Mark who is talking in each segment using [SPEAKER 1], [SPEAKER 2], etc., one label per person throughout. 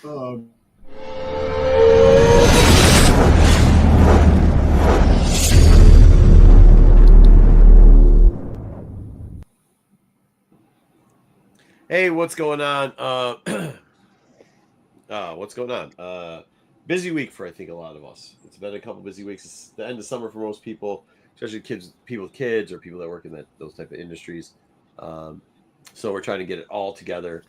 [SPEAKER 1] Uh,
[SPEAKER 2] Hey, what's going on? What's going on? Busy week for I think a lot of us. It's been a couple busy weeks. It's the end of summer for most people, especially people with kids, or people that work in those type of industries. So we're trying to get it all together.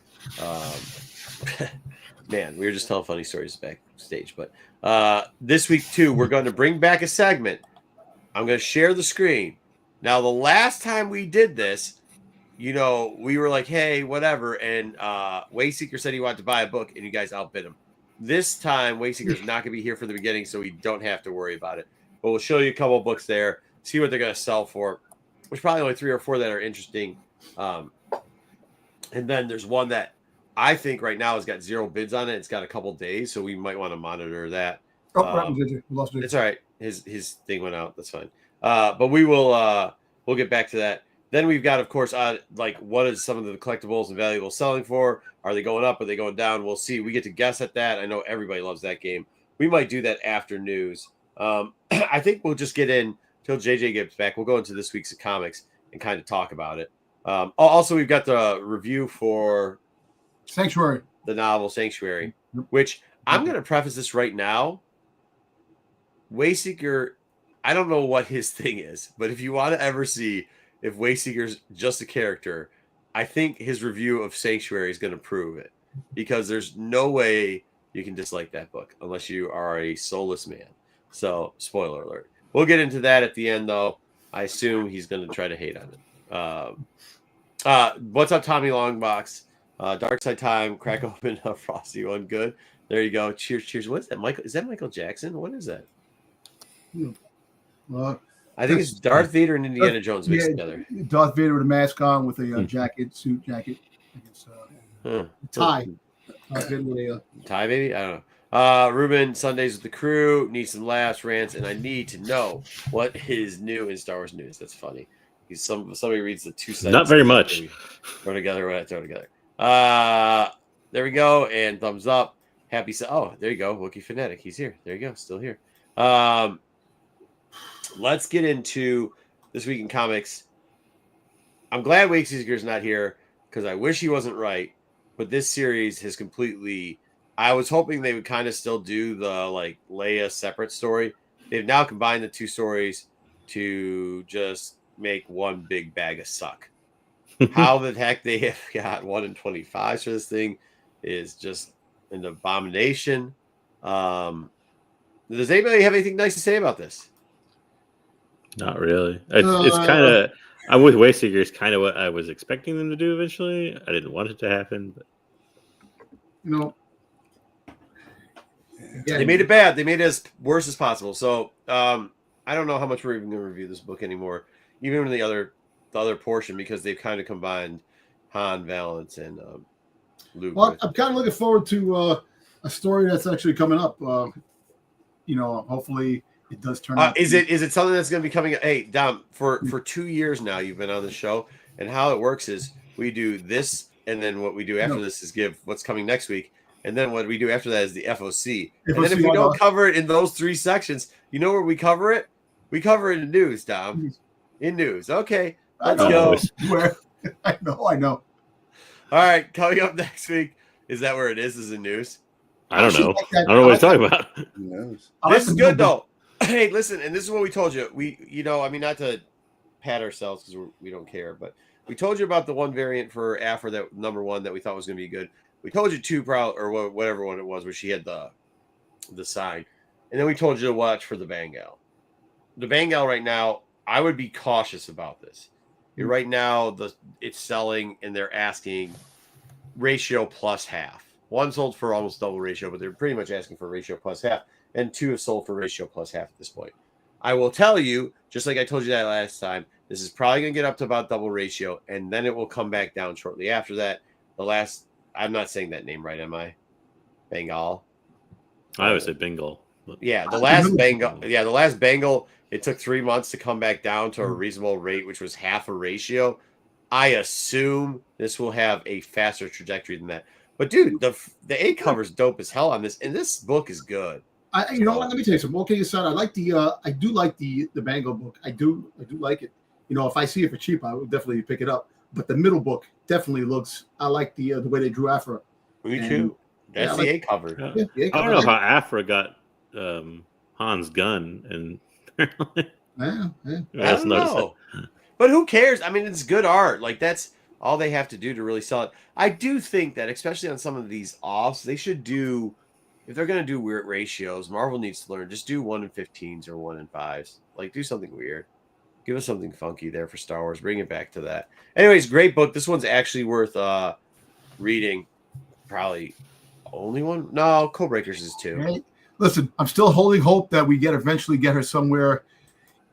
[SPEAKER 2] Man, we were just telling funny stories backstage, but this week too, we're going to bring back a segment. I'm going to share the screen. Now, the last time we did this, we were like, hey, whatever. And Wayseeker said he wanted to buy a book, and you guys outbid him. This time, Wayseeker's not going to be here for the beginning, so we don't have to worry about it. But we'll show you a couple of books there, see what they're going to sell for. There's probably only 3 or 4 that are interesting. And then there's one that I think right now has got 0 bids on it. It's got a couple days, so we might want to monitor that.
[SPEAKER 1] what happened, JJ? We lost JJ.
[SPEAKER 2] It's all right. His thing went out. That's fine. But we'll get back to that. Then we've got, of course, what is some of the collectibles and valuables selling for? Are they going up? Are they going down? We'll see. We get to guess at that. I know everybody loves that game. We might do that after news. I think we'll just get in till JJ gets back. We'll go into this week's comics and kind of talk about it. Also, we've got the review for
[SPEAKER 1] Sanctuary,
[SPEAKER 2] the novel Sanctuary, which I'm going to preface this right now. Wayseeker, I don't know what his thing is, but if you want to ever see if Wayseeker's just a character, I think his review of Sanctuary is going to prove it, because there's no way you can dislike that book unless you are a soulless man. So, spoiler alert. We'll get into that at the end, though. I assume he's going to try to hate on it. What's up, Tommy Longbox? Dark Side Time, crack open a frosty one. Good. There you go. Cheers, cheers. What is that, Michael? Is that Michael Jackson? What is that? I think it's Darth Vader and Indiana Jones mixed together.
[SPEAKER 1] Darth Vader with a mask on, with a suit jacket. It's tie.
[SPEAKER 2] Tie, maybe? I don't know. Ruben, Sundays with the crew, need some laughs, rants, and I need to know what is new in Star Wars news. That's funny. Somebody reads the 2 sentences.
[SPEAKER 3] Not very much.
[SPEAKER 2] Throw together. There we go. And thumbs up. Happy. Oh, there you go. Wookiee Fanatic. He's here. There you go. Still here. Let's get into this week in comics. I'm glad Wayseeker's not here, because I wish he wasn't right. But this series has completely. I was hoping they would kind of still do the Leia separate story. They've now combined the 2 stories to just make one big bag of suck. How the heck they have got 1 in 25 for this thing is just an abomination. Does anybody have anything nice to say about this?
[SPEAKER 3] Not really. It's kind of. I'm with Wayseeker. It's kind of what I was expecting them to do eventually. I didn't want it to happen, but
[SPEAKER 2] They made it bad. They made it as worse as possible. So I don't know how much we're even going to review this book anymore, even in the other portion, because they've kind of combined Han, Valance, and Luke.
[SPEAKER 1] Well, I'm kind of looking forward to a story that's actually coming up. Hopefully it does turn out.
[SPEAKER 2] Is it something that's going to be coming? Hey, Dom, for 2 years now you've been on the show, and how it works is we do this, and then what we do after this is give what's coming next week, and then what we do after that is the FOC. And then if we don't cover it in those 3 sections, you know where we cover it? We cover it in news, Dom. In news. Okay, let's go.
[SPEAKER 1] I know.
[SPEAKER 2] All right, coming up next week. Is that where it is? Is in news?
[SPEAKER 3] I don't know. I don't know what he's talking about.
[SPEAKER 2] This is good though. Hey, listen, and this is what we told you. Not to pat ourselves because we don't care, but we told you about the one variant for Afra, that number 1 that we thought was going to be good. We told you 2 or whatever one it was, where she had the sign, and then we told you to watch for the Bengal. The Bengal right now, I would be cautious about this. Right now, it's selling, and they're asking ratio plus half. 1 sold for almost double ratio, but they're pretty much asking for ratio plus half. And 2 have sold for ratio plus half at this point. I will tell you, just like I told you that last time, this is probably going to get up to about double ratio, and then it will come back down shortly after that. I'm not saying that name right, am I? Bengal.
[SPEAKER 3] I always say Bengal.
[SPEAKER 2] Yeah, the last Bengal, it took 3 months to come back down to a reasonable rate, which was half a ratio. I assume this will have a faster trajectory than that. But dude, the A cover's dope as hell on this, and this book is good.
[SPEAKER 1] You know what? Let me tell you something. Okay, aside, I do like the Mango book. I do like it. You know, if I see it for cheap, I would definitely pick it up. But the middle book definitely looks. I like the way they drew Afra.
[SPEAKER 2] Me too. That's the A cover.
[SPEAKER 1] Yeah, the A
[SPEAKER 3] I
[SPEAKER 1] cover.
[SPEAKER 3] don't know how Afra got Han's gun, and
[SPEAKER 1] Yeah.
[SPEAKER 2] I don't know. But who cares? I mean, it's good art. Like, that's all they have to do to really sell it. I do think that, especially on some of these offs, they should do, if they're going to do weird ratios, Marvel needs to learn, just do 1 in 15s or 1 in 5s. Like, do something weird. Give us something funky there for Star Wars. Bring it back to that. Anyways, great book. This one's actually worth reading. Probably only one. No, Codebreakers is too.
[SPEAKER 1] Right. Listen, I'm still holding hope that we eventually get her somewhere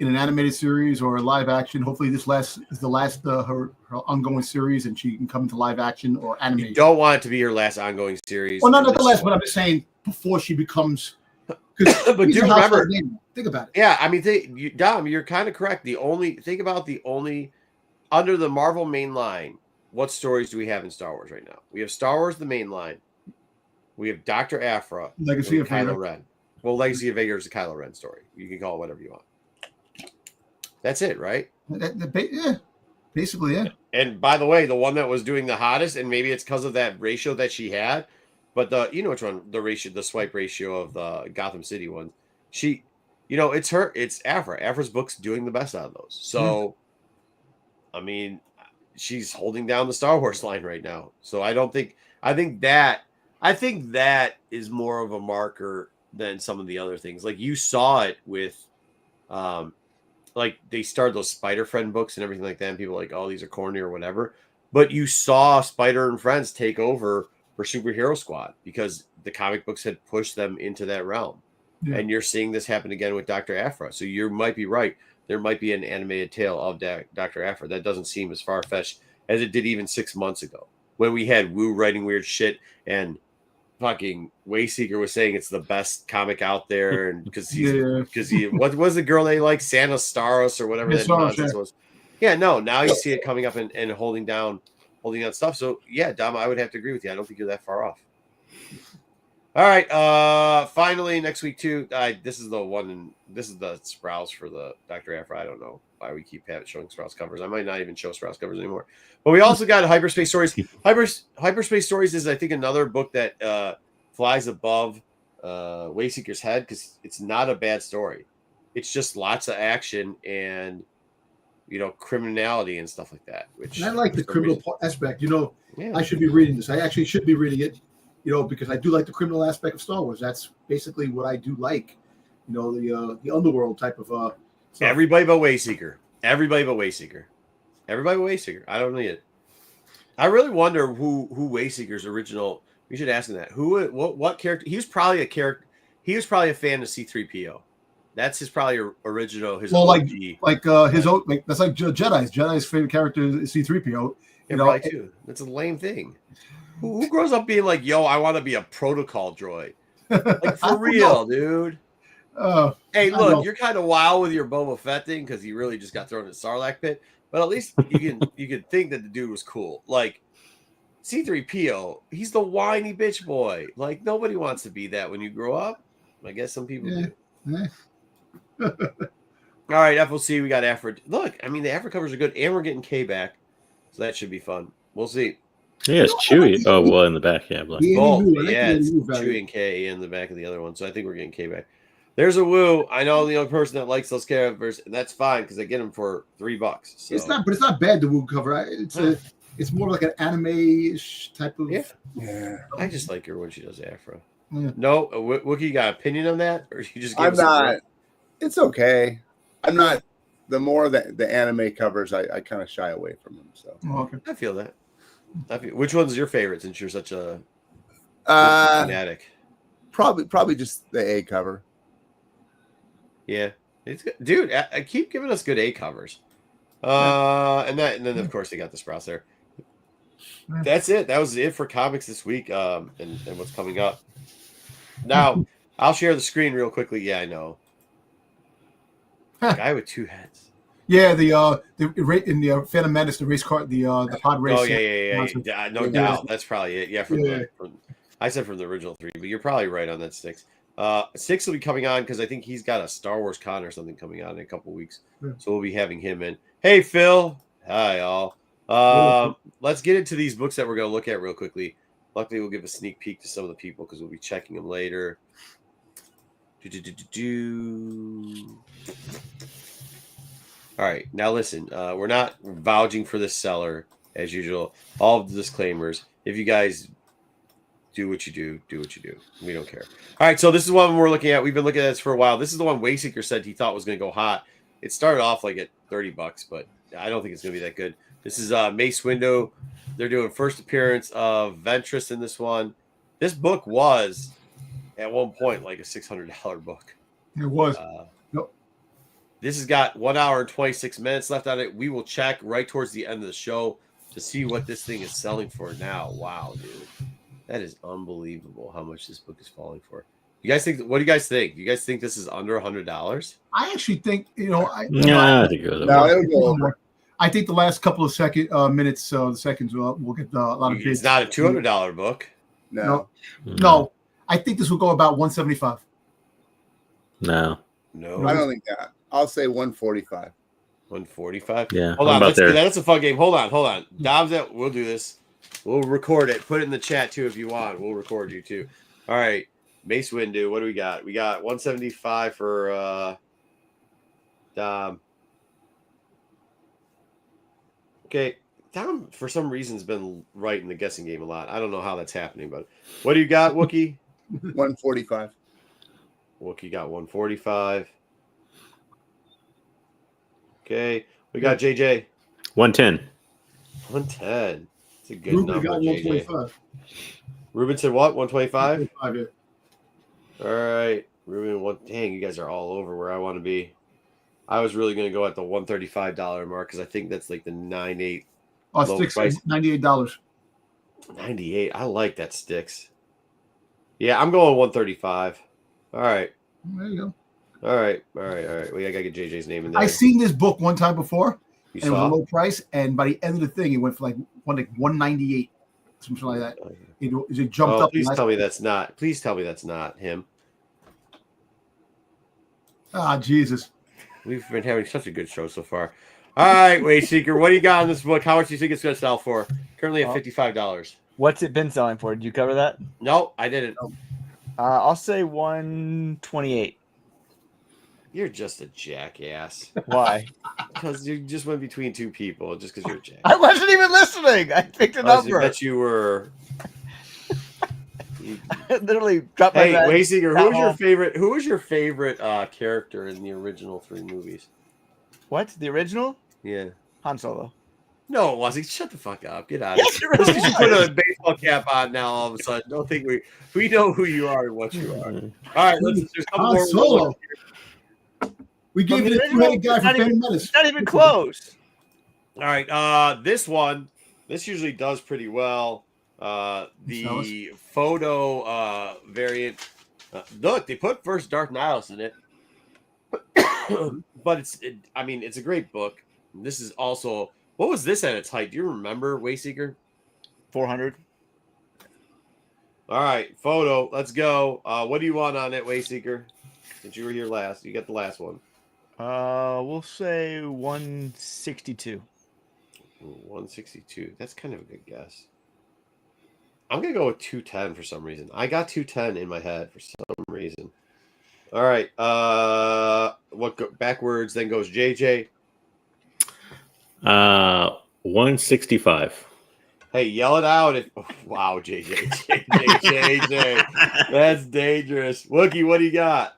[SPEAKER 1] in an animated series or a live action. Hopefully, this is the last her ongoing series, and she can come into live action or animated.
[SPEAKER 2] You don't want it to be her last ongoing series.
[SPEAKER 1] Well, not the last, but I'm just saying before she becomes.
[SPEAKER 2] But do you remember?
[SPEAKER 1] Think about it.
[SPEAKER 2] Yeah, I mean, Dom, you're kind of correct. Think about the only under the Marvel main line. What stories do we have in Star Wars right now? We have Star Wars, the main line. We have Dr. Afra,
[SPEAKER 1] Legacy of
[SPEAKER 2] Kylo
[SPEAKER 1] Vader.
[SPEAKER 2] Ren. Well, Legacy of Vader is a Kylo Ren story. You can call it whatever you want. That's it, right?
[SPEAKER 1] Yeah, basically, yeah.
[SPEAKER 2] And by the way, the one that was doing the hottest, and maybe it's because of that ratio that she had, but you know which one, the swipe ratio of the Gotham City one. It's Afra. Afra's book's doing the best out of those. So, I mean, she's holding down the Star Wars line right now. So I think that is more of a marker than some of the other things. Like you saw it with, like they started those Spider Friend books and everything like that, and people were like, oh, these are corny or whatever. But you saw Spider and Friends take over for Superhero Squad because the comic books had pushed them into that realm. Yeah. And you're seeing this happen again with Dr. Afra. So you might be right. There might be an animated tale of Dr. Afra. That doesn't seem as far-fetched as it did even 6 months ago when we had Wu writing weird shit and fucking Wayseeker was saying it's the best comic out there, and because he what was the girl they like, Santa Staros or whatever that nonsense was. Yeah, no, now you see it coming up and holding down stuff. So yeah, Dom, I would have to agree with you. I don't think you're that far off. All right, finally next week too. This is the Sprouse for the Dr. Afra. I don't know why we keep showing Sprouse covers. I might not even show Sprouse covers anymore. But we also got Hyperspace Stories. Hyperspace Stories is, I think, another book that flies above Wayseeker's head because it's not a bad story. It's just lots of action and criminality and stuff like that. Which
[SPEAKER 1] I like the criminal aspect. I should be reading this. I actually should be reading it. Because I do like the criminal aspect of Star Wars. That's basically what I do like. The underworld type of stuff.
[SPEAKER 2] Everybody but Wayseeker. I don't need it. I really wonder who Wayseeker's original. We should ask him that. What character? He was probably a character. He was probably a fan of C-3PO. That's his probably original. His
[SPEAKER 1] OG. That's like Jedi's. Jedi's favorite character is C-3PO.
[SPEAKER 2] Probably too. That's a lame thing. Who grows up being like, yo, I want to be a protocol droid? Like, for real, dude. Hey, look, you're kind of wild with your Boba Fett thing because he really just got thrown in the Sarlacc pit. But at least you can think that the dude was cool. Like, C-3PO, he's the whiny bitch boy. Like, nobody wants to be that when you grow up. I guess some people do. Yeah. All right, FOC, we got Afra. Look, I mean, the Afra covers are good, and we're getting K back. So that should be fun. We'll see.
[SPEAKER 3] Yeah, it's Chewie. Oh, well, in the back, yeah.
[SPEAKER 2] Both. Yeah, it's Chewie and K in the back of the other one. So I think we're getting K back. There's a Woo. I know the only person that likes those characters, and that's fine because I get them for $3. So.
[SPEAKER 1] It's not bad. The Woo cover. It's more like an anime-ish type of.
[SPEAKER 2] Yeah. I just like her when she does Afro. Yeah. No, Wookie, you got an opinion on that, or you just?
[SPEAKER 4] I'm not. It's okay. I'm not. The more the anime covers, I kind of shy away from them. So.
[SPEAKER 2] Okay. I feel that. Which one's your favorite since you're such a fanatic?
[SPEAKER 4] Probably just the A cover.
[SPEAKER 2] Yeah, it's good. Dude. I keep giving us good A covers. And then of course they got the Sprouse there. That's it. That was it for comics this week. And what's coming up. Now I'll share the screen real quickly. Yeah, I know. Guy with two heads.
[SPEAKER 1] Yeah, in the Phantom Menace, the race car, the pod race.
[SPEAKER 2] Oh yeah. No doubt, that's probably it. Yeah, I said from the original 3, but you're probably right on that 6. 6 will be coming on because I think he's got a Star Wars con or something coming on in a couple weeks, so we'll be having him in. Hey Phil, hi all. Let's get into these books that we're going to look at real quickly. Luckily, we'll give a sneak peek to some of the people because we'll be checking them later. All right, now listen. We're not vouching for this seller as usual. All of the disclaimers. If you guys do what you do. Do what you do. We don't care. All right, so this is one we're looking at. We've been looking at this for a while. This is the one Wayseeker said he thought was going to go hot. It started off like at $30, but I don't think it's going to be that good. This is Mace Windu. They're doing first appearance of Ventress in this one. This book was at one point like a $600 book.
[SPEAKER 1] It was.
[SPEAKER 2] This has got 1 hour and 26 minutes left on it. We will check right towards the end of the show to see what this thing is selling for now. Wow, dude. That is unbelievable how much this book is falling for. You guys think? What do you guys think? Do you guys think this is under $100?
[SPEAKER 1] I actually think
[SPEAKER 3] I think it goes
[SPEAKER 4] over.
[SPEAKER 1] I think the last couple of minutes, the seconds, we'll get a lot of bids.
[SPEAKER 2] It's not a $200 book.
[SPEAKER 1] No. I think this will go about 175.
[SPEAKER 3] No.
[SPEAKER 4] I don't think that. I'll say 145.
[SPEAKER 2] 145.
[SPEAKER 3] Yeah.
[SPEAKER 2] Hold on. That's a fun game. Hold on. Dom's at. We'll do this. We'll record it. Put it in the chat too if you want. We'll record you too. All right. Mace Windu. What do we got? We got 175 for Dom. Okay. Dom, for some reason, has been right in the guessing game a lot. I don't know how that's happening, but what do you got, Wookie?
[SPEAKER 4] 145.
[SPEAKER 2] Wookie got 145. Okay. We got JJ.
[SPEAKER 3] 110.
[SPEAKER 2] 110. It's a good
[SPEAKER 1] Ruben
[SPEAKER 2] number,
[SPEAKER 1] got
[SPEAKER 2] JJ.
[SPEAKER 1] 125.
[SPEAKER 2] Ruben said what? 125?
[SPEAKER 1] 125, yeah.
[SPEAKER 2] All right. Ruben, dang, you guys are all over where I want to be. I was really going to go at the $135 mark because I think that's like the 9.8.
[SPEAKER 1] Oh, sticks $98.
[SPEAKER 2] 98. I like that sticks. Yeah, I'm going 135. All right.
[SPEAKER 1] There you go.
[SPEAKER 2] All right. We gotta get JJ's name in there.
[SPEAKER 1] I seen this book one time before.
[SPEAKER 2] You
[SPEAKER 1] and it was a low price, and by the end of the thing, it went for like 198, something like that. It jumped up.
[SPEAKER 2] Please tell me that's not. Please tell me that's not him.
[SPEAKER 1] Ah, Jesus.
[SPEAKER 2] We've been having such a good show so far. All right, Wayseeker, what do you got on this book? How much do you think it's going to sell for? Currently at $55.
[SPEAKER 5] What's it been selling for? Did you cover that?
[SPEAKER 2] No, I didn't.
[SPEAKER 5] I'll say 128.
[SPEAKER 2] You're just a jackass.
[SPEAKER 5] Why?
[SPEAKER 2] Because you just went between two people just because you're a jackass.
[SPEAKER 5] I wasn't even listening. I picked a number.
[SPEAKER 2] I bet you were.
[SPEAKER 5] I literally dropped my bag.
[SPEAKER 2] Wayseeker, who was your favorite character in the original 3 movies?
[SPEAKER 5] What? The original?
[SPEAKER 2] Yeah.
[SPEAKER 5] Han Solo.
[SPEAKER 2] No, it wasn't. Shut the fuck up. Get out
[SPEAKER 5] Yes,
[SPEAKER 2] of here. Just because you put a baseball cap on now all of a sudden. Don't think we know who you are and what you are. All right, there's a couple more.
[SPEAKER 1] Solo. We gave it a 2-headed guy from Phantom Menace.
[SPEAKER 5] Not even close.
[SPEAKER 2] All right, this usually does pretty well. The photo variant. Look, they put first Darth Nihilus in it. But it's a great book. This is also, what was this at its height? Do you remember, Wayseeker?
[SPEAKER 5] 400.
[SPEAKER 2] All right, photo. Let's go. What do you want on it, Wayseeker? Since you were here last, you got the last one.
[SPEAKER 5] We'll say 162.
[SPEAKER 2] 162. That's kind of a good guess. I'm gonna go with 210 for some reason. I got 210 in my head for some reason. All right. Backwards? Then goes JJ.
[SPEAKER 3] 165.
[SPEAKER 2] Hey, yell it out! Wow, JJ, that's dangerous. Wookie, what do you got?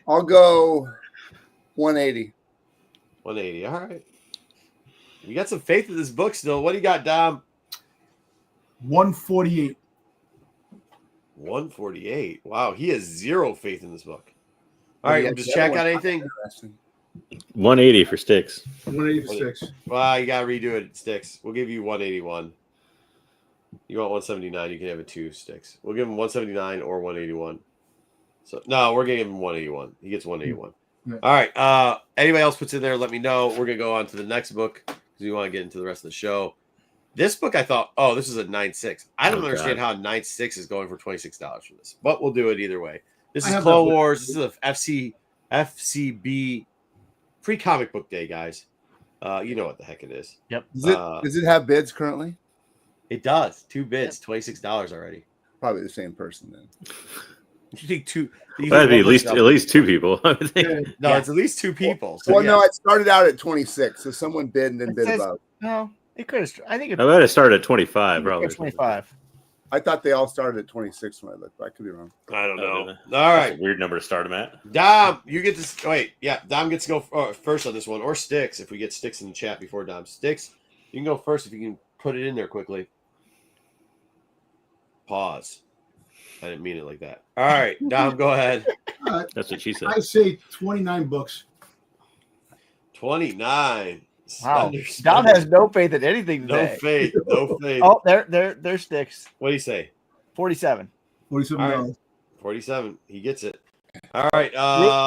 [SPEAKER 4] I'll go 180.
[SPEAKER 2] 180. All right. You got some faith in this book still. What do you got, Dom?
[SPEAKER 1] 148.
[SPEAKER 2] 148. Wow, he has zero faith in this book. All right, just check out anything.
[SPEAKER 3] 180 for sticks.
[SPEAKER 1] 186.
[SPEAKER 2] Well, you gotta redo it. Sticks. We'll give you 181. You want 179? You can have it 2 sticks. We'll give him 179 or 181. So no, we're gonna give him 181. He gets 181.
[SPEAKER 1] Yeah.
[SPEAKER 2] All right. Anybody else puts in there, let me know. We're going to go on to the next book because we want to get into the rest of the show. This book, I thought, this is a 9.6. I don't understand how 9.6 is going for $26 for this, but we'll do it either way. This is Clone Wars. This is a FCB pre-comic book day, guys. You know what the heck it is.
[SPEAKER 5] Yep.
[SPEAKER 4] Does it have bids currently?
[SPEAKER 2] It does. 2 bids, $26 already.
[SPEAKER 4] Probably the same person then.
[SPEAKER 2] You think two?
[SPEAKER 3] That'd be at least 2 people. I would think.
[SPEAKER 2] No, it's at least 2 people. So
[SPEAKER 4] Well, no, it started out at 26, so someone bid and then bid above.
[SPEAKER 5] No, it could have. I think it.
[SPEAKER 3] I bet it started at 25, probably.
[SPEAKER 5] 25.
[SPEAKER 4] I thought they all started at 26 when I looked, but I could be wrong.
[SPEAKER 2] I don't know.
[SPEAKER 3] That's
[SPEAKER 2] All right,
[SPEAKER 3] a weird number to start them at.
[SPEAKER 2] Dom, you get to wait. Yeah, Dom gets to go first on this one, or Sticks if we get Sticks in the chat before Dom. Sticks, you can go first if you can put it in there quickly. Pause. I didn't mean it like that. All right, Dom, go ahead.
[SPEAKER 3] That's what she said.
[SPEAKER 1] I say 29 books.
[SPEAKER 2] 29.
[SPEAKER 5] Wow. Dom has no faith in anything
[SPEAKER 2] No
[SPEAKER 5] today.
[SPEAKER 2] faith. No faith.
[SPEAKER 5] Oh, there Sticks.
[SPEAKER 2] What do you say?
[SPEAKER 5] 47.
[SPEAKER 1] $47.
[SPEAKER 2] All right. 47. He gets it. All right.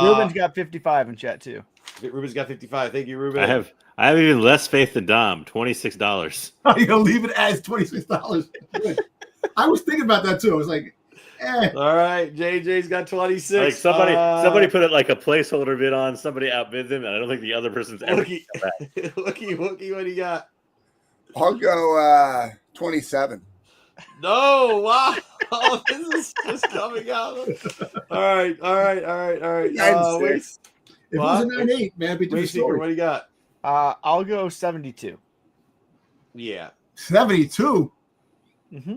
[SPEAKER 5] Ruben's got 55 in chat too.
[SPEAKER 2] Ruben's got 55. Thank you, Ruben.
[SPEAKER 3] I have even less faith than Dom. $26.
[SPEAKER 1] You're gonna leave it as $26. Good. I was thinking about that too. I was like,
[SPEAKER 2] All right. JJ's got 26.
[SPEAKER 3] Like somebody put it like a placeholder bid on. Somebody outbids him, and I don't think the other person's ever.
[SPEAKER 2] Wookie, what do you got?
[SPEAKER 4] I'll go 27.
[SPEAKER 2] No, wow. Oh, this is just coming out. All right. Wait.
[SPEAKER 1] if it was a 9.8, man, it'd be different story.
[SPEAKER 2] What do you got?
[SPEAKER 5] I'll go 72.
[SPEAKER 2] Yeah.
[SPEAKER 1] 72.
[SPEAKER 5] Mm-hmm.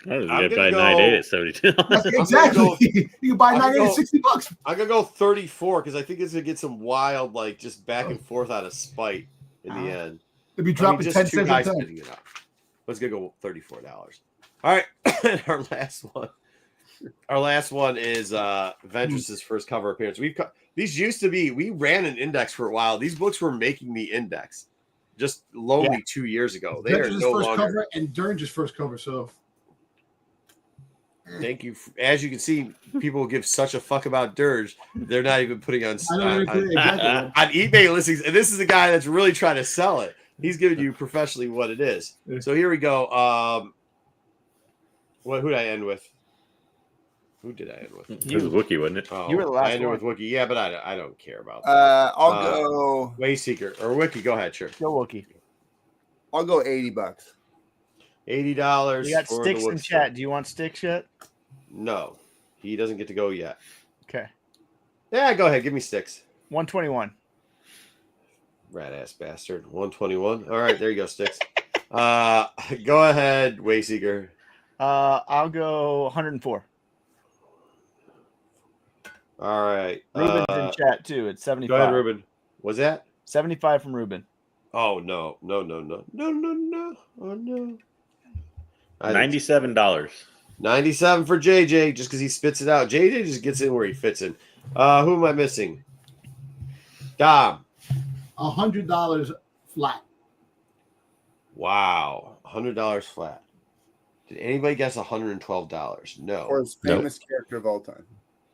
[SPEAKER 3] I was
[SPEAKER 2] I'm
[SPEAKER 3] gonna buy
[SPEAKER 2] gonna
[SPEAKER 3] 9.8 at 72.
[SPEAKER 1] Exactly. You can buy
[SPEAKER 2] I'm
[SPEAKER 1] 9.8
[SPEAKER 2] gonna
[SPEAKER 1] at $60.
[SPEAKER 2] I'm gonna go 34 because I think it's gonna get some wild, like just back and forth out of spite in the end.
[SPEAKER 1] It'd be dropping
[SPEAKER 2] just
[SPEAKER 1] 10
[SPEAKER 2] two
[SPEAKER 1] cents
[SPEAKER 2] guys
[SPEAKER 1] a time.
[SPEAKER 2] bidding it up. Let's go $34. All right, our last one is Ventress's first cover appearance. These used to be. We ran an index for a while. These books were making the index just lowly 2 years ago. They are
[SPEAKER 1] Ventress's
[SPEAKER 2] no
[SPEAKER 1] first
[SPEAKER 2] longer.
[SPEAKER 1] cover and Dern's first cover. So
[SPEAKER 2] Thank you. As you can see, people give such a fuck about Dirge. They're not even putting on
[SPEAKER 1] exactly.
[SPEAKER 2] on eBay listings. And this is the guy that's really trying to sell it. He's giving you professionally what it is. So here we go. Who did I end with? Who did I end with?
[SPEAKER 3] It was Wookiee, wasn't it?
[SPEAKER 2] Oh,
[SPEAKER 5] You were the last
[SPEAKER 2] I ended
[SPEAKER 5] one.
[SPEAKER 2] with Wookiee. Yeah, but I don't care about that.
[SPEAKER 4] I'll go
[SPEAKER 2] Wayseeker or Wookiee. Go ahead, sure.
[SPEAKER 5] Go Wookie.
[SPEAKER 4] $80.
[SPEAKER 2] $80.
[SPEAKER 5] You got
[SPEAKER 2] for
[SPEAKER 5] Sticks
[SPEAKER 2] the
[SPEAKER 5] in
[SPEAKER 2] Wookster.
[SPEAKER 5] chat. Do you want Sticks yet?
[SPEAKER 2] No, he doesn't get to go yet.
[SPEAKER 5] Okay.
[SPEAKER 2] Yeah, go ahead. Give me Sticks.
[SPEAKER 5] 121.
[SPEAKER 2] Rat ass bastard. 121. All right, there you go, Sticks. Go ahead, Wayseeker.
[SPEAKER 5] I'll go 104.
[SPEAKER 2] All right.
[SPEAKER 5] Ruben's in chat too. It's 75.
[SPEAKER 2] Go ahead, Ruben. Was that?
[SPEAKER 5] 75 from Ruben.
[SPEAKER 2] Oh no. Oh no.
[SPEAKER 3] $97.
[SPEAKER 2] 97 for JJ, just because he spits it out. JJ just gets in where he fits in. Who am I missing? Dom.
[SPEAKER 1] $100 flat.
[SPEAKER 2] Wow. $100 flat. Did anybody guess $112? No.
[SPEAKER 4] For his famous character of all time.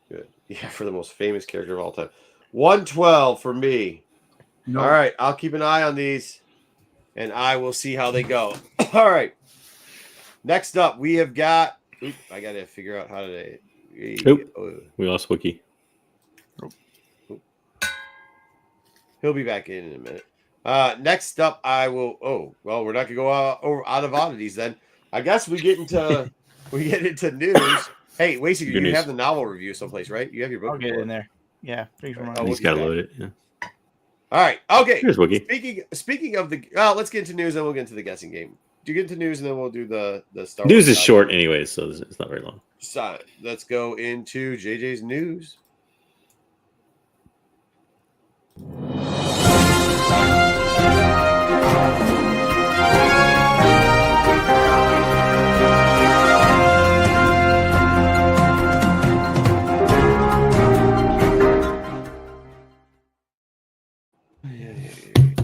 [SPEAKER 2] Good. Yeah, for the most famous character of all time. 112 for me.
[SPEAKER 1] No.
[SPEAKER 2] All right. I'll keep an eye on these, and I will see how they go. All right. Next up, we have got. I got to figure out how to.
[SPEAKER 3] We lost Wookiee.
[SPEAKER 2] He'll be back in a minute. Next up, I will. Oh, well, we're not gonna go out of oddities then. I guess we get into news. Hey, Wasey, you have the novel review someplace, right? You have your book.
[SPEAKER 5] I'll get it in there. Yeah.
[SPEAKER 3] He's got to load it. Yeah.
[SPEAKER 2] All right. Okay.
[SPEAKER 3] Here's Wookiee.
[SPEAKER 2] Speaking of the, let's get into news, and we'll get into the guessing game. Do you get into news, and then we'll do the Star Wars
[SPEAKER 3] News is short anyway, so it's not very long.
[SPEAKER 2] So let's go into JJ's news.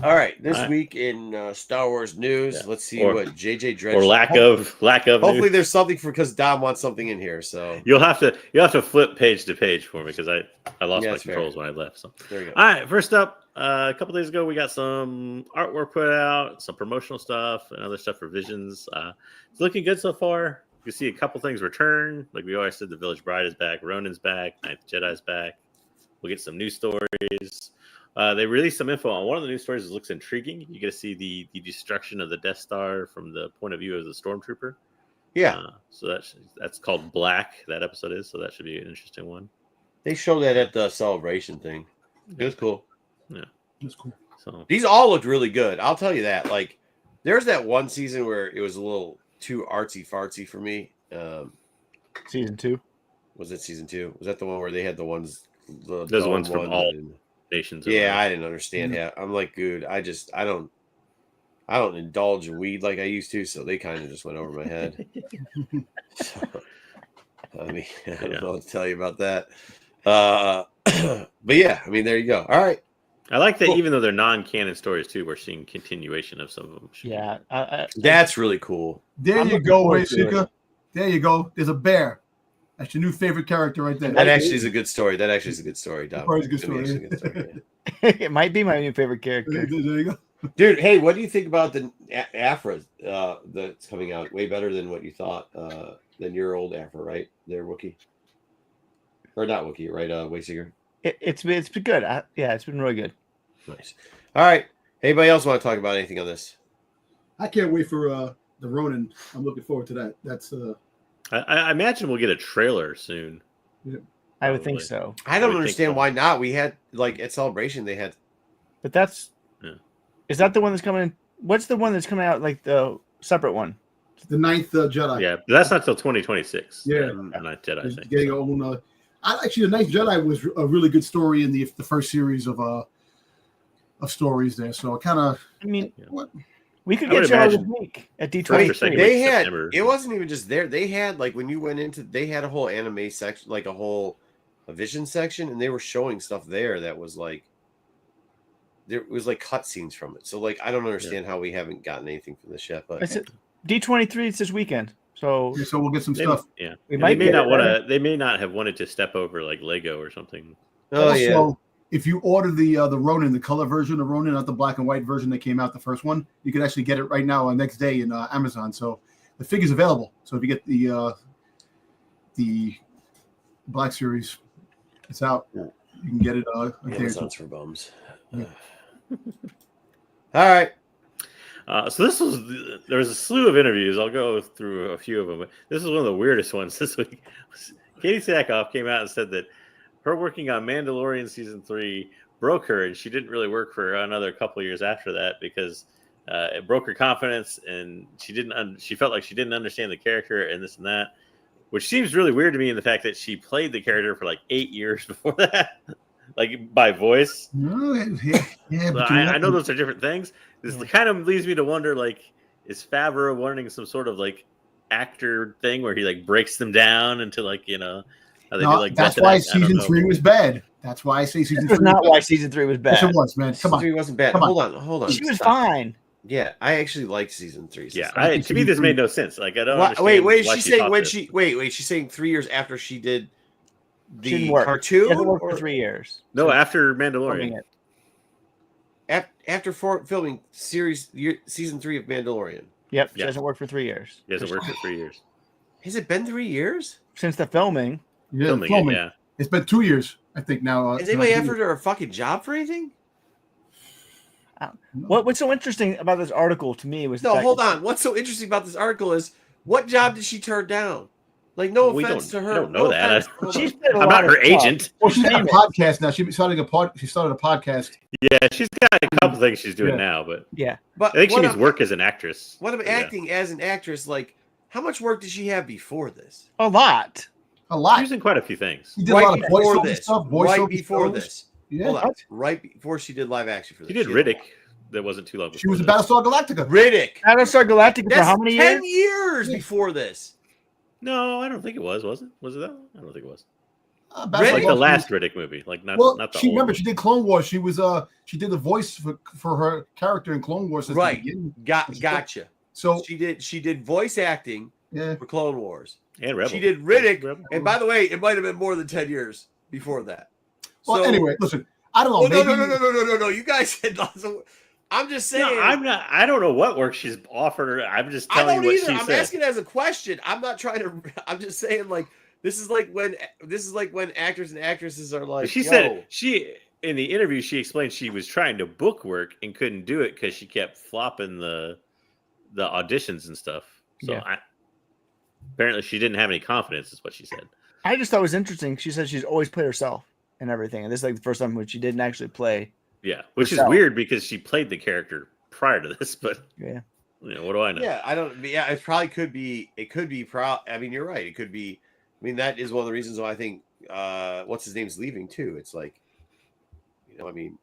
[SPEAKER 2] All right, This week in Star Wars news, let's see what JJ Dredge
[SPEAKER 3] or lack of.
[SPEAKER 2] Hopefully,
[SPEAKER 3] news.
[SPEAKER 2] there's something because Dom wants something in here. So
[SPEAKER 3] you'll have to flip page to page for me because I lost my controls when I left. So
[SPEAKER 2] there you go.
[SPEAKER 3] All right, first up, a couple days ago we got some artwork put out, some promotional stuff, and other stuff for Visions. It's looking good so far. You see a couple things return, like we always said. The Village Bride is back, Ronin's back, Ninth Jedi's back. We'll get some new stories. They released some info on one of the news stories that looks intriguing. You get to see the destruction of the Death Star from the point of view of the Stormtrooper.
[SPEAKER 2] Yeah.
[SPEAKER 3] So that's called Black, that episode is. So that should be an interesting one.
[SPEAKER 2] They showed that at the celebration thing. It was cool.
[SPEAKER 3] Yeah.
[SPEAKER 1] That's cool.
[SPEAKER 3] So
[SPEAKER 2] these all looked really good. I'll tell you that. Like, there's that one season where it was a little too artsy fartsy for me.
[SPEAKER 5] Season 2.
[SPEAKER 2] Was it season 2? Was that the one where they had the ones?
[SPEAKER 3] Those ones from all nations.
[SPEAKER 2] Yeah, I didn't understand that. I'm like, dude, I don't indulge in weed like I used to, so they kind of just went over my head. So, I mean, I don't know what to tell you about that. But yeah, I mean, there you go. All right.
[SPEAKER 3] I like that even though they're non-canon stories too, we're seeing continuation of some of them.
[SPEAKER 5] Yeah,
[SPEAKER 2] that's really cool.
[SPEAKER 1] There you go, Wayseeker. There you go. There's a bear. That's your new favorite character right there.
[SPEAKER 2] That actually is a good story. Dom.
[SPEAKER 1] It's a good story.
[SPEAKER 5] It might be my new favorite character.
[SPEAKER 1] There you go.
[SPEAKER 2] Dude, hey, what do you think about the Afra that's coming out? Way better than what you thought. Than your old Afra, right? There, Wookiee. Or not Wookiee, right? Wayseeker.
[SPEAKER 5] It's been good. It's been really good.
[SPEAKER 2] Nice. All right. Anybody else want to talk about anything on this?
[SPEAKER 1] I can't wait for the Ronin. I'm looking forward to that. That's
[SPEAKER 3] I imagine we'll get a trailer soon.
[SPEAKER 1] Yeah.
[SPEAKER 5] I would think so.
[SPEAKER 2] I don't understand why not. We had like at Celebration they had,
[SPEAKER 5] but that's is that the one that's coming? What's the one that's coming out? Like the separate one?
[SPEAKER 1] The Ninth Jedi.
[SPEAKER 3] Yeah, but that's not till 2026.
[SPEAKER 1] Yeah,
[SPEAKER 3] the Ninth Jedi. I think.
[SPEAKER 1] Getting own. Actually, the Ninth Jedi was a really good story in the first series of stories there. So kind of.
[SPEAKER 5] I mean,
[SPEAKER 1] what?
[SPEAKER 5] We could get Jedi this week at D23.
[SPEAKER 2] They had it wasn't even just there. They had like when you went into they had a whole anime section, like a whole vision section, and they were showing stuff there that was like there was like cutscenes from it. So like I don't understand how we haven't gotten anything from this yet. But
[SPEAKER 5] D23 it's this weekend. So
[SPEAKER 1] we'll get some stuff.
[SPEAKER 3] Yeah.
[SPEAKER 5] They
[SPEAKER 3] may not have wanted to step over like Lego or something.
[SPEAKER 2] Oh
[SPEAKER 1] also,
[SPEAKER 2] yeah.
[SPEAKER 1] If you order the Ronin, the color version of Ronin, not the black and white version that came out, the first one, you can actually get it right now on next day in Amazon. So the figure's available. So if you get the Black Series, it's out. You can get it.
[SPEAKER 2] Amazon's for bums.
[SPEAKER 1] Yeah.
[SPEAKER 2] All right.
[SPEAKER 3] So there was a slew of interviews. I'll go through a few of them. But this is one of the weirdest ones this week. Katie Sackhoff came out and said that her working on Mandalorian season 3 broke her, and she didn't really work for another couple of years after that because it broke her confidence, and she felt like she didn't understand the character and this and that, which seems really weird to me in the fact that she played the character for like 8 years before that, like by voice. I know those are different things. This kind of leads me to wonder, like, is Favreau learning some sort of like actor thing where he like breaks them down into like
[SPEAKER 1] that's why season 3 was bad. That's why I say season 3
[SPEAKER 5] was not why season 3 was bad.
[SPEAKER 1] Yes, it was, man. Come on.
[SPEAKER 2] 3 wasn't bad. Hold on.
[SPEAKER 5] She was fine.
[SPEAKER 2] Yeah, I actually liked season 3.
[SPEAKER 3] Yeah, to me this made no sense. Like I don't understand.
[SPEAKER 2] Wait, she's saying she's saying 3 years after she did the cartoon?
[SPEAKER 5] It hasn't worked for 3 years.
[SPEAKER 3] No, after Mandalorian.
[SPEAKER 2] After filming season 3 of Mandalorian.
[SPEAKER 5] Yep, she hasn't worked for 3 years.
[SPEAKER 3] She hasn't worked for 3 years.
[SPEAKER 2] Has it been 3 years?
[SPEAKER 5] Since the filming.
[SPEAKER 1] Yeah, filming. Yeah. It's been 2 years, I think now.
[SPEAKER 2] Has anybody offered her a fucking job for anything?
[SPEAKER 5] What's so interesting about this article to me was
[SPEAKER 2] hold on. What's so interesting about this article is what job did she turn down? Like, no offense to her.
[SPEAKER 3] I don't know that.
[SPEAKER 5] I'm
[SPEAKER 3] not her agent.
[SPEAKER 1] Well, she's got a podcast now. She started a podcast.
[SPEAKER 3] Yeah, she's got a couple things she's doing now, but I think she needs work as an actress.
[SPEAKER 2] What about acting as an actress? Like, how much work did she have before this?
[SPEAKER 5] A lot.
[SPEAKER 1] She was
[SPEAKER 3] in quite a few things.
[SPEAKER 1] She did a lot of voiceover stuff.
[SPEAKER 2] Right before this.
[SPEAKER 1] Yeah.
[SPEAKER 2] Hold on. Right before she did live action for this.
[SPEAKER 3] She did Riddick. That wasn't too long before.
[SPEAKER 1] She was in Battlestar Galactica.
[SPEAKER 2] Riddick.
[SPEAKER 5] Battlestar Galactica for how many years?
[SPEAKER 2] 10 years before this.
[SPEAKER 3] No, I don't think it was. Was it? Was it that long? I don't think it was.
[SPEAKER 2] Riddick?
[SPEAKER 3] Like the last Riddick movie, like not the
[SPEAKER 1] she
[SPEAKER 3] old
[SPEAKER 1] remember
[SPEAKER 3] one.
[SPEAKER 1] she did Clone Wars. She was she did the voice for her character in Clone Wars. Since the
[SPEAKER 2] Right.
[SPEAKER 1] beginning.
[SPEAKER 2] Gotcha.
[SPEAKER 1] So
[SPEAKER 2] she did voice acting for Clone Wars.
[SPEAKER 3] And Rebel.
[SPEAKER 2] She did Riddick,
[SPEAKER 3] Rebel.
[SPEAKER 2] and by the way, it might have been more than 10 years before that.
[SPEAKER 1] Well,
[SPEAKER 2] So,
[SPEAKER 1] anyway, listen, I don't know.
[SPEAKER 2] No. You guys had lots of. I'm just saying.
[SPEAKER 3] No, I'm not. I don't know what work she's offered her. I'm just telling you what she
[SPEAKER 2] I'm
[SPEAKER 3] said.
[SPEAKER 2] asking as a question. I'm not trying to. I'm just saying, like, this is like when actors and actresses are like.
[SPEAKER 3] She said in the interview she explained she was trying to book work and couldn't do it because she kept flopping the auditions and stuff. So apparently she didn't have any confidence, is what she said.
[SPEAKER 5] I just thought it was interesting. She said she's always played herself and everything, and this is like the first time when she didn't actually play.
[SPEAKER 3] Yeah, which
[SPEAKER 5] herself.
[SPEAKER 3] is weird because she played the character prior to this, but
[SPEAKER 5] yeah,
[SPEAKER 3] what do I know?
[SPEAKER 2] Yeah, I don't. Yeah, it probably could be. It could be. I mean, you're right. It could be. I mean, that is one of the reasons why I think what's his name's leaving too. It's like, I mean.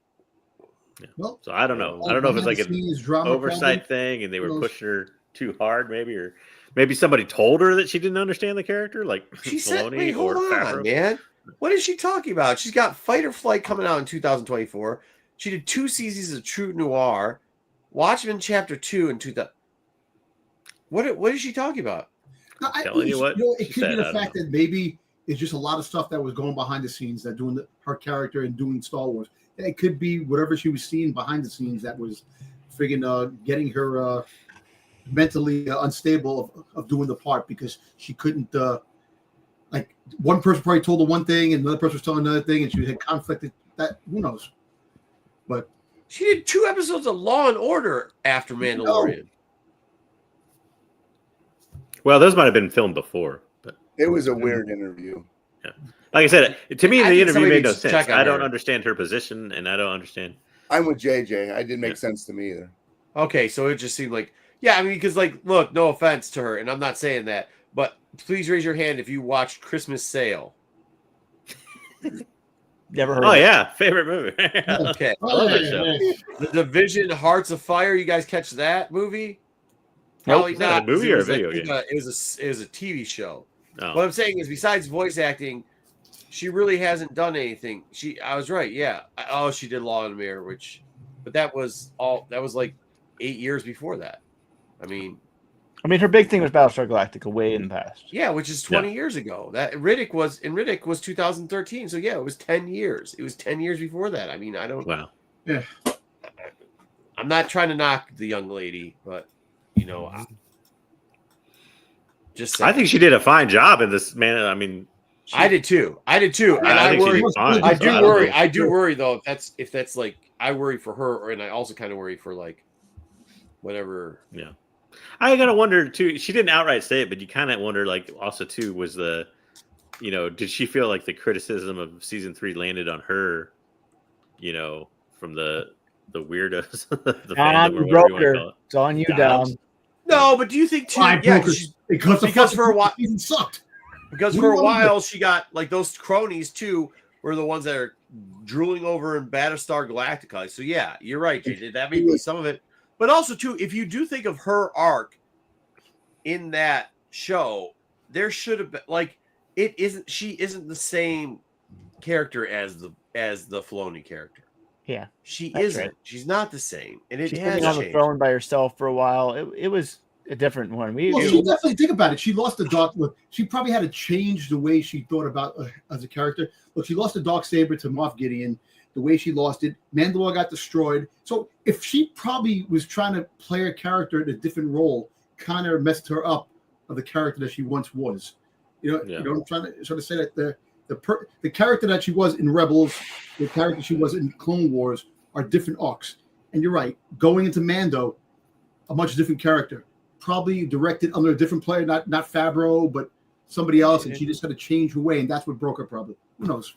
[SPEAKER 3] Yeah.
[SPEAKER 1] Well,
[SPEAKER 3] so I don't know. I don't know if it's like an oversight thing and they were pushing her too hard, maybe, or maybe somebody told her that she didn't understand the character, like
[SPEAKER 2] She said,
[SPEAKER 3] Filoni
[SPEAKER 2] "Wait, hold
[SPEAKER 3] or
[SPEAKER 2] on,
[SPEAKER 3] Favreau.
[SPEAKER 2] man. What is she talking about? She's got Fight or Flight coming out in 2024. She did 2 seasons of True Noir, Watchmen Chapter 2 in 2000. What is she talking about?
[SPEAKER 1] No,
[SPEAKER 3] Telling you what
[SPEAKER 1] it could be the fact that maybe it's just a lot of stuff that was going behind the scenes that doing her character and doing Star Wars. It could be whatever she was seeing behind the scenes that was friggin' getting her mentally unstable of doing the part because she couldn't. Like one person probably told her one thing and another person was telling another thing, and she had conflicted. That who knows? But
[SPEAKER 2] she did 2 episodes of Law and Order after Mandalorian.
[SPEAKER 3] Well, those might have been filmed before, but
[SPEAKER 4] It was a weird interview.
[SPEAKER 3] yeah. Like I said, to me, the interview made no sense. I don't
[SPEAKER 2] her.
[SPEAKER 3] understand her position, and I don't understand.
[SPEAKER 4] I'm with JJ. It didn't make sense to me either.
[SPEAKER 2] Okay, so it just seemed like, I mean, because like, look, no offense to her, and I'm not saying that, but please raise your hand if you watched Christmas Sale.
[SPEAKER 5] never heard.
[SPEAKER 3] Oh
[SPEAKER 5] of it.
[SPEAKER 3] yeah, favorite movie.
[SPEAKER 2] Okay,
[SPEAKER 3] I love that show.
[SPEAKER 2] The Division, Hearts of Fire. You guys catch that movie? Probably
[SPEAKER 3] Is that
[SPEAKER 2] not.
[SPEAKER 3] a movie or a
[SPEAKER 2] It was
[SPEAKER 3] video game?
[SPEAKER 2] It was a TV show.
[SPEAKER 3] Oh.
[SPEAKER 2] What I'm saying is, besides voice acting, she really hasn't done anything. I was right. Yeah. She did Law and Order, but that was like 8 years before that. I mean,
[SPEAKER 5] her big thing was Battlestar Galactica way in the past.
[SPEAKER 2] yeah, which is 20 years ago. That Riddick was 2013. So yeah, it was 10 years. It was 10 years before that. I mean, I don't.
[SPEAKER 3] Wow.
[SPEAKER 1] Yeah.
[SPEAKER 2] I'm not trying to knock the young lady, but just saying.
[SPEAKER 3] I think she did a fine job in this, man. I mean,
[SPEAKER 2] I did too. And
[SPEAKER 3] I
[SPEAKER 2] I
[SPEAKER 3] think she
[SPEAKER 2] worry.
[SPEAKER 3] did fine.
[SPEAKER 2] I do
[SPEAKER 3] don't
[SPEAKER 2] worry.
[SPEAKER 3] know.
[SPEAKER 2] I do worry though. If that's like, I worry for her, and I also kind of worry for like, whatever.
[SPEAKER 3] Yeah. I gotta wonder too. She didn't outright say it, but you kind of wonder, like, also too, was did she feel like the criticism of season 3 landed on her? From the weirdos, the fandom, or whatever you want to call it.
[SPEAKER 5] It's on you, Dom.
[SPEAKER 2] No, but do you think too? Yeah, because for a while,
[SPEAKER 1] season sucked.
[SPEAKER 2] because for a while she got like those cronies too were the ones that are drooling over in Battlestar Galactica. So yeah, you're right, JJ. That may be some of it, but also too, if you do think of her arc in that show, there should have been like it isn't. She isn't the same character as the Filoni character.
[SPEAKER 5] Yeah,
[SPEAKER 2] she
[SPEAKER 5] that's
[SPEAKER 2] isn't.
[SPEAKER 5] right.
[SPEAKER 2] She's not the same, and
[SPEAKER 5] She's sitting on the throne by herself for a while. It was a different one.
[SPEAKER 1] She definitely think about it. She lost the dark. Look, she probably had to change the way she thought about as a character. Look, she lost the Darksaber to Moff Gideon. The way she lost it, Mandalore got destroyed. So if she probably was trying to play a character in a different role, kind of messed her up of the character that she once was. You know, I'm trying to sort of say that the character that she was in Rebels, the character she was in Clone Wars are different arcs. And you're right, going into Mando, a much different character, probably directed under a different player, not Favreau, but somebody else, and she just had to change her way, and that's what broke her. Probably, who knows?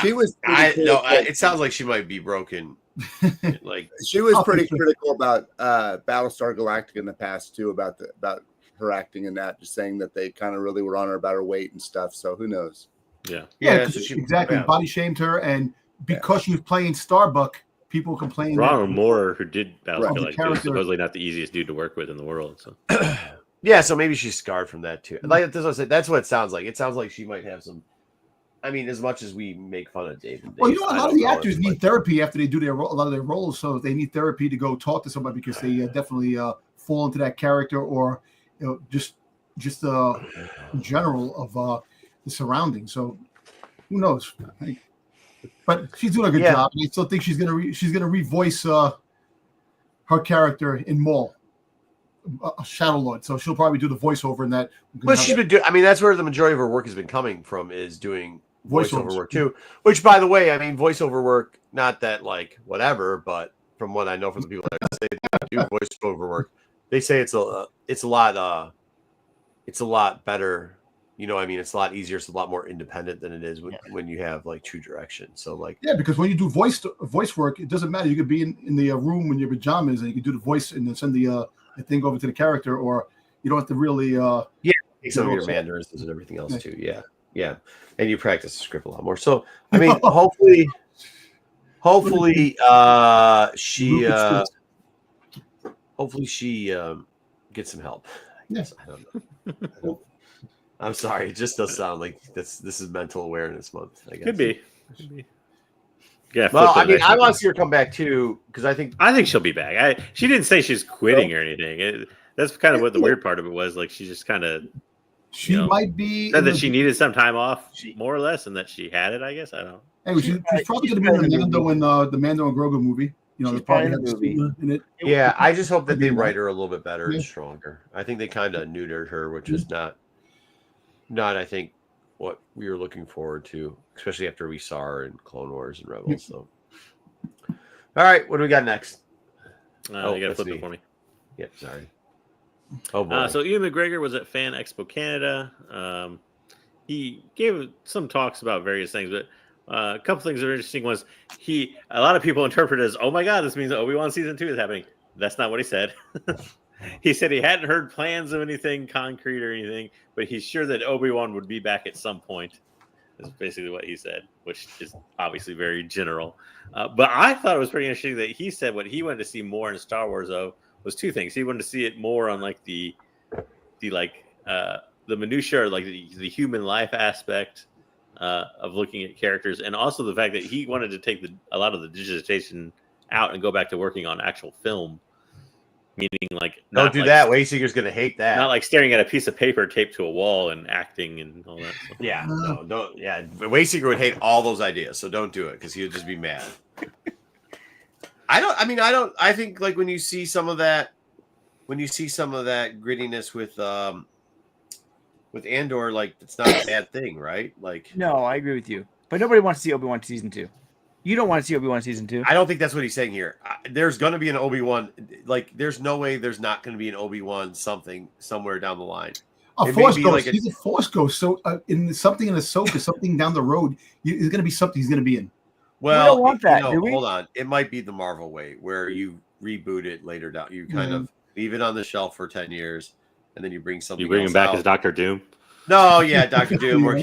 [SPEAKER 4] She was.
[SPEAKER 2] It sounds like she might be broken. Like
[SPEAKER 4] she was pretty critical about Battlestar Galactica in the past too, about her acting in that, just saying that they kind of really were on her about her weight and stuff. So who knows?
[SPEAKER 1] Yeah, exactly. Body shamed her, and because she was playing Starbuck, people complained.
[SPEAKER 3] Ronald Moore, who did Battlestar Galactica,
[SPEAKER 1] was
[SPEAKER 3] supposedly not the easiest dude to work with in the world. So
[SPEAKER 2] yeah, so maybe she's scarred from that too. Like that's what I said. That's what it sounds like. It sounds like she might have some I mean, as much as we make fun of Dave.
[SPEAKER 1] Well, you know, a lot of the actors need therapy after they do a lot of their roles, so they need therapy to go talk to somebody because they definitely fall into that character, or just in general of the surroundings. So who knows? But she's doing a good job. I still think she's gonna revoice her character in Maul, Shadow Lord. So she'll probably do the voiceover in that.
[SPEAKER 2] Well, she's been doing. I mean, that's where the majority of her work has been coming from, is doing voiceover work too. Which, by the way, I mean, voiceover work, not that like whatever, but from what I know from the people that say they do voiceover work, they say it's a lot better. You know, I mean, it's a lot easier. It's a lot more independent than it is when you have like true direction. So like,
[SPEAKER 1] yeah, because when you do voice work, it doesn't matter. You could be in the room in your pajamas and you can do the voice and then send the thing over to the character, or you don't have to really
[SPEAKER 2] take some of your mannerisms and everything else too. Yeah, and you practice the script a lot more. So I mean, hopefully, she gets some help. Yes, I don't know. I'm sorry, it just does sound like this is mental awareness month, I guess.
[SPEAKER 3] Could be. Yeah.
[SPEAKER 2] Well, I mean, I want to see her come back too, because I think
[SPEAKER 3] she'll be back. She didn't say she's quitting or anything. That's kind of what the weird part of it was. Like, she just kind of
[SPEAKER 1] might be
[SPEAKER 3] said that she needed some time off, more or less, and that she had it. I guess I don't know.
[SPEAKER 1] Hey, she's probably going to be in the Mando and the Mando and Grogu movie. You know, there's probably a movie in it.
[SPEAKER 2] Yeah, I just hope that they write her a little bit better and stronger. I think they kind of neutered her, which is not I think what we were looking forward to, especially after we saw her in Clone Wars and Rebels. So, all right, what do we got next?
[SPEAKER 3] You got to flip it for me.
[SPEAKER 2] Yep, sorry. Oh boy.
[SPEAKER 3] So Ian McGregor was at Fan Expo Canada. He gave some talks about various things, but a couple things that are interesting was a lot of people interpret it as, oh my God, this means Obi-Wan season 2 is happening. That's not what he said. He said he hadn't heard plans of anything concrete or anything, but he's sure that Obi-Wan would be back at some point. That's basically what he said, which is obviously very general. But I thought it was pretty interesting that he said what he wanted to see more in Star Wars was two things. He wanted to see it more on like the minutia, or like the human life aspect of looking at characters, and also the fact that he wanted to take a lot of the digitization out and go back to working on actual film. Meaning, like,
[SPEAKER 2] don't do that. Wayseeker's going to hate that.
[SPEAKER 3] Not like staring at a piece of paper taped to a wall and acting and all that stuff.
[SPEAKER 2] Yeah, no, don't. Yeah, Wayseeker would hate all those ideas, so don't do it because he would just be mad. I think like when you see some of that grittiness with Andor, like, it's not a bad thing, right? Like,
[SPEAKER 5] no, I agree with you, but nobody wants to see Obi-Wan season 2. You don't want to see Obi-Wan season 2.
[SPEAKER 2] I don't think that's what he's saying here. There's going to be an Obi-Wan. Like, there's no way there's not going to be an Obi-Wan something somewhere down the line.
[SPEAKER 1] A Force Ghost. He's a Force Ghost. So in something in Ahsoka, something down the road, there's going to be something he's going to be in.
[SPEAKER 2] Well,
[SPEAKER 5] we don't want that, do we?
[SPEAKER 2] Hold on. It might be the Marvel way, where you reboot it later down. You kind of leave it on the shelf for 10 years, and then you bring something.
[SPEAKER 3] You bring him back as Dr. Doom.
[SPEAKER 2] No, yeah, Dr. Doom, or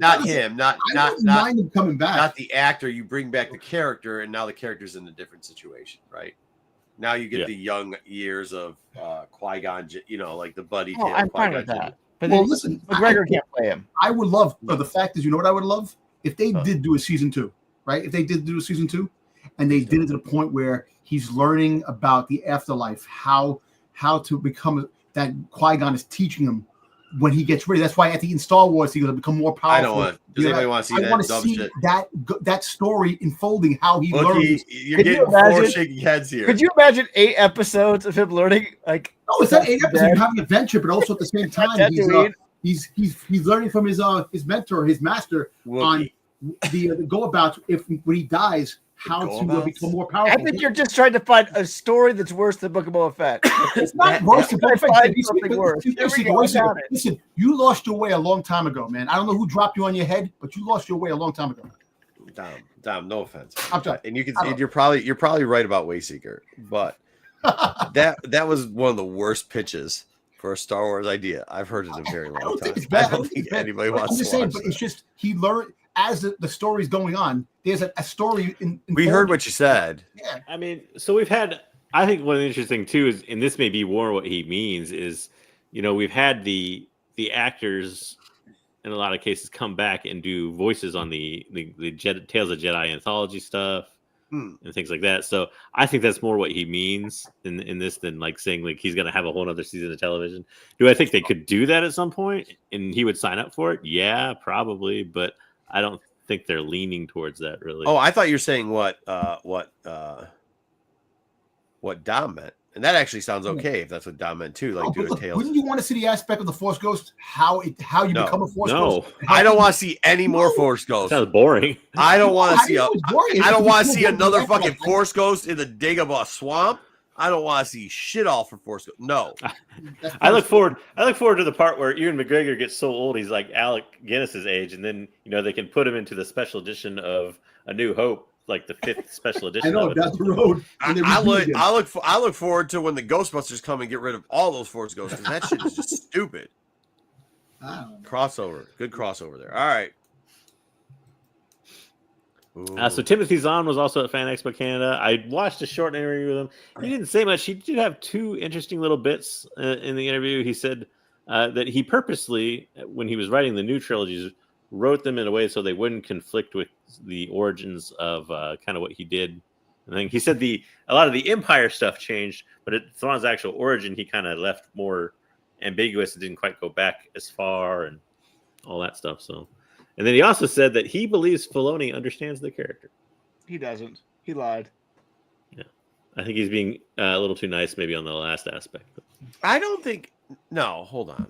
[SPEAKER 2] not him, not
[SPEAKER 1] him coming back,
[SPEAKER 2] not the actor. You bring back the character, and now the character's in a different situation, right? Now you get the young years of Qui-Gon, like the buddy.
[SPEAKER 5] Oh, I'm fine with that. But
[SPEAKER 1] well, listen,
[SPEAKER 5] McGregor can't play him.
[SPEAKER 1] I would love. The fact is, you know what I would love if they did do a season 2, right? If they did do a season 2, and they did it to the point where he's learning about the afterlife, how to become that Qui-Gon is teaching him. When he gets ready, that's why at the in Star Wars he's going to become more powerful.
[SPEAKER 2] I don't want. Does anybody want to see that dumb shit?
[SPEAKER 1] That story unfolding how he learns.
[SPEAKER 2] You're getting 4 shaking heads here.
[SPEAKER 5] Could you imagine 8 episodes of him learning? Like,
[SPEAKER 1] no, it's not 8 episodes. He's having an adventure, but also at the same time he's learning from his mentor, his master, on the go about when he dies. How to become more powerful.
[SPEAKER 5] I think you're just trying to find a story that's worse than Book of Boba Fett.
[SPEAKER 1] It's not worse than Boba Fett.
[SPEAKER 5] Something worse.
[SPEAKER 1] Listen, you lost your way a long time ago, man. I don't know who dropped you on your head, but you lost your way a long time ago.
[SPEAKER 2] Dom, no offense.
[SPEAKER 1] I'm sorry.
[SPEAKER 2] And you're probably right about Wayseeker, but that was one of the worst pitches for a Star Wars idea I've heard in a very long time. I don't think anybody wants to watch
[SPEAKER 1] but it's just he learned as the story's going on. There's a story in
[SPEAKER 2] we heard what you said.
[SPEAKER 1] Yeah.
[SPEAKER 3] I mean, so we've had, I think one of the interesting too is, and this may be more what he means is, we've had the actors in a lot of cases come back and do voices on the Tales of Jedi anthology stuff and things like that. So I think that's more what he means in this than like saying like he's going to have a whole other season of television. Do I think they could do that at some point and he would sign up for it? Yeah, probably, but I don't think they're leaning towards that really.
[SPEAKER 2] Oh, I thought you were saying what Dom meant. And that actually sounds okay if that's what Dom meant too. Like doing Tales.
[SPEAKER 1] Wouldn't you want to see the aspect of the Force Ghost? How you become a Force Ghost?
[SPEAKER 2] I don't want to see any more Force Ghosts.
[SPEAKER 3] Sounds boring.
[SPEAKER 2] I don't want to see I don't want to see another
[SPEAKER 1] That's
[SPEAKER 2] fucking Force Ghost in the Dagobah swamp. I don't want to see shit all for Force Ghost. No.
[SPEAKER 3] I look forward to the part where Ewan McGregor gets so old he's like Alec Guinness's age, and then they can put him into the special edition of A New Hope. Like the 5th special edition.
[SPEAKER 1] I know down the road.
[SPEAKER 2] I look forward to when the Ghostbusters come and get rid of all those Force Ghosts, because that shit is just stupid. Crossover, good crossover there. All right.
[SPEAKER 3] So Timothy Zahn was also at Fan Expo Canada. I watched a short interview with him. He didn't say much. He did have 2 interesting little bits in the interview. He said that he purposely, when he was writing the new trilogies, wrote them in a way so they wouldn't conflict with the origins of kind of what he did. I think he said a lot of the Empire stuff changed, but Thrawn's actual origin he kind of left more ambiguous and didn't quite go back as far and all that stuff. So, and then he also said that he believes Filoni understands the character.
[SPEAKER 5] He doesn't. He lied.
[SPEAKER 3] Yeah, I think he's being a little too nice, maybe on the last aspect.
[SPEAKER 2] I don't think. No, hold on.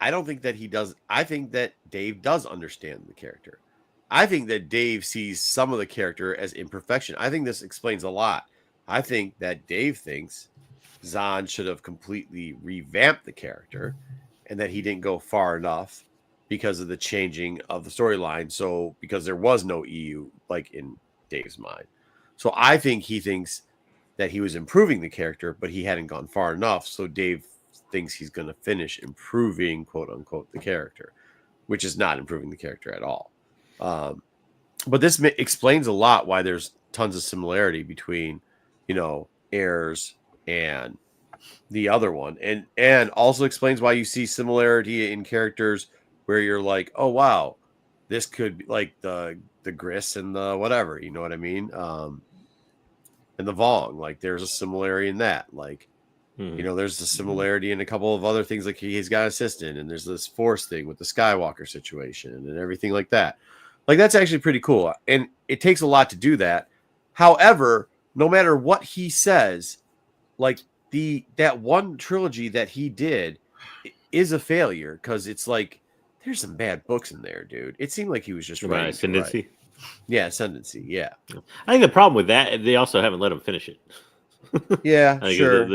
[SPEAKER 2] I don't think that he does. I think that Dave does understand the character. I think that Dave sees some of the character as imperfection. I think this explains a lot. I think that Dave thinks Zahn should have completely revamped the character and that he didn't go far enough because of the changing of the storyline. So, because there was no EU, like in Dave's mind. So, I think he thinks that he was improving the character, but he hadn't gone far enough. So, Dave thinks he's going to finish improving, quote unquote, the character, which is not improving the character at all. But this explains a lot why there's tons of similarity between, Heirs and the other one, and also explains why you see similarity in characters where you're like, oh wow, this could be like the Gris and the whatever, you know what I mean? And the Vong, like there's a similarity in that, like. There's a similarity in a couple of other things, like he's got an assistant, and there's this Force thing with the Skywalker situation and everything like that. Like that's actually pretty cool, and it takes a lot to do that. However, no matter what he says, like that one trilogy that he did is a failure because it's like there's some bad books in there, dude. It seemed like he was just writing
[SPEAKER 3] Ascendancy.
[SPEAKER 2] Yeah, Ascendancy. Yeah.
[SPEAKER 3] I think the problem with that, they also haven't let him finish it.
[SPEAKER 2] Yeah, sure.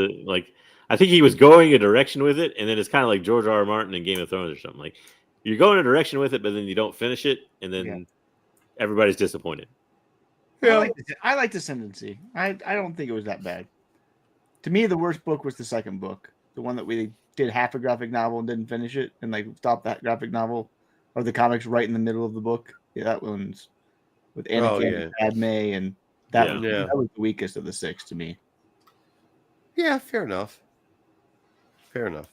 [SPEAKER 3] I think he was going a direction with it, and then it's kind of like George R. R. Martin in Game of Thrones or something. Like you're going a direction with it, but then you don't finish it, and then everybody's disappointed.
[SPEAKER 5] Yeah. I liked Ascendancy. I don't think it was that bad. To me, the worst book was the second book, the one that we did half a graphic novel and didn't finish it, and like stopped that graphic novel or the comics right in the middle of the book. Yeah, that one's with Anakin and Padme, and that was the weakest of the 6 to me.
[SPEAKER 2] Yeah, fair enough. I don't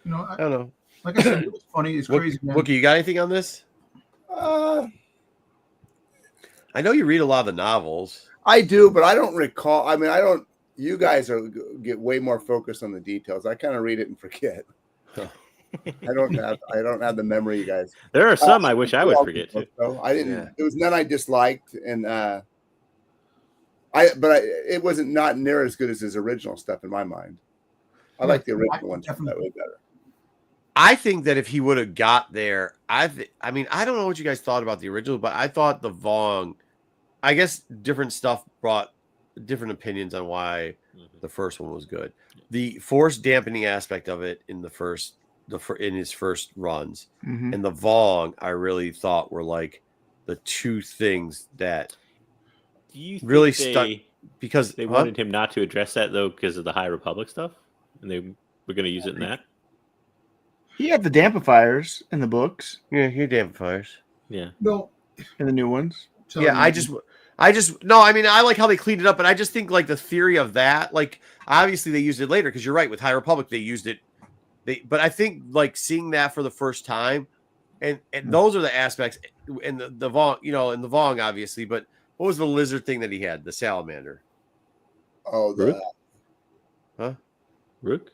[SPEAKER 2] know.
[SPEAKER 1] Like I said, it was funny. It's crazy, man.
[SPEAKER 2] Wookie, you got anything on this? I know you read a lot of the novels.
[SPEAKER 4] I do, but I don't recall. I mean, I don't. You guys get way more focused on the details. I kind of read it and forget. I don't have the memory, you guys.
[SPEAKER 3] There are some I wish I would forget too.
[SPEAKER 4] I didn't. Yeah. There was none I disliked, and it wasn't not near as good as his original stuff in my mind. I like the original one that way better.
[SPEAKER 2] I think that if he would have got there, I mean, I don't know what you guys thought about the original, but I thought the Vong, I guess different stuff brought different opinions on why the first one was good. The force dampening aspect of it in in his first runs, and the Vong, I really thought were like the two things that really stuck, because
[SPEAKER 3] they wanted him not to address that though because of the High Republic stuff, and they were going to use it in that.
[SPEAKER 5] He had the dampifiers in the books.
[SPEAKER 2] Yeah, he had dampifiers.
[SPEAKER 3] Yeah.
[SPEAKER 1] No,
[SPEAKER 5] in the new ones.
[SPEAKER 2] So yeah, I just no. I mean, I like how they cleaned it up, but I just think like the theory of that, like obviously they used it later because you're right with High Republic they used it but I think like seeing that for the first time, and those are the aspects, and the Vong, and the Vong obviously. But what was the lizard thing that he had? The salamander.
[SPEAKER 4] Oh,
[SPEAKER 3] Rook?
[SPEAKER 2] Huh?
[SPEAKER 3] Rook?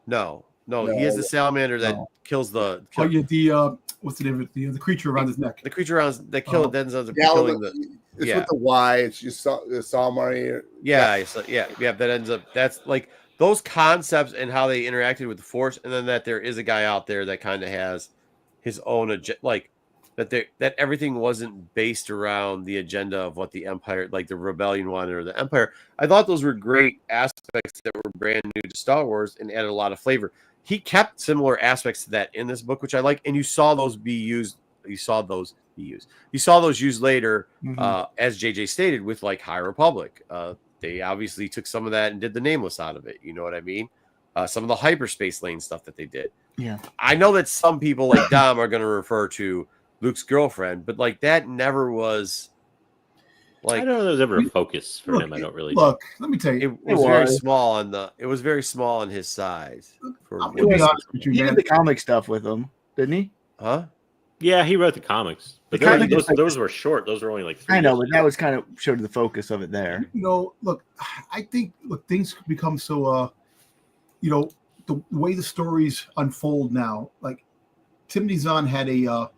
[SPEAKER 2] No, he has the salamander that kills the.
[SPEAKER 1] What's the name of it? The creature around his neck.
[SPEAKER 2] The creature around that kills ends up
[SPEAKER 4] yeah,
[SPEAKER 2] killing
[SPEAKER 4] it's with the Y. It's just the Salmari.
[SPEAKER 2] Yeah. That ends up. That's like those concepts and how they interacted with the Force, and then that there is a guy out there that kind of has his own like that everything wasn't based around the agenda of what the Empire, like the Rebellion wanted or the Empire. I thought those were great aspects that were brand new to Star Wars and added a lot of flavor. He kept similar aspects to that in this book, which I like, and you saw those be used. You saw those used later, as JJ stated, with like High Republic. They obviously took some of that and did the Nameless out of it. You know what I mean? Some of the hyperspace lane stuff that they did.
[SPEAKER 5] Yeah,
[SPEAKER 2] I know that some people like Dom are going to refer to Luke's girlfriend, but like that never was. Like,
[SPEAKER 3] I don't know. There's ever a focus for him. I don't really
[SPEAKER 1] look. Let me tell you,
[SPEAKER 2] it was very small on the. It was very small on his size.
[SPEAKER 1] I'm gonna be honest with you,
[SPEAKER 5] he
[SPEAKER 1] man.
[SPEAKER 5] did the comic stuff with him, didn't he?
[SPEAKER 2] Huh?
[SPEAKER 3] Yeah, he wrote the comics, but those were short. Those were only like 3
[SPEAKER 5] I know,
[SPEAKER 3] years
[SPEAKER 5] but that was kind of showed the focus of it there.
[SPEAKER 1] Look, I think things become so. The way the stories unfold now, like Timothy Zahn had a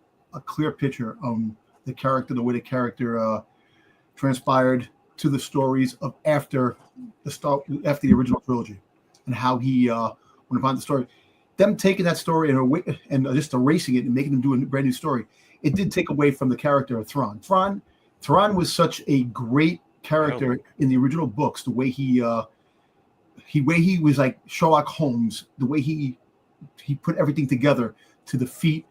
[SPEAKER 1] clear picture on the character, the way the character transpired to the stories of after the original trilogy, and how he went upon the story. Them taking that story and just erasing it and making them do a brand new story, it did take away from the character of Thrawn. Thrawn was such a great character in the original books. The way he was like Sherlock Holmes, the way he put everything together to defeat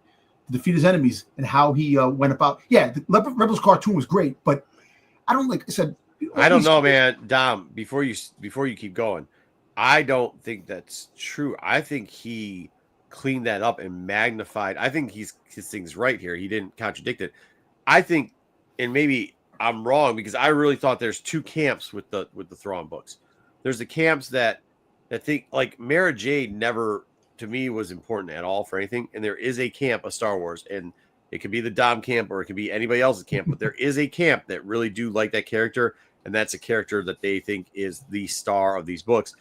[SPEAKER 1] his enemies, and how he went about. Yeah, the Rebels cartoon was great, but I don't like I said.
[SPEAKER 2] I don't know, man. Dom, before you keep going, I don't think that's true. I think he cleaned that up and magnified. I think his thing's right here. He didn't contradict it. I think, and maybe I'm wrong, because I really thought there's two camps with the Thrawn books. There's the camps that think like Mara Jade never to me was important at all for anything, and there is a camp of Star Wars, and it could be the Dom camp or it could be anybody else's camp, but there is a camp that really do like that character, and that's a character that they think is the star of these books.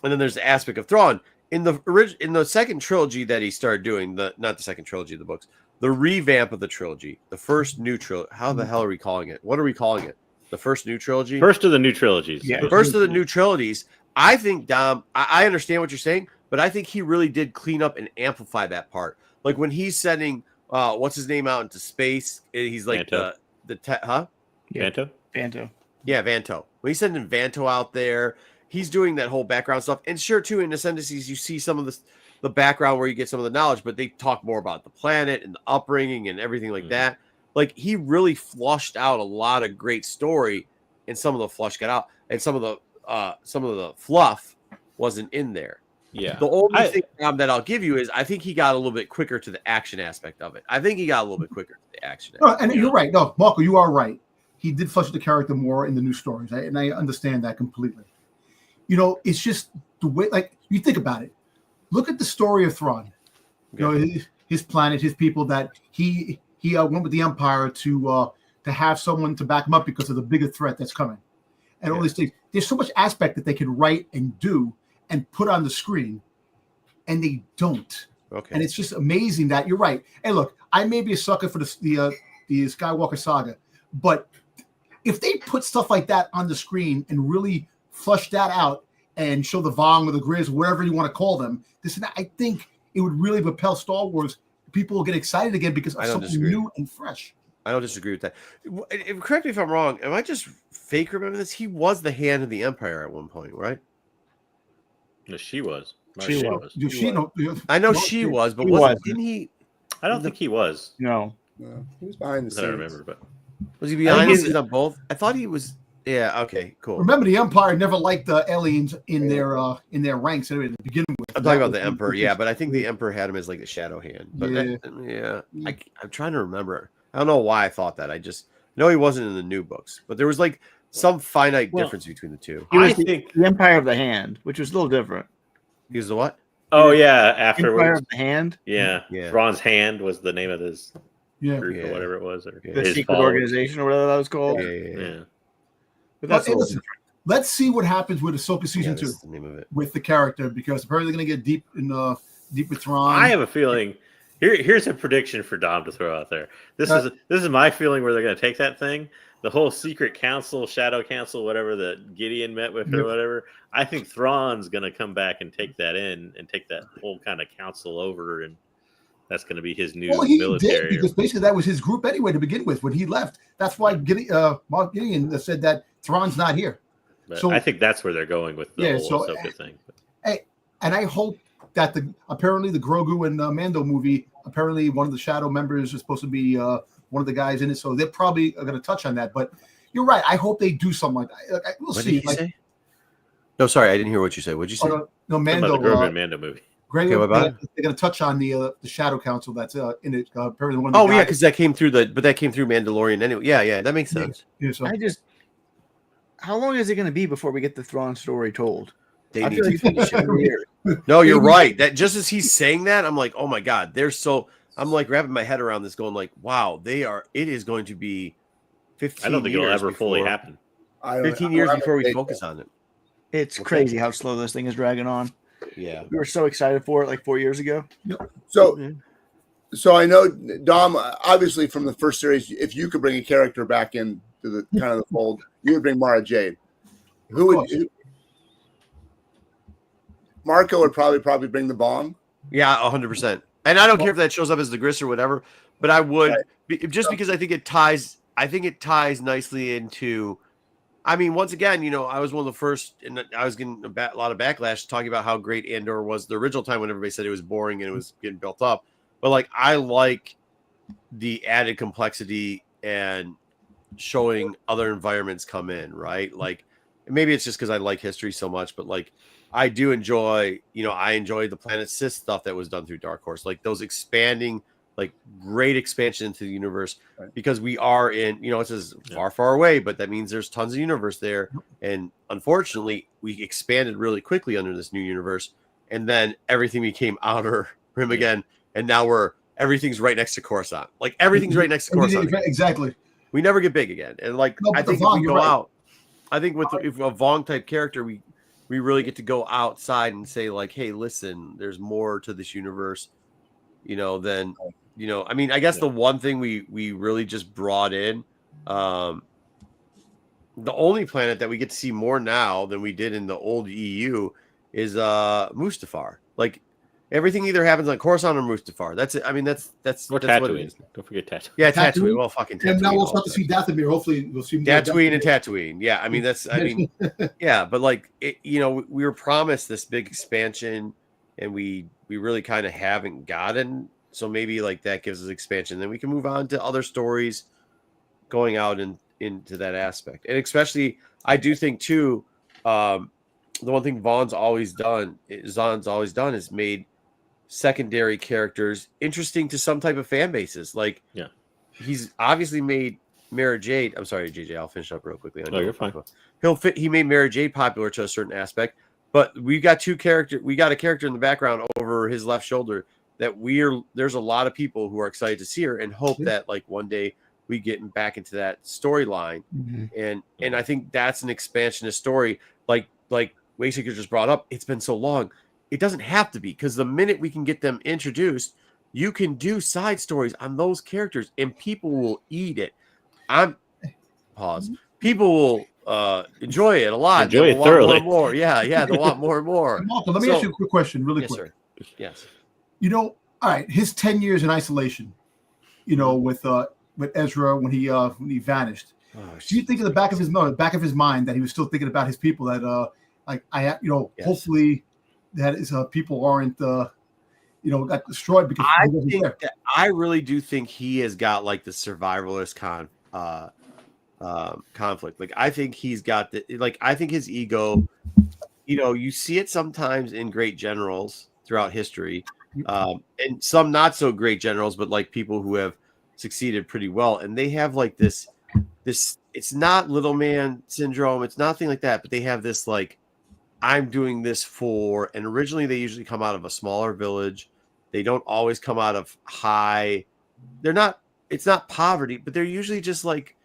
[SPEAKER 2] And then there's the aspect of Thrawn in the second trilogy that he started doing, not the second trilogy of the books, the revamp of the trilogy, the first new trilogy. How the hell are we calling it? What are we calling it? The first new trilogy?
[SPEAKER 3] First of the new trilogies.
[SPEAKER 2] Yeah, first of the new trilogies. I think, Dom, I understand what you're saying, but I think he really did clean up and amplify that part. Like when he's sending what's his name out into space, he's like
[SPEAKER 3] Vanto.
[SPEAKER 5] Vanto.
[SPEAKER 2] Yeah, Vanto. When he's sending Vanto out there, he's doing that whole background stuff. And sure, too, in Ascendancies, you see some of the background where you get some of the knowledge, but they talk more about the planet and the upbringing and everything like that. Like, he really flushed out a lot of great story, and some of the flush got out, and some of the fluff wasn't in there.
[SPEAKER 3] Yeah.
[SPEAKER 2] The only thing that I'll give you is I think he got a little bit quicker to the action aspect of it. I think he got a little bit quicker to the action.
[SPEAKER 1] And you're right. No, Marco, you are right. He did flesh the character more in the new stories, and I understand that completely. It's just the way, like, you think about it. Look at the story of Thrawn. His planet, his people, that he went with the Empire to have someone to back him up because of the bigger threat that's coming, and all these things. There's so much aspect that they could write and do and put on the screen, and they don't. Okay. And it's just amazing that you're right. Hey, look, I may be a sucker for the Skywalker saga, but if they put stuff like that on the screen and really flush that out and show the Vong or the Grizz, whatever you want to call them, I think it would really propel Star Wars. People will get excited again because of something new and fresh.
[SPEAKER 2] I don't disagree with that. Correct me if I'm wrong. Am I just fake remember this? He was the hand of the Empire at one point, right?
[SPEAKER 3] No, she was.
[SPEAKER 1] She was.
[SPEAKER 2] I know she was, but didn't he?
[SPEAKER 3] I don't think he was.
[SPEAKER 5] No.
[SPEAKER 4] He was behind the scenes.
[SPEAKER 3] I remember, but
[SPEAKER 2] was he behind the scenes on both? I thought he was. Yeah. Okay. Cool.
[SPEAKER 1] Remember, the Empire never liked the aliens in their ranks anyway to begin with.
[SPEAKER 2] I'm talking about the Emperor, but I think the Emperor had him as like the shadow hand. But I'm trying to remember. I don't know why I thought that. I just know he wasn't in the new books, but there was like some finite difference between the two.
[SPEAKER 5] He was the Empire of the Hand, which was a little different.
[SPEAKER 2] He was the what?
[SPEAKER 3] Oh yeah,
[SPEAKER 5] Empire
[SPEAKER 3] afterwards.
[SPEAKER 5] of the Hand.
[SPEAKER 3] Yeah.
[SPEAKER 2] Yeah.
[SPEAKER 3] Thrawn's hand was the name of his
[SPEAKER 1] Yeah.
[SPEAKER 3] group
[SPEAKER 2] Yeah.
[SPEAKER 3] or whatever it was, or
[SPEAKER 2] Yeah.
[SPEAKER 5] The
[SPEAKER 3] his
[SPEAKER 5] secret
[SPEAKER 3] followers.
[SPEAKER 5] organization or whatever that was called.
[SPEAKER 2] Yeah.
[SPEAKER 3] Yeah.
[SPEAKER 5] But that's
[SPEAKER 1] But
[SPEAKER 5] a little
[SPEAKER 1] listen, let's see what happens with Ahsoka
[SPEAKER 2] Yeah,
[SPEAKER 1] season
[SPEAKER 2] that's
[SPEAKER 1] 2
[SPEAKER 2] the name of it.
[SPEAKER 1] with the character, because apparently they're going to get deep with Thrawn.
[SPEAKER 3] I have a feeling. Here's a prediction for Dom to throw out there. This is my feeling where they're going to take that thing, the whole secret council, shadow council, whatever that Gideon met with or whatever. I think Thrawn's going to come back and take that in and take that whole kind of council over, and that's going to be his new
[SPEAKER 1] He
[SPEAKER 3] military.
[SPEAKER 1] did, because basically that was his group anyway to begin with when he left. That's why Mark Gideon said that Thrawn's not here.
[SPEAKER 3] But
[SPEAKER 1] So
[SPEAKER 3] I think that's where they're going with the whole
[SPEAKER 1] so,
[SPEAKER 3] Ahsoka thing.
[SPEAKER 1] Hey, and I hope that apparently the Grogu and Mando movie, apparently one of the Shadow members is supposed to be one of the guys in it, so they're probably going to touch on that. But you're right. I hope they do something like that. We'll
[SPEAKER 2] What
[SPEAKER 1] see.
[SPEAKER 2] did you say? No, sorry, I didn't hear what you said. What'd you say?
[SPEAKER 1] No,
[SPEAKER 3] Talking
[SPEAKER 1] Mando.
[SPEAKER 3] about the Grogu and Mando movie.
[SPEAKER 1] Gregor,
[SPEAKER 2] what about
[SPEAKER 1] they're going to touch on the Shadow Council that's in it. Apparently one of the
[SPEAKER 2] Oh
[SPEAKER 1] guys.
[SPEAKER 2] yeah, because that came through Mandalorian anyway. Yeah, that makes sense.
[SPEAKER 1] Yeah, so,
[SPEAKER 5] how long is it going to be before we get the Thrawn story told?
[SPEAKER 2] They
[SPEAKER 5] I
[SPEAKER 2] need
[SPEAKER 5] feel
[SPEAKER 2] to
[SPEAKER 5] like
[SPEAKER 2] finish it.
[SPEAKER 5] weird.
[SPEAKER 2] No, you're right. That just as he's saying that, I'm like, oh my god, I'm like wrapping my head around this, going like, wow, it is going to be 15
[SPEAKER 3] I don't think it'll
[SPEAKER 2] years
[SPEAKER 3] ever fully
[SPEAKER 2] before-
[SPEAKER 3] happen.
[SPEAKER 2] 15 years before we focus on it.
[SPEAKER 5] It's
[SPEAKER 2] Okay.
[SPEAKER 5] crazy how slow this thing is dragging on.
[SPEAKER 2] Yeah.
[SPEAKER 5] We were so excited for it like 4 years ago.
[SPEAKER 4] So I know, Dom, obviously from the first series, if you could bring a character back into the kind of the fold, you would bring Mara Jade. Marco would probably bring the bomb.
[SPEAKER 2] Yeah, 100%. And I don't care if that shows up as the Gris or whatever, but I would just because I think it ties nicely into. I mean, once again, I was one of the first, and I was getting a lot of backlash talking about how great Andor was the original time when everybody said it was boring and it was getting built up. But like, I like the added complexity and showing other environments come in, right? Like, maybe it's just because I like history so much, but like, I do enjoy, I enjoy the Planet Sith stuff that was done through Dark Horse, like those expanding, like great expansion into the universe, because we are in, it says far, far away, but that means there's tons of universe there. And unfortunately, we expanded really quickly under this new universe. And then everything became outer rim again. And now everything's right next to Coruscant. Like everything's right next to Coruscant.
[SPEAKER 1] Exactly.
[SPEAKER 2] We never get big again. And like, I think if we go out, I think if a Vong type character, we really get to go outside and say like, hey, listen, there's more to this universe, than, I mean, I guess the one thing we really just brought in, the only planet that we get to see more now than we did in the old EU is Mustafar. Like everything either happens on Coruscant or Mustafar. That's it. I mean, that's what it is.
[SPEAKER 3] Don't forget Tatooine.
[SPEAKER 2] Yeah, Tatooine. Well, fucking Tatooine.
[SPEAKER 1] And now we'll start to see Dathomir. Hopefully, we'll see more
[SPEAKER 2] Tatooine and Tatooine. Yeah, I mean yeah, but like we were promised this big expansion, and we really kind of haven't gotten. So maybe like that gives us expansion. Then we can move on to other stories going out into that aspect. And especially, I do think too, the one thing Zahn's always done is made secondary characters interesting to some type of fan bases. Like, he's obviously made Mara Jade. I'm sorry, JJ. I'll finish up real quickly.
[SPEAKER 3] No, you're fine.
[SPEAKER 2] He made Mara Jade popular to a certain aspect, but we got a character in the background over his left shoulder that there's a lot of people who are excited to see her and hope that like one day we get back into that storyline. And I think that's an expansionist story. Like Wayseeker just brought up, it's been so long. It doesn't have to be, because the minute we can get them introduced, you can do side stories on those characters and people will eat it. People will enjoy it a lot.
[SPEAKER 3] Enjoy it thoroughly.
[SPEAKER 2] More. Yeah, they'll want more and more.
[SPEAKER 1] Malcolm, let me ask you a quick question, really quick.
[SPEAKER 2] Sir. Yes.
[SPEAKER 1] All right, his 10 years in isolation, with Ezra when he vanished. Do you think in the back of his mind that he was still thinking about his people, that hopefully that his people aren't got destroyed because he wasn't there?
[SPEAKER 2] I really do think he has got like the survivalist conflict. Like I think he's got I think his ego, you see it sometimes in great generals throughout history, and some not so great generals, but like people who have succeeded pretty well, and they have like this it's not little man syndrome, it's nothing like that, but they have this like I'm doing this for, and originally they usually come out of a smaller village. They don't always come out of high. It's not poverty, but they're usually just like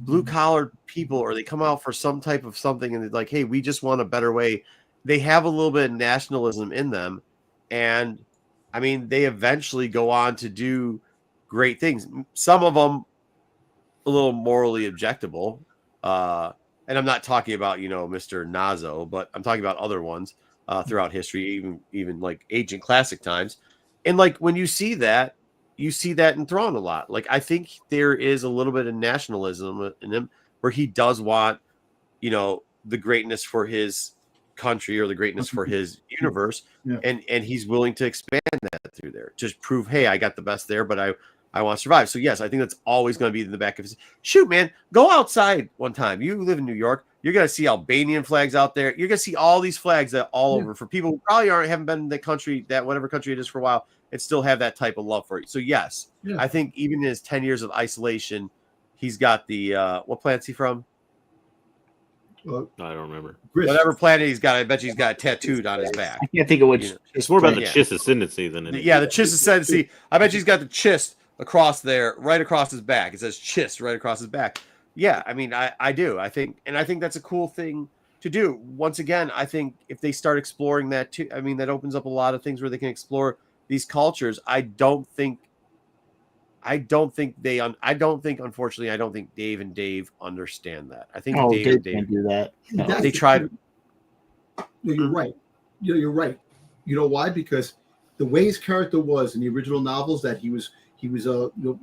[SPEAKER 2] blue collar people, or they come out for some type of something and they're like, hey, we just want a better way. They have a little bit of nationalism in them. And I mean, they eventually go on to do great things. Some of them a little morally objectable. And I'm not talking about, Mr. Nazo, but I'm talking about other ones throughout history, even like ancient classic times. And like when you see that in Thrawn a lot. Like I think there is a little bit of nationalism in him where he does want, the greatness for his country or the greatness for his universe.
[SPEAKER 1] Yeah.
[SPEAKER 2] And he's willing to expand that through there. Just prove, hey, I got the best there, but I want to survive. So yes, I think that's always going to be in the back of his. Shoot, man, go outside one time. You live in New York. You're going to see Albanian flags out there. You're going to see all these flags that all over for people who probably haven't been in the country, that whatever country it is for a while, and still have that type of love for it. So yes, I think even in his 10 years of isolation, he's got the what planet's he from?
[SPEAKER 3] I don't remember.
[SPEAKER 2] Whatever planet he's got, I bet he's got it tattooed on his back.
[SPEAKER 5] I can't think of which.
[SPEAKER 3] It's more about the Chiss ascendancy than anything.
[SPEAKER 2] Yeah, the Chiss ascendancy. I bet he's got the Chiss across there, right across his back. It says Chiss right across his back. Yeah, I mean, I do. I think that's a cool thing to do. Once again, I think if they start exploring that too, I mean, that opens up a lot of things where they can explore these cultures. Unfortunately, I don't think Dave and Dave understand that. I think Dave and Dave
[SPEAKER 5] can't do that. No.
[SPEAKER 2] They tried.
[SPEAKER 1] You're right. You're right. You know why? Because the way his character was in the original novels, that he was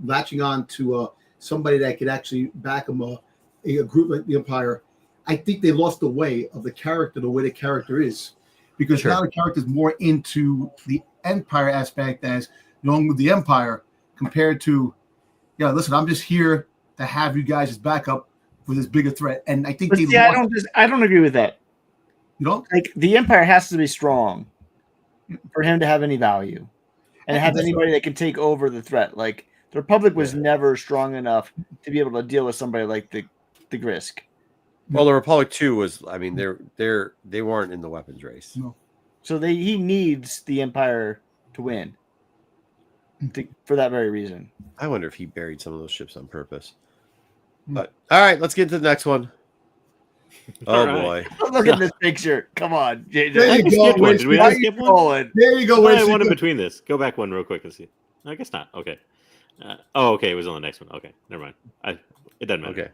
[SPEAKER 1] latching on to somebody that could actually back him, a group like the Empire. I think they lost the way of the character, the way the character is, because now the character is more into the Empire aspect as known with the Empire, compared to, listen, I'm just here to have you guys as backup for this bigger threat. And I think
[SPEAKER 5] I don't agree with that.
[SPEAKER 1] You don't?
[SPEAKER 5] Like the Empire has to be strong for him to have any value, and have anybody that can take over the threat. Like the Republic was never strong enough to be able to deal with somebody like the Grisk.
[SPEAKER 2] Well, the Republic too was. I mean, they weren't in the weapons race.
[SPEAKER 1] No.
[SPEAKER 5] So he needs the Empire to win. For that very reason.
[SPEAKER 2] I wonder if he buried some of those ships on purpose. But all right, let's get to the next one. Oh boy!
[SPEAKER 5] Look at this picture. Come on, JJ.
[SPEAKER 1] There you go.
[SPEAKER 3] Did we not skip one?
[SPEAKER 1] There you go.
[SPEAKER 3] I one in between this. Go back one real quick and see. I guess not. Okay. Okay. It was on the next one. Okay. Never mind. It doesn't matter.
[SPEAKER 2] Okay.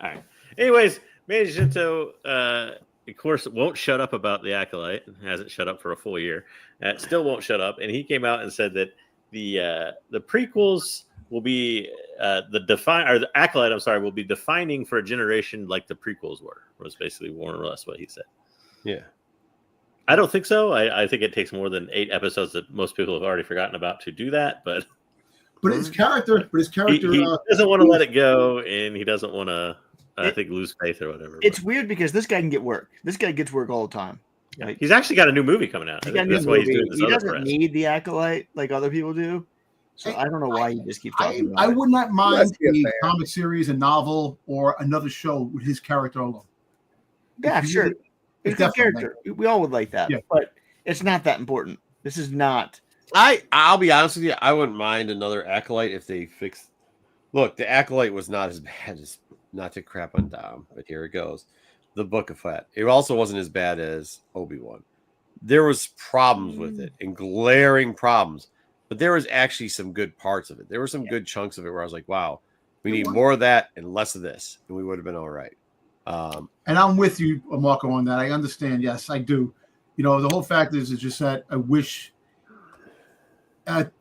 [SPEAKER 3] All right. Anyways, Manny Shinto, of course, won't shut up about the Acolyte. Hasn't shut up for a full year. Still won't shut up. And he came out and said that the prequels will be the Acolyte, will be defining for a generation like the prequels were. Was basically more or less what he said. Yeah. I don't think so. I think it takes more than 8 episodes that most people have already forgotten about to do that. But
[SPEAKER 1] his character, he
[SPEAKER 3] doesn't want to let it go, and he doesn't want to, I think, lose faith or whatever.
[SPEAKER 5] It's weird because this guy can get work. This guy gets work all the time.
[SPEAKER 3] Yeah. Like, he's actually got a new movie coming out. That's why he's doing this.
[SPEAKER 5] He doesn't need the Acolyte like other people do. So I don't know why he just keeps talking about it.
[SPEAKER 1] I would not mind a comic series, a novel, or another show with his character alone.
[SPEAKER 5] Yeah, sure. It's a good character. We all would like that. Yeah. But it's not that important. This is not.
[SPEAKER 2] I'll be honest with you. I wouldn't mind another Acolyte if they fixed. Look, the Acolyte was not as bad as, not to crap on Dom, but here it goes. The Book of Fett. It also wasn't as bad as Obi-Wan. There was problems with it, and glaring problems, but there was actually some good parts of it. There were some good chunks of it where I was like, wow, we need more of that and less of this, and we would have been all right.
[SPEAKER 1] And I'm with you, Marco, on that. I understand. Yes, I do. The whole fact is just that I wish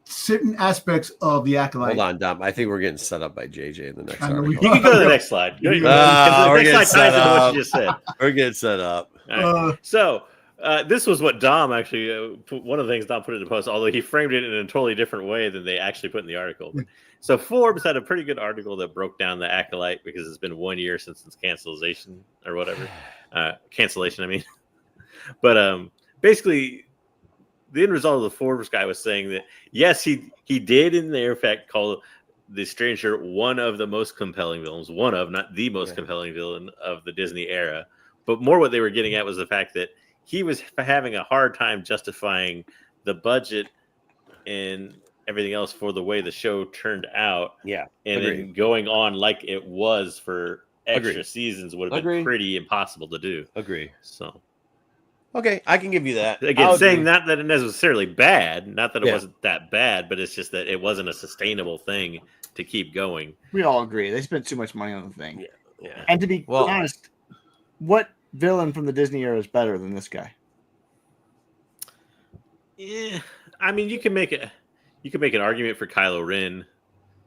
[SPEAKER 1] certain aspects of the Acolyte.
[SPEAKER 2] Hold on, Dom. I think we're getting set up by JJ in the next article.
[SPEAKER 3] You can go to the next slide. The next slide ties into what you just said.
[SPEAKER 2] We're getting set up.
[SPEAKER 3] Right. So this was what Dom actually, one of the things Dom put in the post, although he framed it in a totally different way than they actually put in the article. So Forbes had a pretty good article that broke down the Acolyte because it's been 1 year since its cancellation or whatever. Cancellation, I mean. But basically, the end result of the Forbes guy was saying that, yes, he did in there, in fact, call the Stranger one of the most compelling villains. One of, not the most compelling villain of the Disney era. But more what they were getting at was the fact that he was having a hard time justifying the budget and everything else for the way the show turned out.
[SPEAKER 2] Yeah.
[SPEAKER 3] And
[SPEAKER 2] Agreed.
[SPEAKER 3] then going on like it was for extra
[SPEAKER 2] Agreed.
[SPEAKER 3] seasons would have
[SPEAKER 2] Agreed.
[SPEAKER 3] been pretty impossible to do.
[SPEAKER 2] Agree.
[SPEAKER 3] So
[SPEAKER 2] Okay, I can give you that.
[SPEAKER 3] again,
[SPEAKER 2] I'll
[SPEAKER 3] saying
[SPEAKER 2] agree.
[SPEAKER 3] not that it necessarily bad, not that it
[SPEAKER 2] Yeah.
[SPEAKER 3] wasn't that bad, but it's just that it wasn't a sustainable thing to keep going.
[SPEAKER 5] We all agree they spent too much money on the thing.
[SPEAKER 2] Yeah.
[SPEAKER 5] And to be
[SPEAKER 2] Well-
[SPEAKER 5] honest, what villain from the Disney era is better than this guy?
[SPEAKER 3] Yeah, I mean, you can make an argument for Kylo Ren.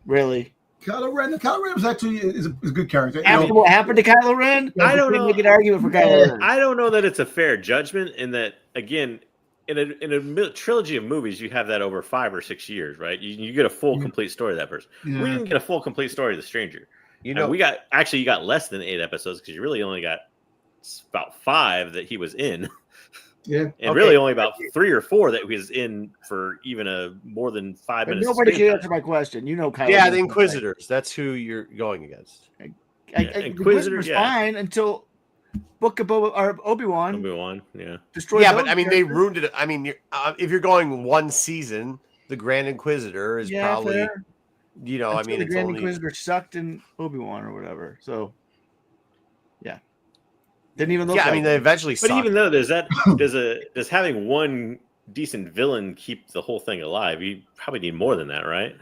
[SPEAKER 5] Really?
[SPEAKER 1] Kylo Ren was actually is a good character. You
[SPEAKER 5] After
[SPEAKER 1] know,
[SPEAKER 5] what happened to Kylo Ren,
[SPEAKER 3] I don't
[SPEAKER 5] we
[SPEAKER 3] know.
[SPEAKER 5] Make an argument for Kylo Ren.
[SPEAKER 3] I don't know that it's a fair judgment, in that again, in a trilogy of movies, you have that over 5 or 6 years, right? You get a full complete story of that person.
[SPEAKER 1] Yeah.
[SPEAKER 3] We didn't get a full complete story of the Stranger.
[SPEAKER 2] You
[SPEAKER 3] And
[SPEAKER 2] know,
[SPEAKER 3] you got less than 8 episodes because you really only got about 5 that he was in.
[SPEAKER 1] Yeah.
[SPEAKER 3] And really only about 3 or 4 that he was in for even a more than 5
[SPEAKER 5] But
[SPEAKER 3] minutes.
[SPEAKER 5] nobody
[SPEAKER 3] screen
[SPEAKER 5] can
[SPEAKER 3] time.
[SPEAKER 5] answer my question. You know Kylo
[SPEAKER 2] yeah,
[SPEAKER 5] Ren.
[SPEAKER 2] the Inquisitors. That's who you're going against.
[SPEAKER 5] Inquisitor
[SPEAKER 3] Inquisitor's,
[SPEAKER 5] was fine until Book of Obi-Wan
[SPEAKER 3] Obi-Wan, yeah.
[SPEAKER 5] destroyed.
[SPEAKER 2] Yeah,
[SPEAKER 5] those
[SPEAKER 2] but I mean, they
[SPEAKER 5] characters.
[SPEAKER 2] ruined it. I mean, if you're going one season, the Grand Inquisitor is probably,
[SPEAKER 5] fair.
[SPEAKER 2] you know, I
[SPEAKER 5] Until
[SPEAKER 2] mean,
[SPEAKER 5] the
[SPEAKER 2] it's
[SPEAKER 5] Grand
[SPEAKER 2] only.
[SPEAKER 5] Inquisitor sucked in Obi-Wan or whatever. So, yeah, didn't even look.
[SPEAKER 2] Yeah, I
[SPEAKER 5] like
[SPEAKER 2] mean, they eventually.
[SPEAKER 3] But
[SPEAKER 2] sucked.
[SPEAKER 3] even though does having one decent villain keep the whole thing alive? You probably need more than that, right?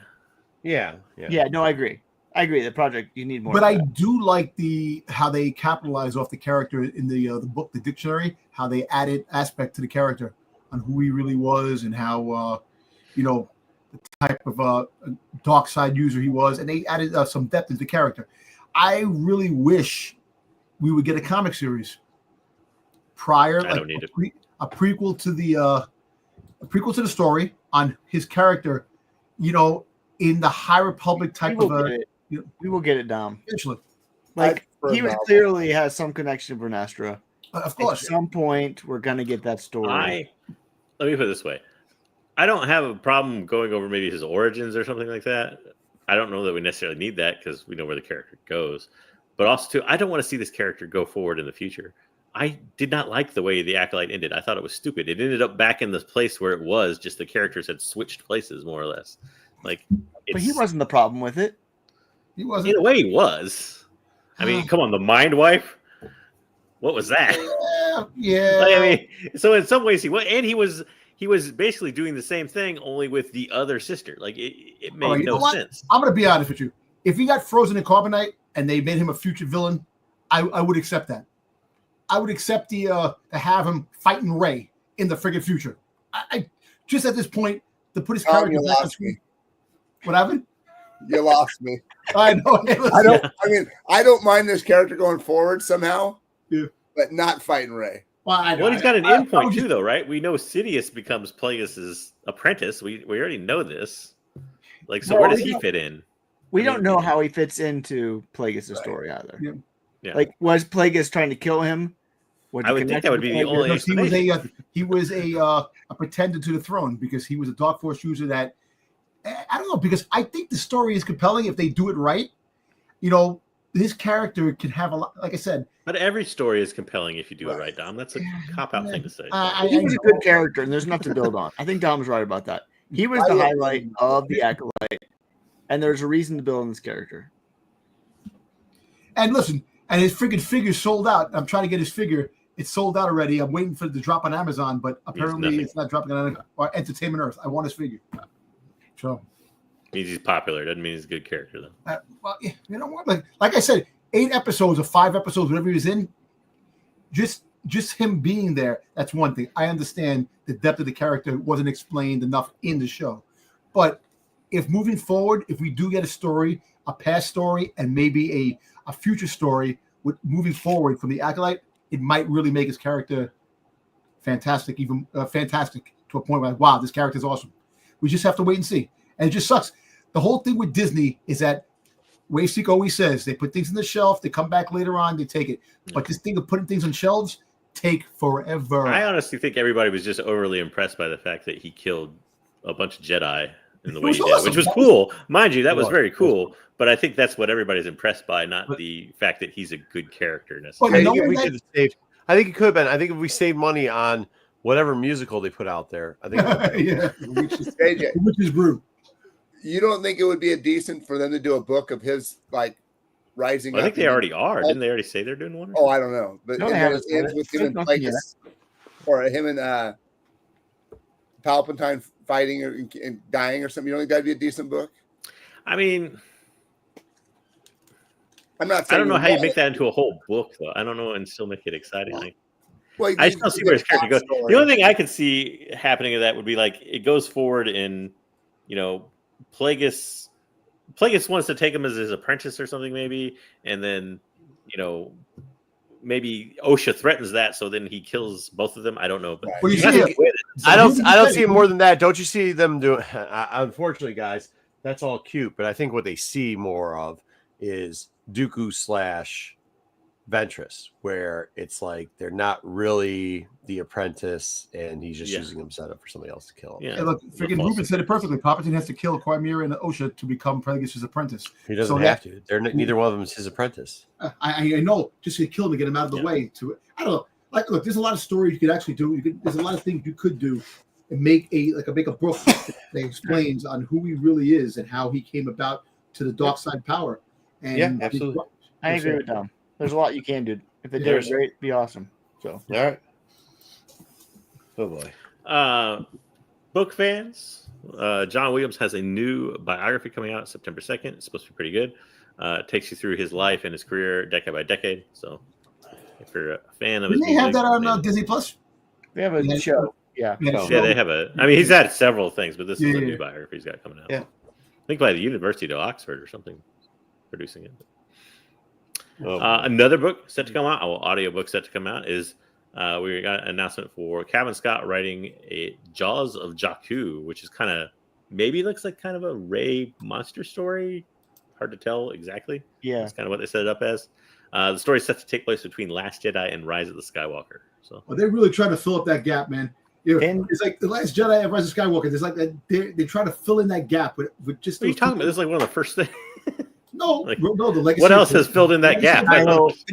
[SPEAKER 2] Yeah.
[SPEAKER 5] Yeah, no, I agree. The project you need more.
[SPEAKER 1] But
[SPEAKER 5] of
[SPEAKER 1] I
[SPEAKER 5] that.
[SPEAKER 1] do like how they capitalize off the character in the book, the dictionary. How they added aspect to the character on who he really was and how the type of dark side user he was, and they added some depth into the character. I really wish we would get a comic series prior,
[SPEAKER 3] I don't need
[SPEAKER 1] a prequel to the story on his character. You know, in the High Republic type
[SPEAKER 5] we
[SPEAKER 1] of
[SPEAKER 5] will get it. We will get it, Dom.
[SPEAKER 1] eventually,
[SPEAKER 5] Like
[SPEAKER 4] For
[SPEAKER 5] he was
[SPEAKER 4] novel.
[SPEAKER 5] clearly has some connection to Vernestra.
[SPEAKER 1] of
[SPEAKER 5] At
[SPEAKER 1] course.
[SPEAKER 5] some point, we're gonna get that story.
[SPEAKER 3] Let me put it this way. I don't have a problem going over maybe his origins or something like that. I don't know that we necessarily need that because we know where the character goes. But also, too, I don't want to see this character go forward in the future. I did not like the way the Acolyte ended. I thought it was stupid. It ended up back in the place where it was, just the characters had switched places, more or less. Like,
[SPEAKER 5] But he wasn't the problem with it.
[SPEAKER 1] He wasn't.
[SPEAKER 3] in a way, he was. I mean, come on, the Mind Wife? What was that?
[SPEAKER 1] Yeah.
[SPEAKER 3] Like, I mean, so in some ways he was, and he was basically doing the same thing, only with the other sister. Like it made
[SPEAKER 1] All right, you know
[SPEAKER 3] no
[SPEAKER 1] what?
[SPEAKER 3] sense.
[SPEAKER 1] I'm gonna be honest with you. If he got frozen in carbonite and they made him a future villain, I would accept that. I would accept to have him fighting Rey in the friggin' future. I just at this point to put his character
[SPEAKER 4] You
[SPEAKER 1] back on
[SPEAKER 4] lost
[SPEAKER 1] screen.
[SPEAKER 4] me.
[SPEAKER 1] What happened?
[SPEAKER 4] You lost me.
[SPEAKER 1] I know.
[SPEAKER 4] I don't mind this character going forward somehow.
[SPEAKER 1] Yeah.
[SPEAKER 4] But not fighting Rey.
[SPEAKER 1] Well, I know.
[SPEAKER 3] Well, he's got an
[SPEAKER 1] I
[SPEAKER 3] endpoint
[SPEAKER 1] was
[SPEAKER 3] too,
[SPEAKER 1] just-
[SPEAKER 3] though, right? We know Sidious becomes Plagueis' apprentice. We already know this. Like, so
[SPEAKER 5] Well,
[SPEAKER 3] where does
[SPEAKER 5] we
[SPEAKER 3] he
[SPEAKER 5] don't-
[SPEAKER 3] fit in?
[SPEAKER 5] We
[SPEAKER 3] I
[SPEAKER 5] don't
[SPEAKER 3] mean-
[SPEAKER 5] know how he fits into Plagueis'
[SPEAKER 4] Right.
[SPEAKER 5] story either.
[SPEAKER 1] Yeah.
[SPEAKER 3] Yeah.
[SPEAKER 5] Like, was Plagueis trying to kill him? Was
[SPEAKER 3] I
[SPEAKER 5] the
[SPEAKER 3] would think that
[SPEAKER 5] connection
[SPEAKER 3] would be
[SPEAKER 5] to
[SPEAKER 3] the
[SPEAKER 5] Plagueis-
[SPEAKER 3] only
[SPEAKER 1] Because he was a pretender to the throne because he was a Dark Force user that I don't know, because I think the story is compelling if they do it right. You know, his character can have a lot, like I said.
[SPEAKER 3] But every story is compelling if you do it
[SPEAKER 4] Right.
[SPEAKER 3] right, Dom. That's a cop-out thing to say.
[SPEAKER 5] He was a good character, and there's enough to build on. I think Dom's right about that. He was the highlight of the Acolyte, and there's a reason to build on this character.
[SPEAKER 1] And listen, and his friggin' figure sold out. I'm trying to get his figure. It's sold out already. I'm waiting for it to drop on Amazon, but apparently
[SPEAKER 3] nothing.
[SPEAKER 1] it's not dropping on Entertainment Earth. I want his figure. So,
[SPEAKER 3] Means he's popular. Doesn't mean he's a good character, though.
[SPEAKER 1] well, yeah, you know what? Like I said, 8 episodes or 5 episodes, whatever he was in, just him being there, that's one thing. I understand the depth of the character wasn't explained enough in the show. But if moving forward, if we do get a story, a past story, and maybe a future story with moving forward from the Acolyte, it might really make his character fantastic, even fantastic to a point where, wow, this character is awesome. We just have to wait and see. And it just sucks. The whole thing with Disney is that Waveseek always says they put things on the shelf, they come back later on, they take it. But this thing of putting things on shelves take forever.
[SPEAKER 3] I honestly think everybody was just overly impressed by the fact that he killed a bunch of Jedi in the
[SPEAKER 1] It
[SPEAKER 3] way
[SPEAKER 1] was
[SPEAKER 3] he did,
[SPEAKER 1] awesome.
[SPEAKER 3] which was cool. Mind you, that
[SPEAKER 1] It
[SPEAKER 3] was
[SPEAKER 1] was.
[SPEAKER 3] very cool. But I think that's what everybody's impressed by, not
[SPEAKER 1] But-
[SPEAKER 3] the fact that he's a good character
[SPEAKER 1] Well,
[SPEAKER 3] necessarily.
[SPEAKER 1] you know
[SPEAKER 2] we
[SPEAKER 1] what?
[SPEAKER 2] did the safe. I think it could have been. I think if we saved money on whatever musical they put out there, I think.
[SPEAKER 1] Yeah,
[SPEAKER 4] AJ,
[SPEAKER 1] which is brew.
[SPEAKER 4] you don't think it would be a decent for them to do a book of his like rising?
[SPEAKER 3] I think
[SPEAKER 4] up
[SPEAKER 3] they
[SPEAKER 4] and-
[SPEAKER 3] already are. Didn't they already say they're doing one?
[SPEAKER 4] Oh, I don't know, but
[SPEAKER 5] No,
[SPEAKER 4] and
[SPEAKER 5] they
[SPEAKER 4] then
[SPEAKER 5] haven't
[SPEAKER 4] it ends
[SPEAKER 5] said
[SPEAKER 4] with
[SPEAKER 5] it.
[SPEAKER 4] him and
[SPEAKER 5] Nothing yet.
[SPEAKER 4] Plagueis, or him and Palpatine fighting and dying or something. You don't think that'd be a decent book?
[SPEAKER 3] I mean,
[SPEAKER 4] I'm not
[SPEAKER 3] I
[SPEAKER 4] saying
[SPEAKER 3] don't know
[SPEAKER 4] you
[SPEAKER 3] how you
[SPEAKER 4] won't.
[SPEAKER 3] make that into a whole book, though. I don't know, and still make it exciting. Like,
[SPEAKER 4] Well,
[SPEAKER 3] I
[SPEAKER 4] you
[SPEAKER 3] still see
[SPEAKER 4] give
[SPEAKER 3] where his
[SPEAKER 4] a
[SPEAKER 3] character goes.
[SPEAKER 4] backstory.
[SPEAKER 3] The only thing I could see happening of that would be like it goes forward in, Plagueis wants to take him as his apprentice or something, maybe, and then, maybe OSHA threatens that, so then he kills both of them. I don't know, but
[SPEAKER 4] Right.
[SPEAKER 1] Well, you
[SPEAKER 3] he
[SPEAKER 1] see
[SPEAKER 3] has to
[SPEAKER 1] it.
[SPEAKER 3] quit it.
[SPEAKER 2] I don't see it more than that. Don't you see them doing? Unfortunately, guys, that's all cute, but I think what they see more of is Dooku / Ventress, where it's like they're not really the apprentice, and he's just using them set up for somebody else to kill him.
[SPEAKER 3] Yeah.
[SPEAKER 1] Hey, look, freaking Ruben said it perfectly. Palpatine has to kill Quimera and OSHA to become Plagueis' apprentice.
[SPEAKER 2] He doesn't
[SPEAKER 1] So
[SPEAKER 2] have to. They're neither one of them is his apprentice.
[SPEAKER 1] I know, just to kill him and get him out of the way. I don't know. Like, look, there's a lot of stories you could actually do. There's a lot of things you could do and make a book that explains on who he really is and how he came about to the dark side power. And
[SPEAKER 2] Yeah, absolutely.
[SPEAKER 5] I agree with Tom. There's a lot you can do. If they did it great, it'd be awesome. So,
[SPEAKER 2] All right. Oh boy.
[SPEAKER 3] Book fans, John Williams has a new biography coming out September 2nd. It's supposed to be pretty good. It takes you through his life and his career decade by decade. So if you're a fan of his
[SPEAKER 1] Didn't they have
[SPEAKER 3] music,
[SPEAKER 1] that on
[SPEAKER 3] then-
[SPEAKER 1] Disney Plus?
[SPEAKER 5] they have a show. Yeah.
[SPEAKER 3] yeah, they have I mean, he's had several things, but this is a
[SPEAKER 1] Yeah.
[SPEAKER 3] new biography he's got coming out.
[SPEAKER 2] Yeah.
[SPEAKER 3] I think by the University of Oxford or something producing it.
[SPEAKER 2] Oh,
[SPEAKER 3] Another book set to come out, audiobook set to come out, is we got an announcement for Kevin Scott writing a Jaws of Jakku, which is maybe looks like kind of a Rey monster story. Hard to tell exactly.
[SPEAKER 5] Yeah.
[SPEAKER 3] That's kind of what they set it up as. The story is set to take place between Last Jedi and Rise of the Skywalker. So
[SPEAKER 1] Well, they're really trying to fill up that gap, man.
[SPEAKER 5] And-
[SPEAKER 1] It's like the Last Jedi and Rise of Skywalker. There's like they try to fill in that gap with just.
[SPEAKER 3] what are you
[SPEAKER 1] those
[SPEAKER 3] talking
[SPEAKER 1] two-
[SPEAKER 3] about? This is like one of the first things.
[SPEAKER 1] No,
[SPEAKER 3] Like,
[SPEAKER 1] no. The legacy.
[SPEAKER 3] What else has filled in that gap?
[SPEAKER 5] The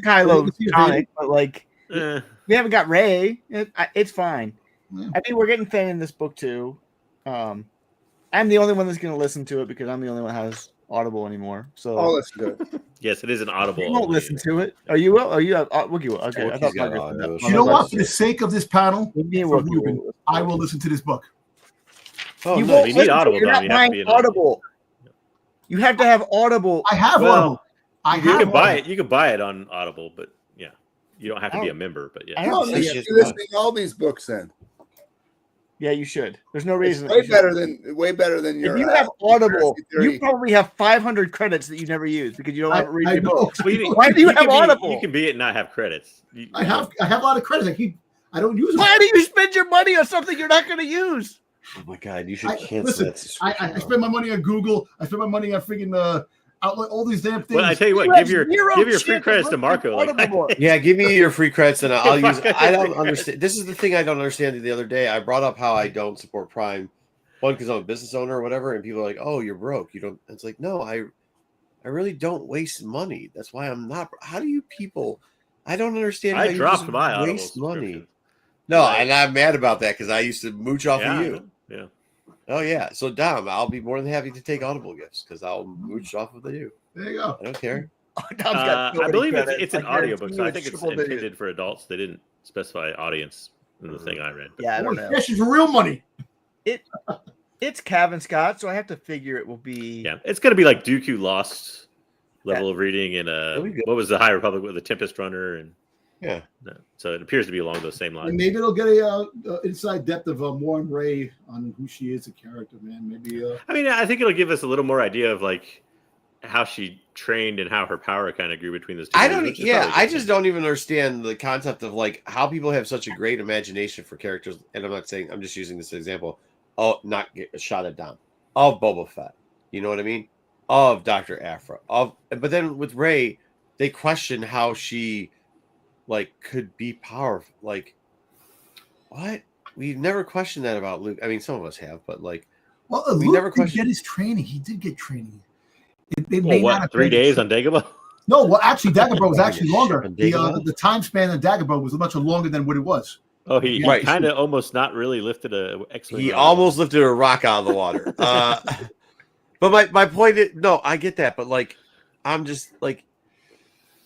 [SPEAKER 5] Kylo
[SPEAKER 1] Legacy of
[SPEAKER 5] tonic,
[SPEAKER 1] Vader.
[SPEAKER 5] but like
[SPEAKER 3] Eh,
[SPEAKER 5] we haven't got Ray. It's fine.
[SPEAKER 1] Yeah.
[SPEAKER 5] I think we're getting fan in this book too. I'm the only one that's going to listen to it because I'm the only one that has Audible anymore. So
[SPEAKER 4] Oh, let's do it.
[SPEAKER 3] yes, it is an audible.
[SPEAKER 5] you won't
[SPEAKER 3] only.
[SPEAKER 5] listen to it. Oh, you will? Oh, you have Wookie will. Okay, I
[SPEAKER 2] Wookie's
[SPEAKER 5] thought
[SPEAKER 2] got
[SPEAKER 5] Margaret
[SPEAKER 2] Audible.
[SPEAKER 5] said that.
[SPEAKER 1] You know what? For the sake of this panel,
[SPEAKER 5] Me and
[SPEAKER 1] for
[SPEAKER 5] Wookie
[SPEAKER 1] Ruben,
[SPEAKER 5] will.
[SPEAKER 1] I will listen to this book.
[SPEAKER 2] Oh,
[SPEAKER 5] You
[SPEAKER 2] no,
[SPEAKER 5] won't
[SPEAKER 3] you need
[SPEAKER 5] listen to it.
[SPEAKER 3] Audible,
[SPEAKER 5] You're
[SPEAKER 3] Dom.
[SPEAKER 5] not
[SPEAKER 3] You have to
[SPEAKER 5] buying
[SPEAKER 3] be an
[SPEAKER 5] Audible. You have to have Audible.
[SPEAKER 1] I have
[SPEAKER 3] Well,
[SPEAKER 1] Audible. I
[SPEAKER 3] You
[SPEAKER 1] have
[SPEAKER 3] can buy
[SPEAKER 1] Audible.
[SPEAKER 3] it. You can buy it on Audible, but yeah, you don't have to be a member. But yeah,
[SPEAKER 5] I
[SPEAKER 4] No,
[SPEAKER 5] don't
[SPEAKER 4] you
[SPEAKER 5] see
[SPEAKER 4] should
[SPEAKER 5] it.
[SPEAKER 4] be listening to all these books then.
[SPEAKER 5] Yeah, you should. There's no
[SPEAKER 4] It's
[SPEAKER 5] reason. that
[SPEAKER 4] way
[SPEAKER 5] you should.
[SPEAKER 4] better than your.
[SPEAKER 5] If you have Audible,
[SPEAKER 4] conspiracy theory.
[SPEAKER 5] you probably have 500 credits that you never use because you don't have read
[SPEAKER 1] I
[SPEAKER 5] your
[SPEAKER 1] know.
[SPEAKER 5] book.
[SPEAKER 3] Well, you-
[SPEAKER 5] Why do you have
[SPEAKER 3] can be-
[SPEAKER 5] Audible?
[SPEAKER 3] You can be it and not have credits.
[SPEAKER 1] I have a lot of credits. I don't use them.
[SPEAKER 5] Why do you spend your money on something you're not going to use?
[SPEAKER 2] Oh my god, you should cancel
[SPEAKER 1] Listen,
[SPEAKER 2] that subscription.
[SPEAKER 1] I spend my money on Google. I spend my money on freaking outlet. All these damn things.
[SPEAKER 3] Well, I tell you what,
[SPEAKER 5] You
[SPEAKER 3] give
[SPEAKER 5] have
[SPEAKER 3] your
[SPEAKER 5] zero
[SPEAKER 3] free
[SPEAKER 5] chance
[SPEAKER 3] credits
[SPEAKER 5] of
[SPEAKER 3] to Marco.
[SPEAKER 5] listening to Audible.
[SPEAKER 2] Yeah, give me your free credits and I'll use.
[SPEAKER 3] Fuck,
[SPEAKER 2] I don't
[SPEAKER 3] free
[SPEAKER 2] understand. This is the thing I don't understand. The other day, I brought up how I don't support Prime, one because I'm a business owner or whatever, and people are like, "Oh, you're broke. You don't." It's like, no, I really don't waste money. That's why I'm not. How do you people? I don't understand.
[SPEAKER 3] I
[SPEAKER 2] how you
[SPEAKER 3] dropped
[SPEAKER 2] just
[SPEAKER 3] my Audible
[SPEAKER 2] waste money.
[SPEAKER 3] subscription.
[SPEAKER 2] No,
[SPEAKER 3] Right.
[SPEAKER 2] and I'm mad about that because I used to mooch off
[SPEAKER 3] Yeah,
[SPEAKER 2] of you.
[SPEAKER 3] yeah.
[SPEAKER 2] Oh yeah, so Dom, I'll be more than happy to take Audible gifts because I'll mooch off of you.
[SPEAKER 1] There you go.
[SPEAKER 2] I don't care.
[SPEAKER 5] Tom's got so
[SPEAKER 3] I
[SPEAKER 5] many
[SPEAKER 3] believe
[SPEAKER 5] credits.
[SPEAKER 3] it's an
[SPEAKER 5] I guarantee
[SPEAKER 3] audiobook,
[SPEAKER 5] you
[SPEAKER 3] so I think it's
[SPEAKER 5] triple digits.
[SPEAKER 3] intended for adults. They didn't specify audience in the thing I read.
[SPEAKER 5] Yeah, I don't
[SPEAKER 1] Holy
[SPEAKER 5] know.
[SPEAKER 1] cash is for real money.
[SPEAKER 5] It's Kevin Scott, so I have to figure it will be.
[SPEAKER 3] Yeah, it's going to be like Dooku Lost level of reading, and
[SPEAKER 2] That'll be good.
[SPEAKER 3] what was the High Republic with the Tempest Runner, and
[SPEAKER 2] Yeah.
[SPEAKER 3] so it appears to be along those same
[SPEAKER 1] And
[SPEAKER 3] lines.
[SPEAKER 1] maybe it'll get a inside depth of Warren Ray on who she is, a character, man. Maybe.
[SPEAKER 3] I mean, I think it'll give us a little more idea of like how she trained and how her power kind of grew between those two.
[SPEAKER 2] I
[SPEAKER 3] movies,
[SPEAKER 2] don't.
[SPEAKER 3] which is
[SPEAKER 2] Yeah,
[SPEAKER 3] probably
[SPEAKER 2] I
[SPEAKER 3] good.
[SPEAKER 2] just don't even understand the concept of like how people have such a great imagination for characters. And I'm not saying. I'm just using this example. Oh, not get a shot at Dom of Boba Fett. You know what I mean? Of Dr. Aphra. But then with Rey, they question how she like could be powerful. Like what? We've never questioned that about Luke. I mean, some of us have, but like
[SPEAKER 1] Well,
[SPEAKER 2] We
[SPEAKER 1] Luke
[SPEAKER 2] never
[SPEAKER 1] did
[SPEAKER 2] questioned-
[SPEAKER 1] get his training. He did get training. It
[SPEAKER 3] Well,
[SPEAKER 1] may not
[SPEAKER 3] what,
[SPEAKER 1] have
[SPEAKER 3] 3
[SPEAKER 1] been-
[SPEAKER 3] days on Dagobah?
[SPEAKER 1] No, well, actually, Dagobah was
[SPEAKER 2] Probably
[SPEAKER 1] actually
[SPEAKER 2] get
[SPEAKER 1] longer.
[SPEAKER 2] shot on Dagobah.
[SPEAKER 1] The time span of Dagobah was much longer than what it was.
[SPEAKER 3] Oh, he
[SPEAKER 2] Right.
[SPEAKER 3] kind of almost not really lifted a X-wing.
[SPEAKER 2] He
[SPEAKER 3] out of the
[SPEAKER 2] almost lifted a rock out of the water. But my point is, no, I get that, but like, I'm just like,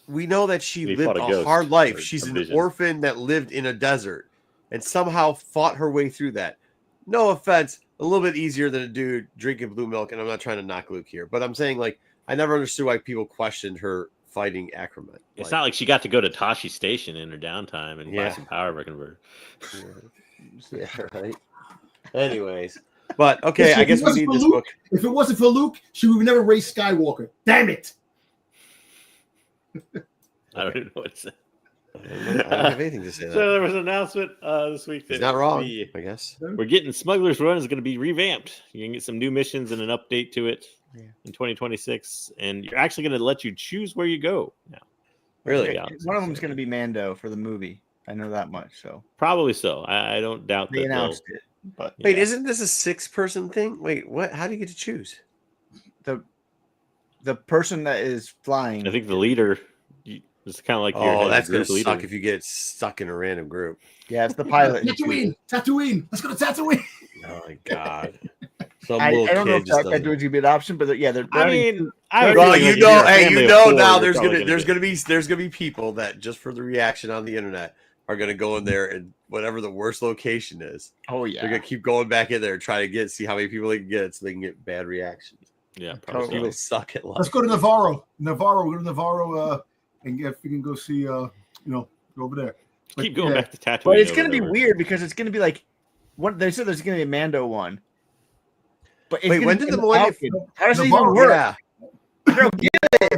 [SPEAKER 2] we know that she
[SPEAKER 3] He
[SPEAKER 2] lived
[SPEAKER 3] fought a
[SPEAKER 2] a
[SPEAKER 3] ghost
[SPEAKER 2] hard life.
[SPEAKER 3] or
[SPEAKER 2] She's
[SPEAKER 3] a
[SPEAKER 2] an
[SPEAKER 3] vision.
[SPEAKER 2] orphan that lived in a desert and somehow fought her way through that. No offense, a little bit easier than a dude drinking blue milk. And I'm not trying to knock Luke here, but I'm saying like, I never understood why people questioned her fighting Acromant.
[SPEAKER 3] It's not like she got to go to Tashi Station in her downtime and buy some power converter.
[SPEAKER 2] Yeah, right. Anyways, but okay, I guess we need this book.
[SPEAKER 1] If it wasn't for Luke, she would have never raced Skywalker. Damn it!
[SPEAKER 3] I don't even know what to say.
[SPEAKER 2] I don't have anything to say.
[SPEAKER 3] So there was an announcement this week that
[SPEAKER 2] He's not wrong, I guess.
[SPEAKER 3] We're getting Smuggler's Run is going to be revamped. You can get some new missions and an update to it in 2026, and you're actually going to let you choose where you go now.
[SPEAKER 2] Really?
[SPEAKER 5] One of them is going to be Mando for the movie. I know that much. So
[SPEAKER 3] probably so. I don't doubt
[SPEAKER 5] they
[SPEAKER 3] that
[SPEAKER 5] announced it. But
[SPEAKER 2] wait, isn't this a 6-person thing? Wait, what? How do you get to choose?
[SPEAKER 5] The person that is flying.
[SPEAKER 3] I think the leader. It's kind of like
[SPEAKER 2] that's gonna suck if you get stuck in a random group.
[SPEAKER 5] Yeah, it's the pilot.
[SPEAKER 1] Tatooine. Let's go to Tatooine.
[SPEAKER 2] Oh my god.
[SPEAKER 5] I don't know if that's going to be an option, but yeah,
[SPEAKER 3] I mean,
[SPEAKER 2] well, you know, now there's gonna be people that just for the reaction on the internet are gonna go in there and whatever the worst location is.
[SPEAKER 5] Oh yeah,
[SPEAKER 2] they're gonna keep going back in there and try to see how many people they can get so they can get bad reactions.
[SPEAKER 3] Yeah,
[SPEAKER 2] probably people suck at life.
[SPEAKER 1] Let's go to Navarro. Go to Navarro, and if we can go see, go over there.
[SPEAKER 3] Keep going back to Tatooine.
[SPEAKER 5] But it's gonna be weird because it's gonna be like what they said. There's gonna be a Mando one. But
[SPEAKER 2] wait, when did the Millennium?
[SPEAKER 5] How does it even work?
[SPEAKER 2] Yeah.
[SPEAKER 5] I don't get it.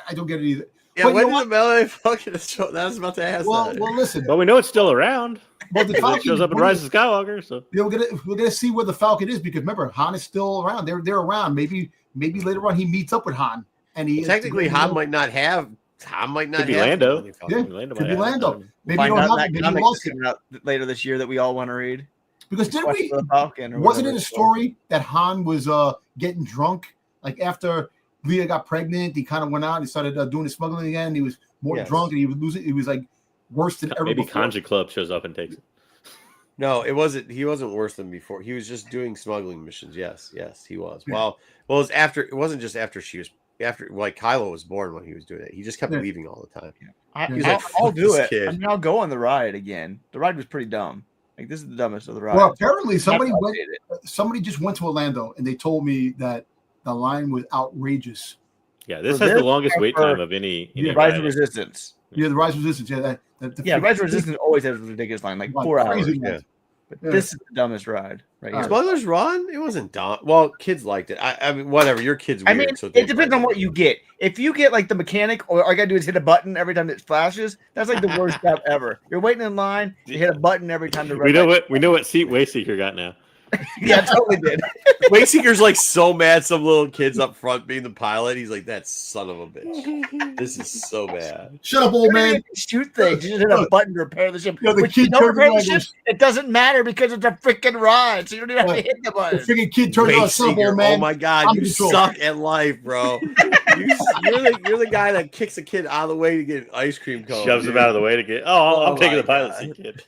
[SPEAKER 1] I don't get it either.
[SPEAKER 2] Yeah, when did the Millennium Falcon show? That was about to ask.
[SPEAKER 1] Well, listen.
[SPEAKER 3] But we know it's still around.
[SPEAKER 1] Well, the Falcon
[SPEAKER 3] shows up in Rise of Skywalker, so
[SPEAKER 1] we're gonna see where the Falcon is because remember Han is still around. They're around. Maybe later on he meets up with Han, and he
[SPEAKER 2] technically Han might not have. Tom might not
[SPEAKER 3] be
[SPEAKER 2] have
[SPEAKER 3] Lando.
[SPEAKER 1] Yeah, could be Lando. Maybe
[SPEAKER 5] find
[SPEAKER 1] don't
[SPEAKER 5] out
[SPEAKER 1] have
[SPEAKER 5] that
[SPEAKER 1] it.
[SPEAKER 5] comic coming out later this year that we all want to read.
[SPEAKER 1] Because didn't we? Wasn't it a story that Han was getting drunk? Like after Leia got pregnant, he kind of went out and started doing the smuggling again. He was more drunk and he was losing. He was like worse than ever.
[SPEAKER 3] Maybe
[SPEAKER 1] before.
[SPEAKER 3] Conja Club shows up and takes it.
[SPEAKER 2] No, it wasn't. He wasn't worse than before. He was just doing smuggling missions. Yes, he was. Well, it was after. It wasn't just after she was. After like Kylo was born when he was doing it. He just kept leaving all the time.
[SPEAKER 5] I'll do it. I mean, I'll go on the ride again. The ride was pretty dumb. Like this is the dumbest of the rides.
[SPEAKER 1] Well, apparently somebody just went to Orlando and they told me that the line was outrageous.
[SPEAKER 3] Yeah, this has the longest wait time of any
[SPEAKER 5] Rise of Resistance.
[SPEAKER 1] Yeah, the Rise of Resistance. Yeah,
[SPEAKER 5] Rise of Resistance always has a ridiculous line, like 4 hours.
[SPEAKER 2] Yeah.
[SPEAKER 5] But this is the dumbest ride right here.
[SPEAKER 2] Smuggler's Run? It wasn't dumb. Well, kids liked it. I mean, whatever. Your kids.
[SPEAKER 5] Weird, I mean, so it depends on what you get. If you get like the mechanic, or all I gotta do is hit a button every time it flashes, that's like the worst stuff ever. You're waiting in line, you hit a button every time the
[SPEAKER 3] we know what seat Wayseeker got now.
[SPEAKER 5] Yeah, totally did.
[SPEAKER 2] Wayseeker's like so mad. Some little kids up front being the pilot. He's like, that son of a bitch. This is so bad.
[SPEAKER 1] Shut up, old man.
[SPEAKER 5] Shoot things. You just hit a button to repair the ship.
[SPEAKER 1] You know, the kid
[SPEAKER 5] don't repair the ship, it doesn't matter because it's a freaking ride. So you don't even have to hit the button.
[SPEAKER 1] The freaking kid turns on shut up, old man.
[SPEAKER 2] Oh my god, you suck at life, bro. You're the guy that kicks a kid out of the way to get an ice cream cone.
[SPEAKER 3] Shoves him out of the way to get. I'm taking the pilot seat, kid.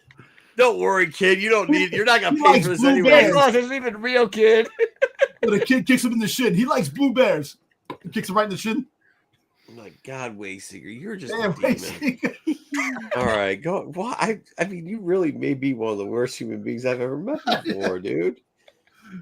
[SPEAKER 2] Don't worry, kid. You don't need. You're not gonna pay for this anyway.
[SPEAKER 5] It's even real, kid.
[SPEAKER 1] The kid kicks him in the shin. He likes blue bears. He kicks him right in the shin.
[SPEAKER 2] Oh my God, Wayseeker, you're just a demon. All right, go. Well, I mean, you really may be one of the worst human beings I've ever met before, dude.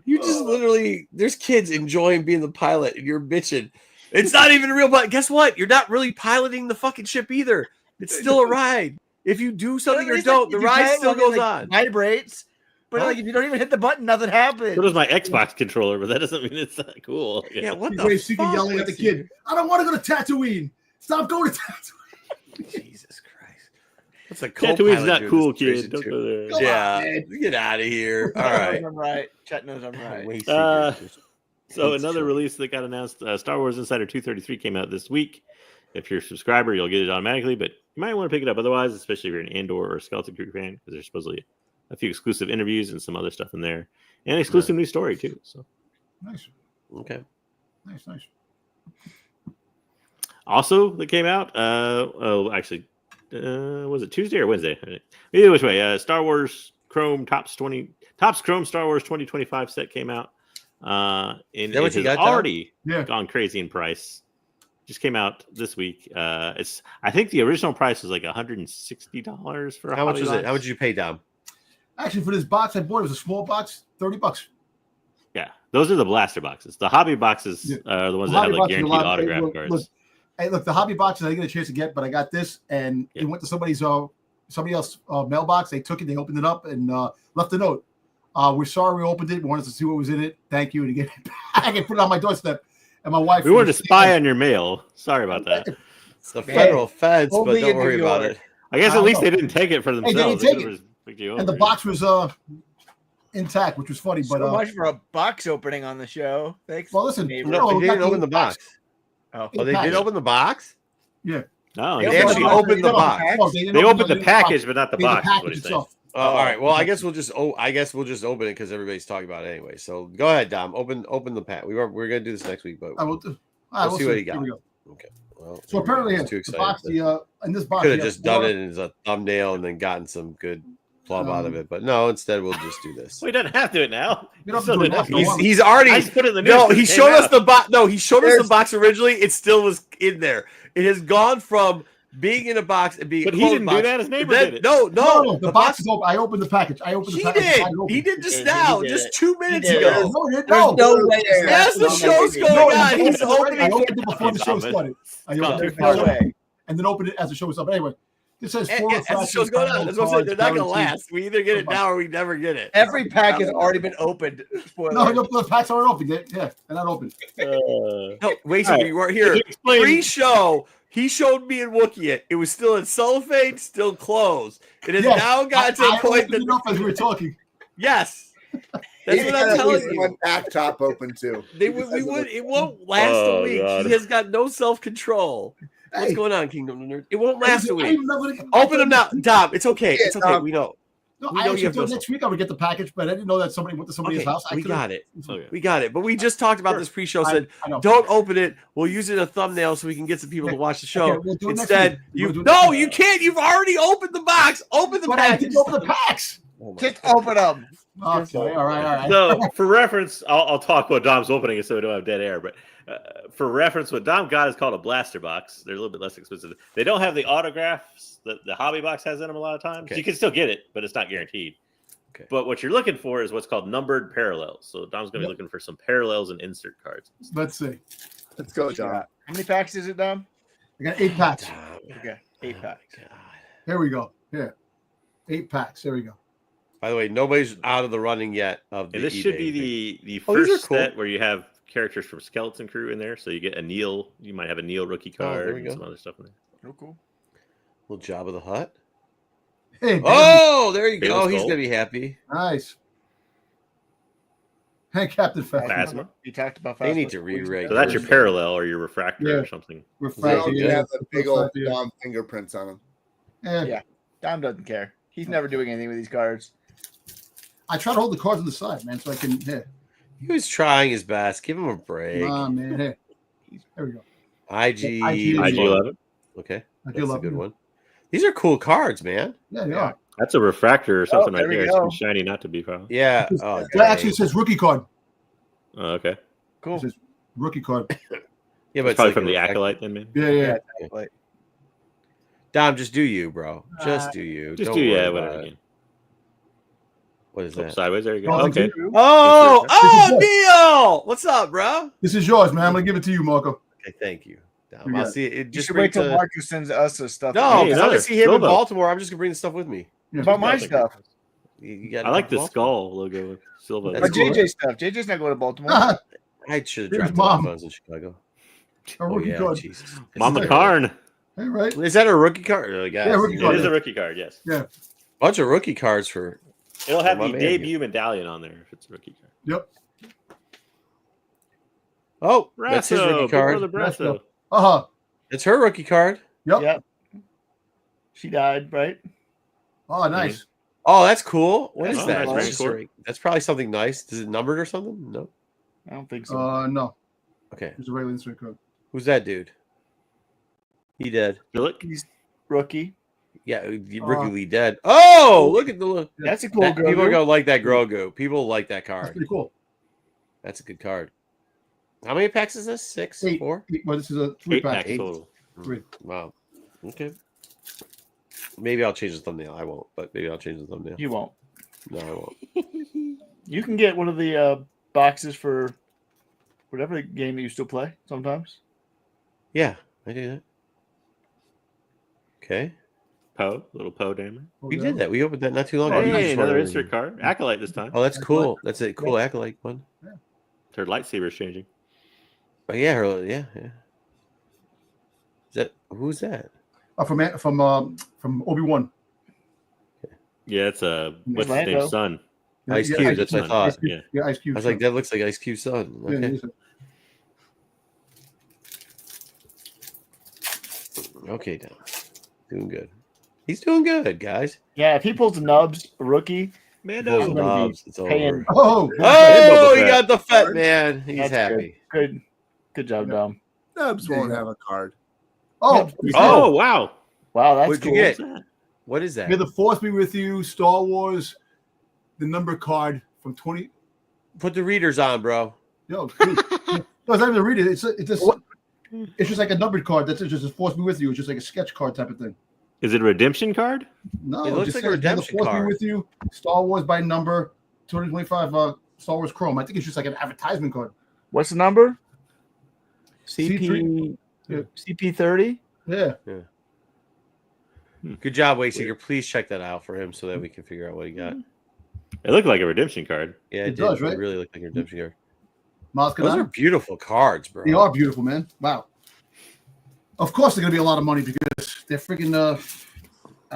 [SPEAKER 2] You just literally. There's kids enjoying being the pilot, and you're bitching. It's not even a real pilot. Guess what? You're not really piloting the fucking ship either. It's still a ride. If you do something or don't, the ride still goes on.
[SPEAKER 5] Vibrates, but like if you don't even hit the button, nothing happens.
[SPEAKER 3] So does my Xbox controller, but that doesn't mean it's not cool.
[SPEAKER 2] Yeah, what the fuck?
[SPEAKER 1] Yelling at the kid. I don't want to go to Tatooine. Stop going to Tatooine.
[SPEAKER 2] Jesus Christ. What's a
[SPEAKER 3] Tatooine's not cool, kid. Don't go there.
[SPEAKER 2] Yeah, get out of here. All right.
[SPEAKER 5] I'm right. Chet knows I'm right.
[SPEAKER 3] So another release that got announced, Star Wars Insider 233 came out this week. If you're a subscriber, you'll get it automatically, but you might want to pick it up otherwise, especially if you're an Andor or a Skeleton Crew fan, because there's supposedly a few exclusive interviews and some other stuff in there, and an exclusive new story too. So
[SPEAKER 1] nice.
[SPEAKER 2] Okay.
[SPEAKER 1] Nice.
[SPEAKER 3] also that came out. Actually, was it Tuesday or Wednesday? Either which way, Star Wars Chrome Topps Chrome Star Wars 2025 set came out. And it has already gone crazy in price. Just came out this week. I think the original price was like $160 for a
[SPEAKER 2] How much
[SPEAKER 3] hobby
[SPEAKER 2] was
[SPEAKER 3] box.
[SPEAKER 2] it? How much did you pay, Dom?
[SPEAKER 1] Actually, for this box I bought, it was a small box, $30.
[SPEAKER 3] Yeah, those are the blaster boxes. The hobby boxes are the ones that have like guaranteed autograph cards.
[SPEAKER 1] Look, the hobby boxes I didn't get a chance to get, but I got this, and it went to somebody else's mailbox. They took it, they opened it up, and left a note. We're sorry we opened it. We wanted to see what was in it. Thank you, and to get it back and put it on my doorstep. And my wife.
[SPEAKER 3] We wanted to spy on your mail. Sorry about that.
[SPEAKER 2] It's a federal offense, but don't worry about it.
[SPEAKER 3] I guess at least they didn't take it for themselves.
[SPEAKER 1] They didn't take it. And the box was intact, which was funny. But
[SPEAKER 5] so much for a box opening on the show. Thanks.
[SPEAKER 1] Well, listen,
[SPEAKER 2] they didn't open the box. Oh, they did open the box?
[SPEAKER 1] Yeah.
[SPEAKER 3] No,
[SPEAKER 2] they actually opened the box.
[SPEAKER 3] They opened the package, but not the box.
[SPEAKER 2] All right. Well, I guess we'll just open it because everybody's talking about it anyway. So go ahead, Dom. Open the pack. We're gonna do this next week, but
[SPEAKER 1] I will do.
[SPEAKER 2] We'll see what you got. Okay.
[SPEAKER 1] Well, so apparently, in this box,
[SPEAKER 2] could have just done it as a thumbnail and then gotten some good plum out of it, but no. Instead, we'll just do this.
[SPEAKER 3] We don't have to do it now.
[SPEAKER 2] He's already. He showed us the box. No, he showed us the box originally. It still was in there. It has gone from being in a box and being.
[SPEAKER 3] But he didn't do that. His neighbor did it.
[SPEAKER 2] No.
[SPEAKER 1] The box is open. I opened the package.
[SPEAKER 2] He did just now, just 2 minutes ago.
[SPEAKER 5] There's no way.
[SPEAKER 2] Yes, the show's going on. He's opening.
[SPEAKER 1] I opened it before the show started.
[SPEAKER 5] There's no way.
[SPEAKER 1] And then opened it as the show was up. Anyway, it says four.
[SPEAKER 2] As the show's going on, that's what I'm saying. They're not going to last. We either get it now or we never get it.
[SPEAKER 5] Every pack has already been opened.
[SPEAKER 1] No, the packs aren't open yet. Yeah, they're not open.
[SPEAKER 2] No, wait till we weren't here. Pre-show. He showed me and Wookiee it. It was still in cellophane, still closed. It has now gotten to the point that
[SPEAKER 1] as we were talking.
[SPEAKER 2] Yes, that's what I'm telling you.
[SPEAKER 4] One pack top open too.
[SPEAKER 2] It won't last a week.
[SPEAKER 3] God.
[SPEAKER 2] He has got no self-control. What's going on, Kingdom Nerd? It won't last a week.
[SPEAKER 1] Open
[SPEAKER 2] Open them now, Dom. It's okay. It's okay. We know.
[SPEAKER 1] No, I actually thought next week I would get the package, but I didn't know that somebody went to somebody's house.
[SPEAKER 2] We got it. We got it. But we just talked about this pre-show. Said
[SPEAKER 1] don't
[SPEAKER 2] open it. We'll use it as a thumbnail so we can get some people to watch the show.
[SPEAKER 1] Okay, we'll
[SPEAKER 2] Instead, you can't. You've already opened the box. Open the package.
[SPEAKER 1] I didn't open the packs.
[SPEAKER 5] Just open them.
[SPEAKER 1] Okay, all right.
[SPEAKER 3] So for reference, I'll talk what Dom's opening it so we don't have dead air. But for reference, what Dom got is called a blaster box. They're a little bit less expensive. They don't have the autographs that the hobby box has in them a lot of times. Okay. You can still get it, but it's not guaranteed. Okay. But what you're looking for is what's called numbered parallels. So Dom's going to be looking for some parallels and insert cards.
[SPEAKER 1] Let's see.
[SPEAKER 4] Let's go, Dom.
[SPEAKER 5] How many packs is it, Dom?
[SPEAKER 1] I got 8 packs.
[SPEAKER 5] Okay, 8 packs.
[SPEAKER 1] Here we go. Here, 8 packs. There we go.
[SPEAKER 2] By the way, nobody's out of the running yet.
[SPEAKER 3] This should be the first set where you have characters from Skeleton Crew in there. So you get a Neil. You might have a Neil rookie card and some other stuff in there.
[SPEAKER 5] Oh, cool.
[SPEAKER 2] Little Jabba the Hutt.
[SPEAKER 1] Hey,
[SPEAKER 2] there you go. He's gonna be happy.
[SPEAKER 1] Nice. Hey, Captain
[SPEAKER 3] Phasma.
[SPEAKER 5] You talked about Phasma.
[SPEAKER 2] They need to rewrite.
[SPEAKER 3] So that's your parallel or your refractor or something.
[SPEAKER 4] Refractor. You have the big old Dom fingerprints on them.
[SPEAKER 5] Yeah. Dom doesn't care. He's never doing anything with these cards.
[SPEAKER 1] I try to hold the cards on the side, man, so I can.
[SPEAKER 2] He was trying his best. Give him a break.
[SPEAKER 1] Come on, man. Hey. There we go.
[SPEAKER 2] IG11. Okay. That's a good one. These are cool cards, man.
[SPEAKER 1] Yeah, they are.
[SPEAKER 3] That's a refractor or something right there. It's too shiny not to be found.
[SPEAKER 2] Yeah.
[SPEAKER 1] Actually, it says rookie card.
[SPEAKER 3] Oh, okay.
[SPEAKER 5] Cool.
[SPEAKER 1] It says rookie card.
[SPEAKER 2] Yeah, but
[SPEAKER 3] it's probably from the Acolyte then, man.
[SPEAKER 1] Yeah.
[SPEAKER 2] Dom, just do you, bro. Just do you.
[SPEAKER 3] Just
[SPEAKER 2] Don't
[SPEAKER 3] do
[SPEAKER 2] whatever.
[SPEAKER 3] Again.
[SPEAKER 2] What is that?
[SPEAKER 3] Sideways. There you go. Okay.
[SPEAKER 2] Neil! What's up, bro?
[SPEAKER 1] This is yours, man. I'm gonna give it to you, Marco.
[SPEAKER 2] Okay, thank you. I'll see it.
[SPEAKER 5] Just wait till Marcus sends us the stuff.
[SPEAKER 2] No, because I'm gonna see him in Baltimore. I'm just gonna bring the stuff with me.
[SPEAKER 5] About my stuff.
[SPEAKER 3] I like the skull logo with Silva.
[SPEAKER 5] That's JJ stuff. JJ's not going to Baltimore.
[SPEAKER 2] I should have dropped my phones in Chicago.
[SPEAKER 1] A rookie card.
[SPEAKER 2] Jesus.
[SPEAKER 3] Mama Karn.
[SPEAKER 1] Hey, right.
[SPEAKER 2] Is that a rookie card?
[SPEAKER 1] Yeah, rookie card.
[SPEAKER 3] It is a rookie card. Yes.
[SPEAKER 1] Yeah.
[SPEAKER 2] Bunch of rookie cards for.
[SPEAKER 3] It'll have the debut medallion on there if it's a rookie card.
[SPEAKER 1] Yep.
[SPEAKER 2] Oh, that's his rookie card. It's her rookie card.
[SPEAKER 1] Yep.
[SPEAKER 5] She died, right?
[SPEAKER 1] Oh, nice.
[SPEAKER 2] Oh, that's cool. What is that?
[SPEAKER 3] Nice.
[SPEAKER 2] That's probably something nice. Is it numbered or something? No.
[SPEAKER 5] I don't think so.
[SPEAKER 1] No.
[SPEAKER 2] Okay.
[SPEAKER 1] It's a regular insert code.
[SPEAKER 2] Who's that dude? He did.
[SPEAKER 3] Look,
[SPEAKER 5] He's rookie.
[SPEAKER 2] Yeah, Rookie Lee dead. Oh, look at the look.
[SPEAKER 5] That's a cool
[SPEAKER 2] That, people are
[SPEAKER 5] Grogu.
[SPEAKER 2] gonna like that Grogu. People like that
[SPEAKER 1] That's
[SPEAKER 2] card.
[SPEAKER 1] pretty cool.
[SPEAKER 2] That's a good card. How many packs is this? 6,
[SPEAKER 1] 8.
[SPEAKER 2] 4?
[SPEAKER 1] Well, this is a 3
[SPEAKER 3] 8
[SPEAKER 1] pack.
[SPEAKER 3] packs total.
[SPEAKER 1] Three.
[SPEAKER 2] Wow. Okay. Maybe I'll change the thumbnail. I won't, but maybe I'll change the thumbnail.
[SPEAKER 5] You won't.
[SPEAKER 2] No, I won't.
[SPEAKER 5] You can get one of the boxes for whatever game that you still play sometimes.
[SPEAKER 2] Yeah, I do that. Okay.
[SPEAKER 3] Little Poe Damer.
[SPEAKER 2] We did that. We opened that not too long ago.
[SPEAKER 3] Hey, another insert card. Acolyte this time.
[SPEAKER 2] Oh, that's cool. That's a cool Acolyte one.
[SPEAKER 3] Her lightsaber's changing.
[SPEAKER 2] Oh, yeah, yeah. Is that who's that?
[SPEAKER 1] From Obi-Wan.
[SPEAKER 3] Yeah, it's what's his
[SPEAKER 5] Lando.
[SPEAKER 3] name's son.
[SPEAKER 2] Ice Cube. That's what I thought.
[SPEAKER 3] Yeah.
[SPEAKER 1] Yeah, Ice Cube.
[SPEAKER 2] I was like, that looks like Ice Cube's son.
[SPEAKER 1] Yeah,
[SPEAKER 2] Okay.
[SPEAKER 1] it is.
[SPEAKER 2] Okay, Don. Doing good. He's doing good, guys.
[SPEAKER 5] Yeah, if he pulls the nubs rookie,
[SPEAKER 3] Mando.
[SPEAKER 5] gonna be
[SPEAKER 2] Knobs, it's
[SPEAKER 5] paying-
[SPEAKER 2] over.
[SPEAKER 1] Oh,
[SPEAKER 2] Oh,
[SPEAKER 3] Boba
[SPEAKER 2] he
[SPEAKER 3] Fett.
[SPEAKER 2] got the Fett man. He's
[SPEAKER 5] That's
[SPEAKER 2] happy.
[SPEAKER 5] good job,
[SPEAKER 1] Yeah.
[SPEAKER 5] Dom.
[SPEAKER 4] Nubs
[SPEAKER 1] There you
[SPEAKER 4] won't
[SPEAKER 1] go.
[SPEAKER 4] have a card.
[SPEAKER 1] oh,
[SPEAKER 3] Oh, wow.
[SPEAKER 5] Wow, that's
[SPEAKER 2] What'd you
[SPEAKER 5] cool.
[SPEAKER 2] get?
[SPEAKER 3] What's that?
[SPEAKER 2] What is that?
[SPEAKER 1] May the Force be with you. Star Wars, the number card from 20.
[SPEAKER 2] Put the readers on, bro.
[SPEAKER 1] Yo, dude. No, it's not even a read it. It's just like a numbered card. That's just a Force be with you. It's just like a sketch card type of thing.
[SPEAKER 3] Is it a redemption card?
[SPEAKER 1] No,
[SPEAKER 2] It looks
[SPEAKER 1] just
[SPEAKER 2] like a
[SPEAKER 1] says, "May the
[SPEAKER 2] redemption
[SPEAKER 1] Force
[SPEAKER 2] card."
[SPEAKER 1] be with you. Star Wars by number 2025. Star Wars Chrome. I think it's just like an advertisement card.
[SPEAKER 5] What's the number?
[SPEAKER 1] C3. Yeah.
[SPEAKER 5] CP30.
[SPEAKER 1] Yeah.
[SPEAKER 2] Good job, Wayseeker. Please check that out for him so that we can figure out what he got.
[SPEAKER 3] It looked like a redemption card.
[SPEAKER 2] Yeah,
[SPEAKER 1] It
[SPEAKER 2] it, did.
[SPEAKER 1] does, right?
[SPEAKER 2] It really looked like a redemption card.
[SPEAKER 1] Miles
[SPEAKER 2] Those are
[SPEAKER 1] Kanata.
[SPEAKER 2] beautiful cards, bro.
[SPEAKER 1] They are beautiful, man. Wow. Of course, they're gonna be a lot of money because they're freaking
[SPEAKER 2] Yeah,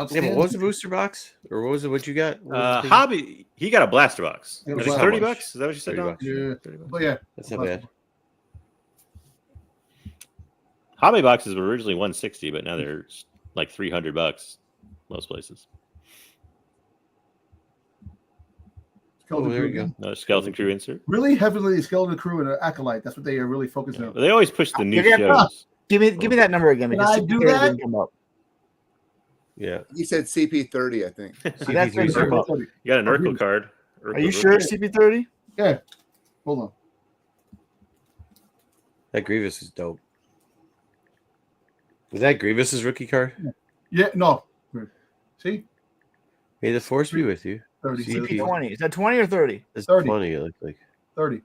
[SPEAKER 1] outstanding.
[SPEAKER 2] but what was the booster box? Or what was it? What you got? What was the thing?
[SPEAKER 3] Hobby, he got a blaster box.
[SPEAKER 1] Yeah,
[SPEAKER 3] I think
[SPEAKER 1] blaster
[SPEAKER 3] $30.
[SPEAKER 2] box.
[SPEAKER 3] Is that what you said,
[SPEAKER 2] 30
[SPEAKER 3] Dom?
[SPEAKER 2] bucks.
[SPEAKER 1] Yeah.
[SPEAKER 3] 30 bucks.
[SPEAKER 1] But yeah,
[SPEAKER 2] That's not bad.
[SPEAKER 3] Hobby boxes were originally $160, but now they're like $300 most places.
[SPEAKER 1] Skeleton
[SPEAKER 2] Oh, there
[SPEAKER 1] Crew
[SPEAKER 2] you go.
[SPEAKER 1] again.
[SPEAKER 3] Another Skeleton Crew insert.
[SPEAKER 1] Really heavily Skeleton Crew and an Acolyte. That's what they are really focusing
[SPEAKER 3] Yeah,
[SPEAKER 1] on.
[SPEAKER 3] but they always push the new
[SPEAKER 5] Yeah,
[SPEAKER 3] shows.
[SPEAKER 5] Give me that number again.
[SPEAKER 1] Can
[SPEAKER 5] Because
[SPEAKER 1] I do
[SPEAKER 5] CP30
[SPEAKER 1] that?
[SPEAKER 5] didn't come up.
[SPEAKER 2] Yeah.
[SPEAKER 4] He said CP30, I think.
[SPEAKER 5] That's
[SPEAKER 2] CP3
[SPEAKER 5] very
[SPEAKER 2] circle.
[SPEAKER 5] cool.
[SPEAKER 3] You got an Urkel card.
[SPEAKER 5] Are you sure it's CP30?
[SPEAKER 1] Yeah. Hold on.
[SPEAKER 2] That Grievous is dope. Was that Grievous's rookie card?
[SPEAKER 1] Yeah, no. See?
[SPEAKER 2] May the force be with you.
[SPEAKER 1] 30.
[SPEAKER 5] CP20. Is that 20 or 30?
[SPEAKER 2] It's
[SPEAKER 1] 30.
[SPEAKER 2] 20, it looked like.
[SPEAKER 1] 30.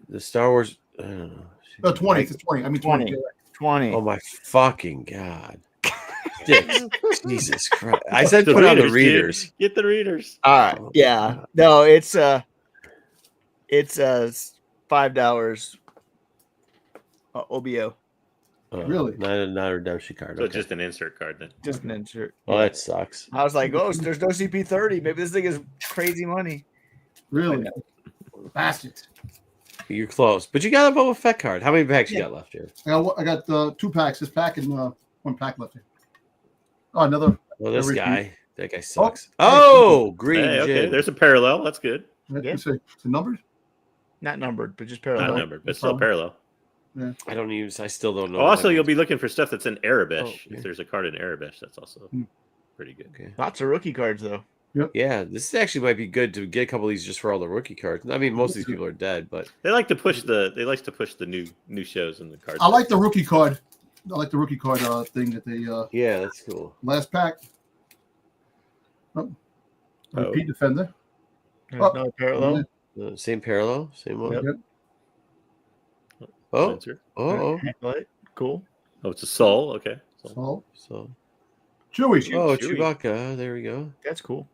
[SPEAKER 2] The Star Wars. I don't know.
[SPEAKER 1] No, 20. It's 20. I mean 20.
[SPEAKER 5] 20. 20.
[SPEAKER 2] Oh my fucking god. Jesus Christ. I said
[SPEAKER 3] The
[SPEAKER 2] put on the
[SPEAKER 3] readers, dude.
[SPEAKER 2] readers.
[SPEAKER 3] Get the readers.
[SPEAKER 5] All right.
[SPEAKER 2] Oh,
[SPEAKER 5] Yeah.
[SPEAKER 2] God.
[SPEAKER 5] No, it's $5 OBO.
[SPEAKER 1] Really?
[SPEAKER 2] Not a redemption card.
[SPEAKER 3] So it's
[SPEAKER 2] Okay.
[SPEAKER 3] just an insert card then.
[SPEAKER 5] Just an insert.
[SPEAKER 2] Well, that sucks.
[SPEAKER 5] I was like, oh, so there's no CP30. Maybe this thing is crazy money.
[SPEAKER 1] Really? Bastards.
[SPEAKER 2] You're close. But you got a Boba Fett card. How many packs you got left here?
[SPEAKER 1] I got 2 packs. This pack and 1 pack left here. Oh, another.
[SPEAKER 2] Well, this
[SPEAKER 1] Every-
[SPEAKER 2] guy. That guy sucks.
[SPEAKER 1] Oh,
[SPEAKER 2] Oh, green
[SPEAKER 3] Hey, okay,
[SPEAKER 2] gin.
[SPEAKER 3] there's a parallel. That's good.
[SPEAKER 1] Let's see. It's the numbers?
[SPEAKER 5] Not numbered, but just
[SPEAKER 3] Not
[SPEAKER 5] parallel.
[SPEAKER 3] numbered, but still parallel.
[SPEAKER 2] I don't even. I still don't know.
[SPEAKER 3] Oh,
[SPEAKER 2] what
[SPEAKER 3] also,
[SPEAKER 2] that
[SPEAKER 3] you'll
[SPEAKER 2] means.
[SPEAKER 3] be looking for stuff that's in Arabish.
[SPEAKER 2] Oh, okay.
[SPEAKER 3] If there's a card in Arabish, that's also
[SPEAKER 1] Hmm.
[SPEAKER 3] pretty good.
[SPEAKER 2] Okay.
[SPEAKER 5] Lots of rookie cards, though.
[SPEAKER 2] Yeah, this actually might be good to get a couple of these just for all the rookie cards. I mean, most of these people are dead, but
[SPEAKER 3] They like to push the new shows in the cards.
[SPEAKER 1] I like the rookie card. I like the rookie card thing that they
[SPEAKER 2] yeah, that's cool.
[SPEAKER 1] last pack. Oh. Repeat defender.
[SPEAKER 5] There's
[SPEAKER 1] Oh.
[SPEAKER 5] no parallel.
[SPEAKER 2] Same parallel, same one.
[SPEAKER 5] Yep.
[SPEAKER 1] Yep.
[SPEAKER 2] Oh,
[SPEAKER 3] Insert.
[SPEAKER 2] oh,
[SPEAKER 5] Acolyte. Cool.
[SPEAKER 3] Oh, it's a soul. Okay. Soul.
[SPEAKER 1] So
[SPEAKER 2] so
[SPEAKER 1] Chewy
[SPEAKER 2] oh,
[SPEAKER 3] Chewie.
[SPEAKER 2] Chewbacca. There we go.
[SPEAKER 5] That's cool.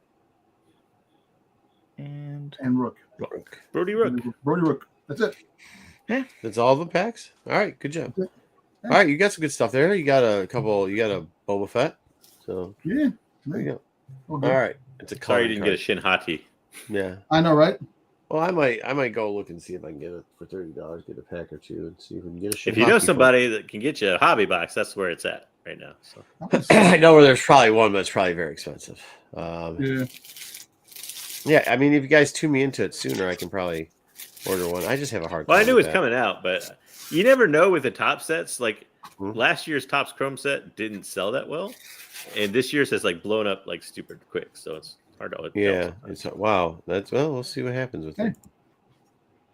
[SPEAKER 5] And
[SPEAKER 1] and Rook.
[SPEAKER 3] Brody Rook.
[SPEAKER 1] Brody Rook. That's it.
[SPEAKER 2] That's all the packs. All right, good job.
[SPEAKER 1] That's
[SPEAKER 2] All right, you got some good stuff there. You got a couple. You got a Boba Fett. So
[SPEAKER 1] Yeah.
[SPEAKER 2] there you go.
[SPEAKER 1] Oh,
[SPEAKER 2] All
[SPEAKER 1] good.
[SPEAKER 2] right, it's a
[SPEAKER 3] Sorry,
[SPEAKER 2] card.
[SPEAKER 3] you didn't get a Shin Hati.
[SPEAKER 2] Yeah.
[SPEAKER 1] I know, right?
[SPEAKER 2] Well, I might go look and see if I can get it for $30. Get a pack or two and see if we can get a.
[SPEAKER 3] If you know
[SPEAKER 2] Shinhaki for-
[SPEAKER 3] somebody that can get you a hobby box, that's where it's at right now. So
[SPEAKER 2] I know where there's probably one, but it's probably very expensive.
[SPEAKER 1] Yeah.
[SPEAKER 2] Yeah, I mean, if you guys tune me into it sooner, I can probably order one. I just have a hard.
[SPEAKER 3] well, I
[SPEAKER 2] time
[SPEAKER 3] knew it
[SPEAKER 2] with
[SPEAKER 3] was
[SPEAKER 2] that.
[SPEAKER 3] coming out, but You never know with the top sets. Like
[SPEAKER 2] Mhm.
[SPEAKER 3] last year's Topps Chrome set didn't sell that well, and this year's has like blown up like stupid quick. So it's hard to tell.
[SPEAKER 2] Yeah,
[SPEAKER 3] sometimes.
[SPEAKER 2] it's wow. We'll see what happens with
[SPEAKER 1] Hey.
[SPEAKER 2] it.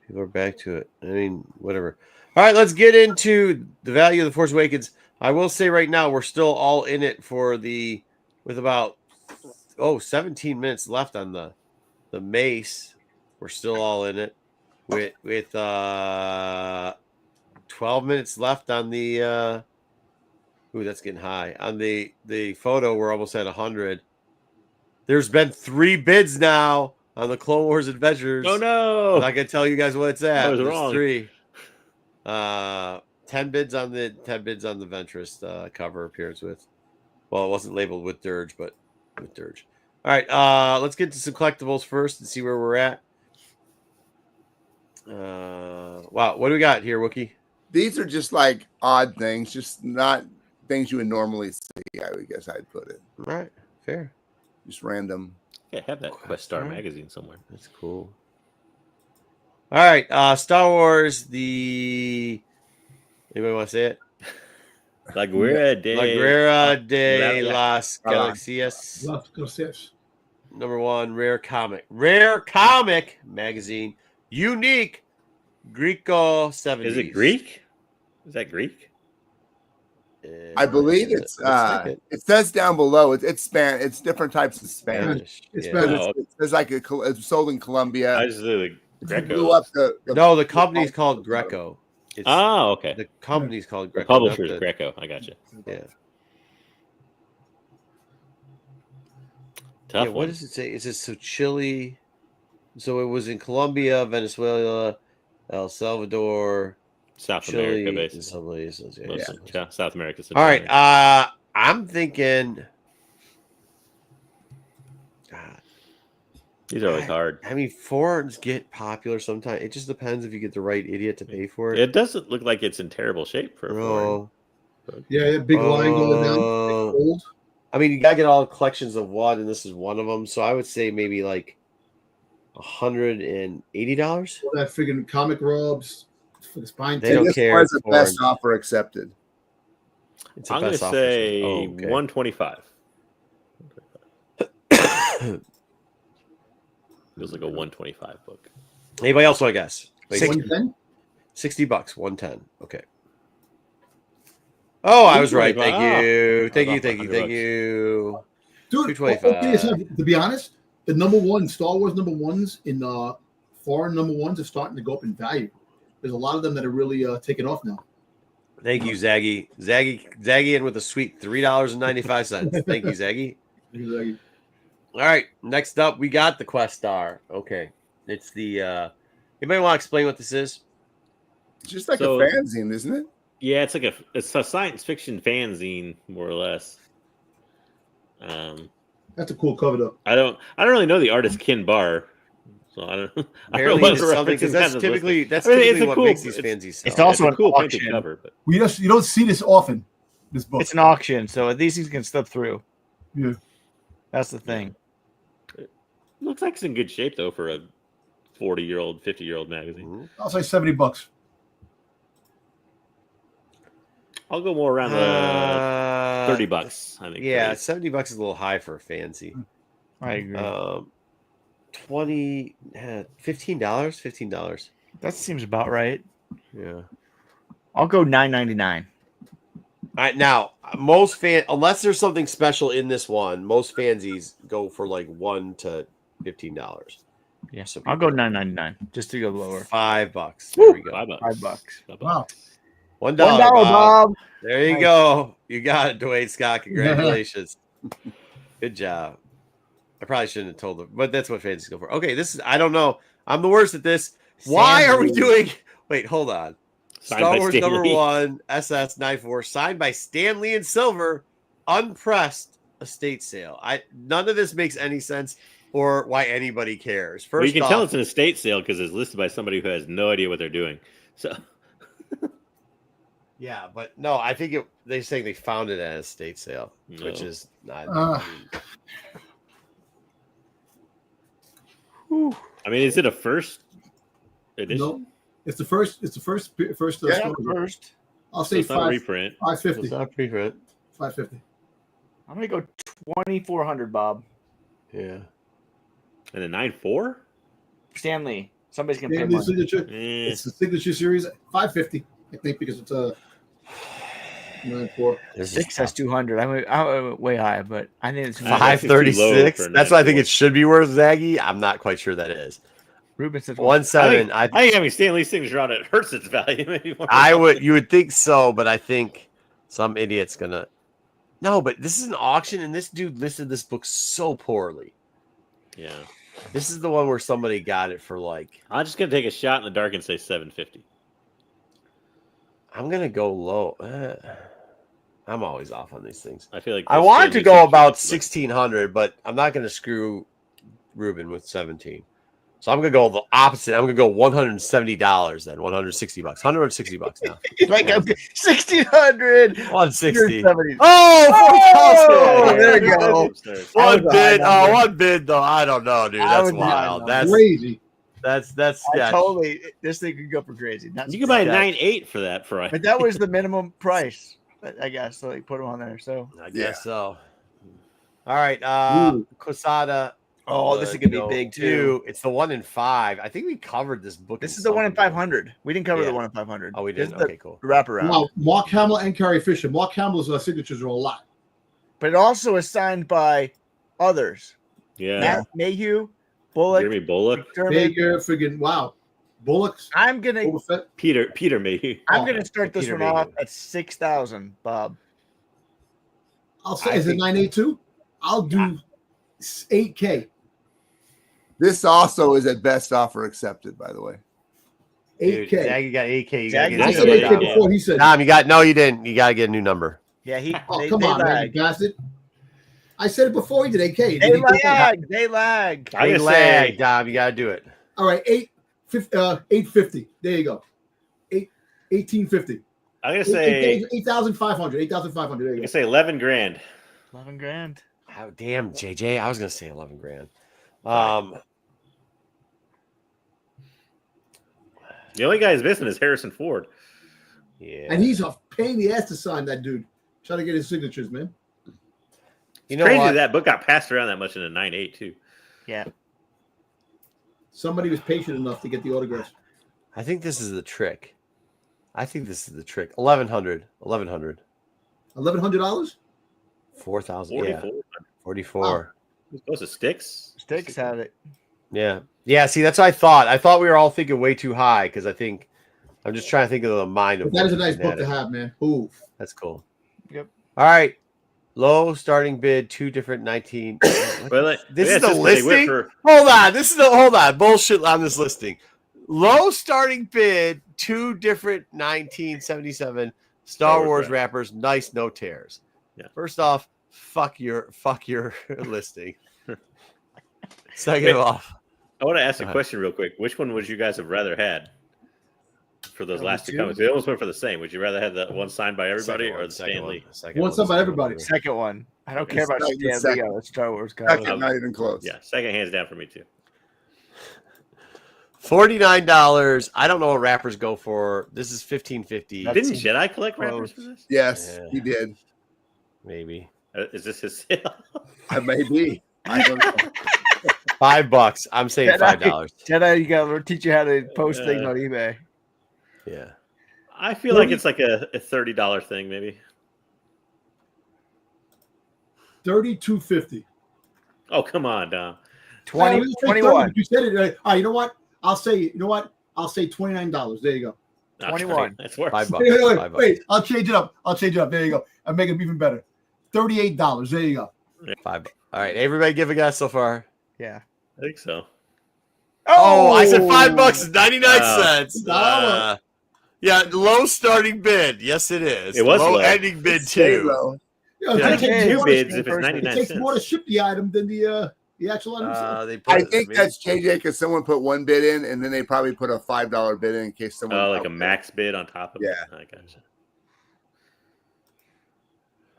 [SPEAKER 2] People are back to it. I mean, whatever. All right, let's get into the value of the Force Awakens. I will say right now we're still all in it with about 17 minutes left on the Mace. We're still all in it with 12 minutes left on the that's getting high. On the photo, we're almost at 100. There's been 3 bids now on the Clone Wars Adventures.
[SPEAKER 3] Oh no!
[SPEAKER 2] I'm not gonna tell you guys what it's at.
[SPEAKER 3] I was
[SPEAKER 2] There's
[SPEAKER 3] wrong.
[SPEAKER 2] 3. 10 bids on the Ventress cover appearance with. Well, it wasn't labeled with Dirge, but with Dirge. All right, let's get to some collectibles first and see where we're at. Wow, what do we got here, Wookie?
[SPEAKER 4] These are just like odd things, just not things you would normally see. I would guess I'd put it.
[SPEAKER 2] All right, fair.
[SPEAKER 4] Just random.
[SPEAKER 3] Yeah, have that Quest Star
[SPEAKER 2] Alright.
[SPEAKER 3] magazine somewhere.
[SPEAKER 2] That's cool. All right, Star Wars. Anybody want to say it?
[SPEAKER 3] La Guerra de
[SPEAKER 2] La Guerra de
[SPEAKER 3] La-
[SPEAKER 2] las Galaxias.
[SPEAKER 1] Love to go sis.
[SPEAKER 2] Number 1, rare comic magazine, unique Greco 70s.
[SPEAKER 3] Is it Greek? Is that Greek?
[SPEAKER 4] I believe it's it says down below it's different types of Spanish.
[SPEAKER 1] It's
[SPEAKER 2] Yeah.
[SPEAKER 1] Spanish.
[SPEAKER 3] Oh,
[SPEAKER 4] It's like it's sold in Colombia.
[SPEAKER 3] I just did
[SPEAKER 4] It
[SPEAKER 3] Greco.
[SPEAKER 4] blew up
[SPEAKER 2] No, the company's called Greco. It's,
[SPEAKER 3] Oh, okay.
[SPEAKER 2] the company's called
[SPEAKER 3] The
[SPEAKER 2] Greco.
[SPEAKER 3] publisher's
[SPEAKER 2] not the-
[SPEAKER 3] Greco. I got you.
[SPEAKER 2] Yeah.
[SPEAKER 3] Tough
[SPEAKER 2] Yeah, what
[SPEAKER 3] one.
[SPEAKER 2] does it say? It says so Chile. So it was in Colombia, Venezuela, El Salvador,
[SPEAKER 3] South
[SPEAKER 2] Chile,
[SPEAKER 3] America,
[SPEAKER 2] and
[SPEAKER 3] basically.
[SPEAKER 2] some places. Yeah.
[SPEAKER 3] Mostly. Yeah, South America.
[SPEAKER 2] All right.
[SPEAKER 3] America.
[SPEAKER 2] I'm thinking. God,
[SPEAKER 3] These are always hard.
[SPEAKER 2] I mean, foreigns get popular sometimes. It just depends if you get the right idiot to pay for it.
[SPEAKER 3] It doesn't look like it's in terrible shape for a foreign.
[SPEAKER 2] No.
[SPEAKER 1] Yeah, big line going down.
[SPEAKER 2] Uh,
[SPEAKER 1] Big fold.
[SPEAKER 2] I mean, you gotta get all collections of one, and this is one of them. So I would say maybe like $180.
[SPEAKER 1] All that friggin' comic rubs for the spine.
[SPEAKER 2] They don't
[SPEAKER 4] This
[SPEAKER 2] care.
[SPEAKER 4] was the best offer accepted.
[SPEAKER 2] It's a
[SPEAKER 3] I'm going to
[SPEAKER 2] best offer.
[SPEAKER 3] say
[SPEAKER 2] Oh, okay.
[SPEAKER 3] 125. Feels like a 125 book.
[SPEAKER 2] Anybody else want to guess? Like,
[SPEAKER 1] 110?
[SPEAKER 2] $60, 110. Okay. Oh, I was right. Thank
[SPEAKER 3] Ah,
[SPEAKER 2] you. Thank
[SPEAKER 3] I
[SPEAKER 2] you.
[SPEAKER 3] was
[SPEAKER 2] Thank
[SPEAKER 3] off
[SPEAKER 2] you.
[SPEAKER 3] 100
[SPEAKER 2] Thank
[SPEAKER 3] bucks.
[SPEAKER 2] you.
[SPEAKER 1] Dude,
[SPEAKER 2] $225.
[SPEAKER 1] to be honest, the number one Star Wars number ones in foreign number ones are starting to go up in value. There's a lot of them that are really taking off now.
[SPEAKER 2] Thank you, Zaggy. Zaggy in with a sweet $3.95. Thank you, Zaggy.
[SPEAKER 1] Like,
[SPEAKER 2] All right. Next up, we got the Quest Star. Okay. It's the anybody want to explain what this is?
[SPEAKER 4] It's just like
[SPEAKER 3] So-
[SPEAKER 4] a fanzine, isn't it?
[SPEAKER 3] Yeah, it's a science fiction fanzine, more or less.
[SPEAKER 1] that's a cool cover though.
[SPEAKER 3] I don't really know the artist Ken Barr, so I don't. I don't
[SPEAKER 2] Apparently
[SPEAKER 3] know
[SPEAKER 2] it's
[SPEAKER 3] what
[SPEAKER 2] something because that's
[SPEAKER 3] referencing
[SPEAKER 2] typically
[SPEAKER 3] I mean, it's a
[SPEAKER 2] what
[SPEAKER 3] cool-
[SPEAKER 2] makes these
[SPEAKER 3] it's-
[SPEAKER 2] fansies sell.
[SPEAKER 5] it's also
[SPEAKER 3] It's a
[SPEAKER 5] an
[SPEAKER 3] cool painted
[SPEAKER 5] auction.
[SPEAKER 3] cover, but
[SPEAKER 1] You don't see this often. This book.
[SPEAKER 5] It's an auction, so these things can slip through.
[SPEAKER 1] Yeah.
[SPEAKER 5] That's the thing.
[SPEAKER 3] looks like it's in good shape though for a 40-year-old, 50-year-old magazine.
[SPEAKER 2] Mhm.
[SPEAKER 1] I'll say $70.
[SPEAKER 3] I'll go more around the $30. I think.
[SPEAKER 2] Yeah,
[SPEAKER 3] $30.
[SPEAKER 2] $70 is a little high for a fancy.
[SPEAKER 5] I agree.
[SPEAKER 2] 20 $15.
[SPEAKER 5] That seems about right.
[SPEAKER 2] Yeah.
[SPEAKER 5] I'll go $9.99.
[SPEAKER 2] All right, now unless there's something special in this one, most fansies go for like $1 to $15.
[SPEAKER 5] Yeah,
[SPEAKER 2] So
[SPEAKER 5] I'll go $9.99 just to go lower.
[SPEAKER 2] $5. There we go.
[SPEAKER 3] $5.
[SPEAKER 5] $5.
[SPEAKER 3] $5.
[SPEAKER 1] Wow.
[SPEAKER 2] $1,
[SPEAKER 5] $1,
[SPEAKER 2] Bob.
[SPEAKER 5] Bob.
[SPEAKER 2] There you
[SPEAKER 5] Nice.
[SPEAKER 2] go. You got it, Dwayne Scott. Congratulations. Good job. I probably shouldn't have told them, but that's what fansies go for. Okay, I don't know. I'm the worst at this. Why are we doing? Wait, hold on.
[SPEAKER 3] Signed
[SPEAKER 2] Star
[SPEAKER 3] by
[SPEAKER 2] Wars
[SPEAKER 3] Stan
[SPEAKER 2] number
[SPEAKER 3] Lee.
[SPEAKER 2] 1, SS94, signed by Stan Lee in silver, unpressed estate sale. None of this makes any sense or why anybody cares. First
[SPEAKER 3] Well, you can
[SPEAKER 2] off,
[SPEAKER 3] tell it's an estate sale because it's listed by somebody who has no idea what they're doing. So
[SPEAKER 2] yeah, but no, I think they're saying they found it at an estate sale, which
[SPEAKER 3] No.
[SPEAKER 2] is not.
[SPEAKER 3] I mean, is it a first edition?
[SPEAKER 1] No, It's the first. It's the first.
[SPEAKER 5] Yeah,
[SPEAKER 1] story.
[SPEAKER 5] first.
[SPEAKER 1] I'll
[SPEAKER 3] So
[SPEAKER 1] say
[SPEAKER 3] it's not
[SPEAKER 1] five.
[SPEAKER 3] reprint.
[SPEAKER 1] 550.
[SPEAKER 2] It's not pre-print.
[SPEAKER 1] 550.
[SPEAKER 5] I'm gonna go 2,400, Bob.
[SPEAKER 2] Yeah.
[SPEAKER 3] And a 9.4?
[SPEAKER 5] Stanley. Somebody's gonna pay
[SPEAKER 1] Stanley
[SPEAKER 5] money.
[SPEAKER 1] signature.
[SPEAKER 3] Eh.
[SPEAKER 1] It's the signature series. 550. I think because it's a 9.4.
[SPEAKER 2] There's
[SPEAKER 5] 6 has 200. I went way high, but I think it's
[SPEAKER 3] Five.
[SPEAKER 2] 536.
[SPEAKER 3] for
[SPEAKER 2] That's what I think
[SPEAKER 3] 9.4.
[SPEAKER 2] it should be worth, Zaggy. I'm not quite sure that is.
[SPEAKER 5] Ruben says
[SPEAKER 2] 1.7.
[SPEAKER 3] I think having Stanley's signature on it hurts its value. Maybe more.
[SPEAKER 2] You would think so, but I think some idiot's gonna. No, but this is an auction, and this dude listed this book so poorly.
[SPEAKER 3] Yeah.
[SPEAKER 2] This is the one where somebody got it for like.
[SPEAKER 3] I'm just gonna take a shot in the dark and say 750.
[SPEAKER 2] I'm gonna go low. I'm always off on these things.
[SPEAKER 3] I feel like
[SPEAKER 2] I
[SPEAKER 3] the
[SPEAKER 2] wanted to
[SPEAKER 3] Stanley
[SPEAKER 2] go
[SPEAKER 3] signature
[SPEAKER 2] about
[SPEAKER 3] is like-
[SPEAKER 2] 1,600, but I'm not gonna screw Ruben with 17. So I'm gonna go the opposite. I'm gonna go $170 then, $160, $160 now.
[SPEAKER 5] like 1,600.
[SPEAKER 2] 160.
[SPEAKER 5] 170.
[SPEAKER 2] Oh, 4,000.
[SPEAKER 5] there you go.
[SPEAKER 3] Upstairs.
[SPEAKER 2] One
[SPEAKER 5] was a high
[SPEAKER 2] bid. Oh,
[SPEAKER 5] number.
[SPEAKER 2] one bid though. I don't know, dude.
[SPEAKER 5] I
[SPEAKER 2] That's
[SPEAKER 5] was a high
[SPEAKER 2] wild.
[SPEAKER 5] number.
[SPEAKER 1] Crazy.
[SPEAKER 2] That's
[SPEAKER 5] I
[SPEAKER 2] sketch.
[SPEAKER 5] totally. This thing could go for crazy. Not
[SPEAKER 3] You can buy a
[SPEAKER 2] Yeah.
[SPEAKER 3] 9.8 for that price.
[SPEAKER 5] But that was the minimum price, I guess. So they put them on there. So
[SPEAKER 2] I
[SPEAKER 4] Yeah.
[SPEAKER 2] guess so. All right.
[SPEAKER 1] Ooh.
[SPEAKER 2] Quesada.
[SPEAKER 5] this is gonna be big too.
[SPEAKER 2] It's the 1 in 5. I think we covered this book.
[SPEAKER 5] This is the one in
[SPEAKER 2] something.
[SPEAKER 5] 500. We didn't cover
[SPEAKER 2] Yeah.
[SPEAKER 5] the one in 500.
[SPEAKER 2] Oh, we
[SPEAKER 5] This
[SPEAKER 2] didn't.
[SPEAKER 5] is
[SPEAKER 2] Okay, cool.
[SPEAKER 5] the wraparound.
[SPEAKER 1] Wow, Mark Hamill and Carrie Fisher. Mark Hamill's signatures are a lot.
[SPEAKER 5] But it also is signed by others.
[SPEAKER 3] Yeah.
[SPEAKER 5] Matt Mayhew, Bullock,
[SPEAKER 3] Jeremy Bullock.
[SPEAKER 5] McDermott.
[SPEAKER 1] Baker, friggin' wow. Bullocks.
[SPEAKER 5] I'm gonna
[SPEAKER 1] Boba Fett.
[SPEAKER 3] Peter maybe.
[SPEAKER 5] I'm gonna start this
[SPEAKER 2] Peter
[SPEAKER 5] one off
[SPEAKER 2] Mayhew.
[SPEAKER 5] at 6,000, Bob.
[SPEAKER 1] I'll say,
[SPEAKER 2] I
[SPEAKER 1] is it
[SPEAKER 2] think-
[SPEAKER 1] 982? I'll do 8K.
[SPEAKER 4] This also is at best offer accepted, by the way.
[SPEAKER 2] Dude,
[SPEAKER 1] 8K.
[SPEAKER 2] Zag, you got 8K. You
[SPEAKER 5] Zag,
[SPEAKER 2] got
[SPEAKER 1] I
[SPEAKER 3] That's
[SPEAKER 1] said
[SPEAKER 3] a
[SPEAKER 1] 8K
[SPEAKER 3] big
[SPEAKER 1] before he said.
[SPEAKER 2] Tom, you didn't. You got to get a new number.
[SPEAKER 5] Yeah,
[SPEAKER 1] Oh,
[SPEAKER 5] they
[SPEAKER 1] come on, man, you
[SPEAKER 5] lag.
[SPEAKER 1] bastard. I said it before he did 8K.
[SPEAKER 5] They
[SPEAKER 1] Did he go down?
[SPEAKER 5] lag. They lag.
[SPEAKER 3] I'm
[SPEAKER 2] Hey,
[SPEAKER 3] gonna
[SPEAKER 2] lag,
[SPEAKER 3] say
[SPEAKER 2] Dom. You got to do it.
[SPEAKER 1] All right, 850. There you go. 1850.
[SPEAKER 3] I'm gonna say
[SPEAKER 1] 8,500. 8,500. There
[SPEAKER 3] I'm
[SPEAKER 1] you
[SPEAKER 3] gonna
[SPEAKER 1] go.
[SPEAKER 3] say 11 grand.
[SPEAKER 5] 11 grand.
[SPEAKER 2] Oh, damn, JJ. I was going to say 11 grand.
[SPEAKER 3] The only guy who's missing is Harrison Ford.
[SPEAKER 2] Yeah.
[SPEAKER 1] And he's a pain in the ass to sign, that dude. Trying to get his signatures, man.
[SPEAKER 2] You know
[SPEAKER 3] Crazy
[SPEAKER 2] what?
[SPEAKER 3] that book got passed around that much in a 9.8 too.
[SPEAKER 5] Yeah.
[SPEAKER 1] Somebody was patient enough to get the autographs.
[SPEAKER 2] I think this is the trick. 1,100.
[SPEAKER 1] $1,100?
[SPEAKER 2] 4,000.
[SPEAKER 3] 44.
[SPEAKER 2] Yeah. 44.
[SPEAKER 3] Who's close to Sticks?
[SPEAKER 5] Sticks had it.
[SPEAKER 2] Yeah. Yeah. See, that's what I thought. I thought we were all thinking way too high because I think I'm just trying to think of the mind of
[SPEAKER 1] But that is a
[SPEAKER 2] what
[SPEAKER 1] nice
[SPEAKER 2] looking
[SPEAKER 1] book
[SPEAKER 2] at
[SPEAKER 1] to
[SPEAKER 2] it.
[SPEAKER 1] have, man. Ooh.
[SPEAKER 2] That's cool.
[SPEAKER 5] Yep.
[SPEAKER 2] All right. Low starting bid, 2 different 19.
[SPEAKER 3] Well, like,
[SPEAKER 2] This
[SPEAKER 3] yeah,
[SPEAKER 2] is the
[SPEAKER 3] it's just 'cause they went
[SPEAKER 2] listing?
[SPEAKER 3] for-
[SPEAKER 2] Hold on. Hold on. Bullshit on this listing. Low starting bid, 2 different 1977 Star
[SPEAKER 3] Wars
[SPEAKER 2] Wars wrappers. Nice, no tears.
[SPEAKER 3] Yeah.
[SPEAKER 2] First off, fuck your listing. Second off,
[SPEAKER 3] I want to ask
[SPEAKER 2] Go
[SPEAKER 3] a
[SPEAKER 2] ahead.
[SPEAKER 3] question real quick. Which one would you guys have rather had for those last two
[SPEAKER 5] two?
[SPEAKER 3] comments? We almost went for the same. Would you rather have the one signed by everybody or the Stanley?
[SPEAKER 1] One signed by everybody.
[SPEAKER 5] Second one. I don't
[SPEAKER 3] Okay.
[SPEAKER 5] care about
[SPEAKER 4] Second,
[SPEAKER 5] Stan
[SPEAKER 4] second.
[SPEAKER 5] Lee. Star Wars guy.
[SPEAKER 4] Second, not even close.
[SPEAKER 3] Yeah, second hands down for me too.
[SPEAKER 2] $49. I don't know what wrappers go for. This is $15.50.
[SPEAKER 5] That
[SPEAKER 3] Didn't
[SPEAKER 5] seems
[SPEAKER 3] Jedi collect
[SPEAKER 5] close.
[SPEAKER 3] wrappers for this?
[SPEAKER 4] Yes,
[SPEAKER 2] Yeah.
[SPEAKER 4] he did.
[SPEAKER 2] Maybe
[SPEAKER 3] Is this his sale?
[SPEAKER 4] I may be. I don't know.
[SPEAKER 2] $5. I'm saying $5.
[SPEAKER 5] Jedi, you gotta teach you how to post things
[SPEAKER 3] Uh,
[SPEAKER 5] on eBay.
[SPEAKER 2] Yeah.
[SPEAKER 3] I feel like it's like a $30 thing, maybe.
[SPEAKER 1] $32.50.
[SPEAKER 3] Oh, come on, Dom.
[SPEAKER 5] 20,
[SPEAKER 1] I was gonna say
[SPEAKER 5] 21.
[SPEAKER 1] 30, you said it. All right, you know what? I'll say $29. There you go.
[SPEAKER 3] Oh,
[SPEAKER 5] 21.
[SPEAKER 3] That's worse.
[SPEAKER 2] $5.
[SPEAKER 1] Wait,
[SPEAKER 2] $5.
[SPEAKER 1] wait, I'll change it up. There you go. I'll make it even better. $38. There you go.
[SPEAKER 2] $5. All right. Everybody give a guess so far.
[SPEAKER 5] Yeah.
[SPEAKER 3] I think so.
[SPEAKER 2] Oh, I said $5 and 99
[SPEAKER 3] Wow.
[SPEAKER 2] cents. Yeah, low starting bid. Yes, it is.
[SPEAKER 3] It was
[SPEAKER 2] low
[SPEAKER 3] low.
[SPEAKER 2] ending bid
[SPEAKER 4] Stay
[SPEAKER 2] too.
[SPEAKER 4] low.
[SPEAKER 1] You know,
[SPEAKER 3] I
[SPEAKER 1] it
[SPEAKER 3] think
[SPEAKER 1] takes
[SPEAKER 3] two
[SPEAKER 1] more
[SPEAKER 3] bids
[SPEAKER 1] to-
[SPEAKER 3] if it's
[SPEAKER 5] person.
[SPEAKER 3] 99
[SPEAKER 1] It takes
[SPEAKER 3] cents.
[SPEAKER 1] more to ship the item than the actual item.
[SPEAKER 2] They put
[SPEAKER 4] I
[SPEAKER 2] it-
[SPEAKER 4] think
[SPEAKER 2] maybe-
[SPEAKER 4] that's JJ because someone put one bid in and then they probably put a $5 bid in case someone.
[SPEAKER 3] Oh, like a max bid on top of it.
[SPEAKER 4] Yeah.
[SPEAKER 3] I gotcha.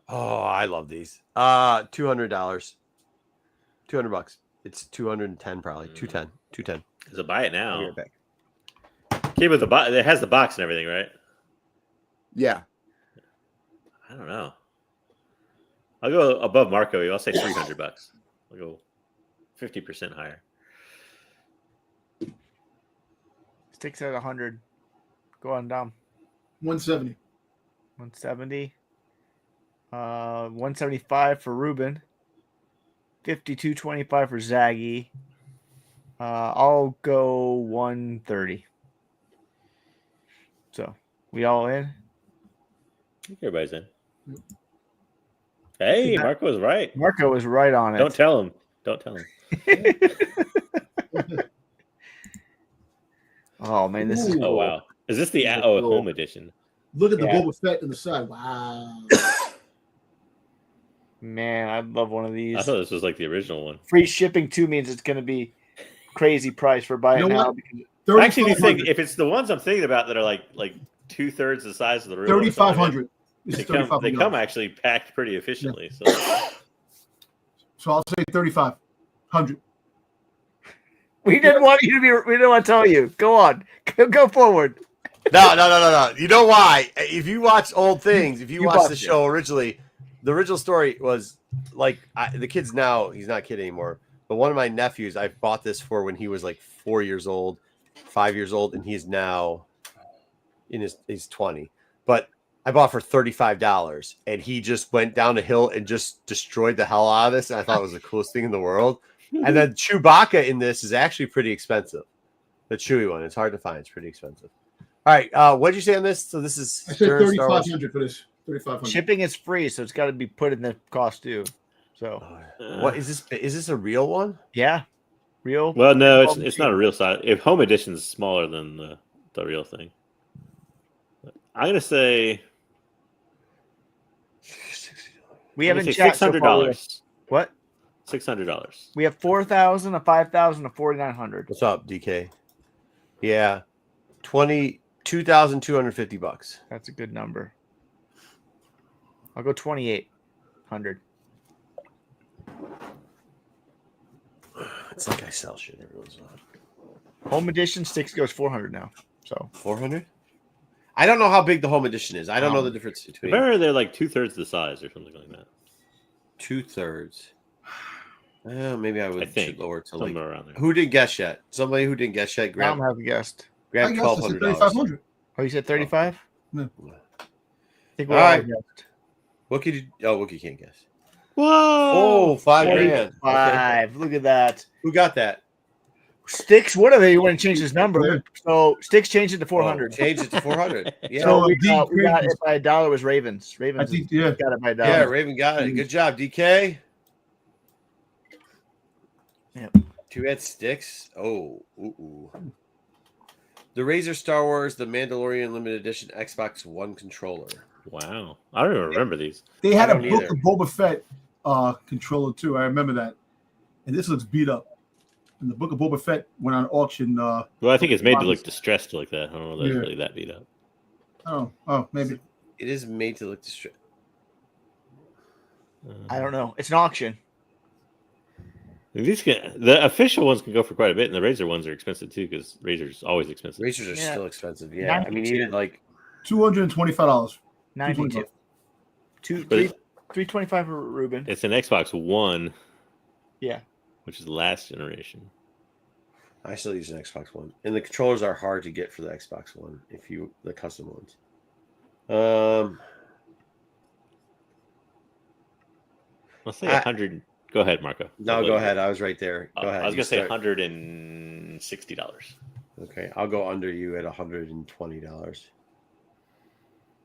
[SPEAKER 2] Oh, I love these. $200. $200. It's 210 probably. 210. 210.
[SPEAKER 3] So buy it
[SPEAKER 5] I'll be
[SPEAKER 3] now.
[SPEAKER 5] right back.
[SPEAKER 3] came with the box. It has the box and everything, right?
[SPEAKER 4] Yeah.
[SPEAKER 3] I don't know. I'll go above Marco. I'll say $300. I'll go 50% higher.
[SPEAKER 5] Sticks at 100. Go on down.
[SPEAKER 1] 170.
[SPEAKER 5] 170. 175 for Ruben. 52.25 for Zaggy. I'll go 130. So we all in?
[SPEAKER 3] I think everybody's in. Hey, Marco was right.
[SPEAKER 5] Marco was right on it.
[SPEAKER 3] Don't tell him. Don't tell him.
[SPEAKER 5] Oh man, this is
[SPEAKER 1] Ooh.
[SPEAKER 3] Oh wow. Is this the home edition?
[SPEAKER 1] Look at the
[SPEAKER 5] Yeah.
[SPEAKER 1] Boba Fett on the side. Wow.
[SPEAKER 5] man, I'd love one of these.
[SPEAKER 3] I thought this was like the original one.
[SPEAKER 5] Free shipping too means it's gonna be crazy price for buying
[SPEAKER 1] You know
[SPEAKER 5] now.
[SPEAKER 1] what?
[SPEAKER 5] Because
[SPEAKER 3] Actually, these
[SPEAKER 1] 3,500.
[SPEAKER 3] things, if it's the ones I'm thinking about that are like 2/3 the size of the real,
[SPEAKER 1] 3,500.
[SPEAKER 3] They come actually packed pretty efficiently. So
[SPEAKER 1] So I'll say 3,500.
[SPEAKER 5] we didn't want you to be. We didn't want to tell you. Go on. Go forward.
[SPEAKER 2] No. You know why? If you watch old things, if you
[SPEAKER 5] You
[SPEAKER 2] watch
[SPEAKER 5] watched
[SPEAKER 2] the
[SPEAKER 5] it.
[SPEAKER 2] show originally, the original story was like the kid's now, he's not a kid anymore. But one of my nephews, I bought this for when he was like 4 years old, 5 years old, and he's now he's 20. But I bought for $35, and he just went down a hill and just destroyed the hell out of this. And I thought it was the coolest thing in the world. And then Chewbacca in this is actually pretty expensive. The Chewy one, it's hard to find. It's pretty expensive. All right, what did you say on this? So this is
[SPEAKER 1] I said
[SPEAKER 2] during Star Wars.
[SPEAKER 1] 3,500 for this. 3,500.
[SPEAKER 5] Shipping is free, so it's got to be put in the cost too. So
[SPEAKER 2] What is this? Is this a real one?
[SPEAKER 5] yeah, real.
[SPEAKER 3] well, no, it's not a real size. If home edition is smaller than the real thing, I'm gonna say
[SPEAKER 5] We haven't checked so far.
[SPEAKER 3] $600.
[SPEAKER 5] What?
[SPEAKER 3] $600.
[SPEAKER 5] We have 4,000, a 5,000, a 4,900.
[SPEAKER 2] What's up, DK? Yeah, $22,250.
[SPEAKER 5] That's a good number. I'll go 2,800.
[SPEAKER 2] It's like I sell shit every once in a while.
[SPEAKER 5] Home edition sticks goes 400 now. So
[SPEAKER 2] 400. I don't know how big the home edition is. I don't know the difference between
[SPEAKER 3] Remember, they're like 2/3 the size or something like that.
[SPEAKER 2] 2/3. Maybe I would
[SPEAKER 3] I think
[SPEAKER 2] should lower it to like.
[SPEAKER 3] somewhere around there.
[SPEAKER 2] Who didn't guess yet? Somebody who didn't guess yet.
[SPEAKER 5] Tom
[SPEAKER 2] Grab
[SPEAKER 5] have a guest.
[SPEAKER 2] grab
[SPEAKER 1] I guess I said
[SPEAKER 2] $1,200.
[SPEAKER 1] 3,500.
[SPEAKER 5] Oh, you said 35?
[SPEAKER 1] No.
[SPEAKER 5] I think we're
[SPEAKER 2] All
[SPEAKER 5] all
[SPEAKER 2] right.
[SPEAKER 5] guessed.
[SPEAKER 2] Wookie, Wookie can't guess.
[SPEAKER 3] Whoa!
[SPEAKER 2] Oh, $5,000. Okay.
[SPEAKER 5] 5. Look at that.
[SPEAKER 2] Who got that?
[SPEAKER 5] Sticks, what are they? You want to change this number? So Sticks changed it to 400.
[SPEAKER 2] Oh, change it to 400. Yeah.
[SPEAKER 5] So we
[SPEAKER 1] D-
[SPEAKER 5] got it by $1 was Ravens.
[SPEAKER 1] I
[SPEAKER 5] Ravens
[SPEAKER 1] think, yeah.
[SPEAKER 5] got it by $1.
[SPEAKER 2] Yeah, Raven got it. Good job, DK.
[SPEAKER 5] Yep.
[SPEAKER 2] 2 at sticks. Oh, ooh. The Razer Star Wars, the Mandalorian Limited Edition Xbox One controller.
[SPEAKER 3] Wow, I don't even remember these.
[SPEAKER 1] They had
[SPEAKER 2] I
[SPEAKER 1] a
[SPEAKER 2] don't
[SPEAKER 1] Book
[SPEAKER 2] either.
[SPEAKER 1] of Boba Fett controller too. I remember that. And this looks beat up. And the Book of Boba Fett went on auction.
[SPEAKER 3] Well, I think it's made to look distressed like that. I don't know that it's really that beat up.
[SPEAKER 1] Oh, maybe.
[SPEAKER 2] It is made to look distressed.
[SPEAKER 5] I don't know. It's an auction.
[SPEAKER 3] The official ones can go for quite a bit, and the Razer ones are expensive too because Razer's always expensive.
[SPEAKER 2] Razors are
[SPEAKER 5] Yeah.
[SPEAKER 2] still expensive. Yeah, I mean,
[SPEAKER 5] 92.
[SPEAKER 2] even like
[SPEAKER 1] $225.
[SPEAKER 5] 92.
[SPEAKER 3] But
[SPEAKER 5] 325 for Ruben.
[SPEAKER 3] it's an Xbox One,
[SPEAKER 5] Yeah.
[SPEAKER 3] which is the last generation.
[SPEAKER 2] I still use an Xbox One, and the controllers are hard to get for the Xbox One if you the custom ones.
[SPEAKER 3] Let's say 100. Go ahead, Marco.
[SPEAKER 2] No, go ahead. I was right there. Go ahead.
[SPEAKER 3] I was
[SPEAKER 2] You
[SPEAKER 3] gonna say
[SPEAKER 2] start.
[SPEAKER 3] $160.
[SPEAKER 2] Okay, I'll go under you at $120,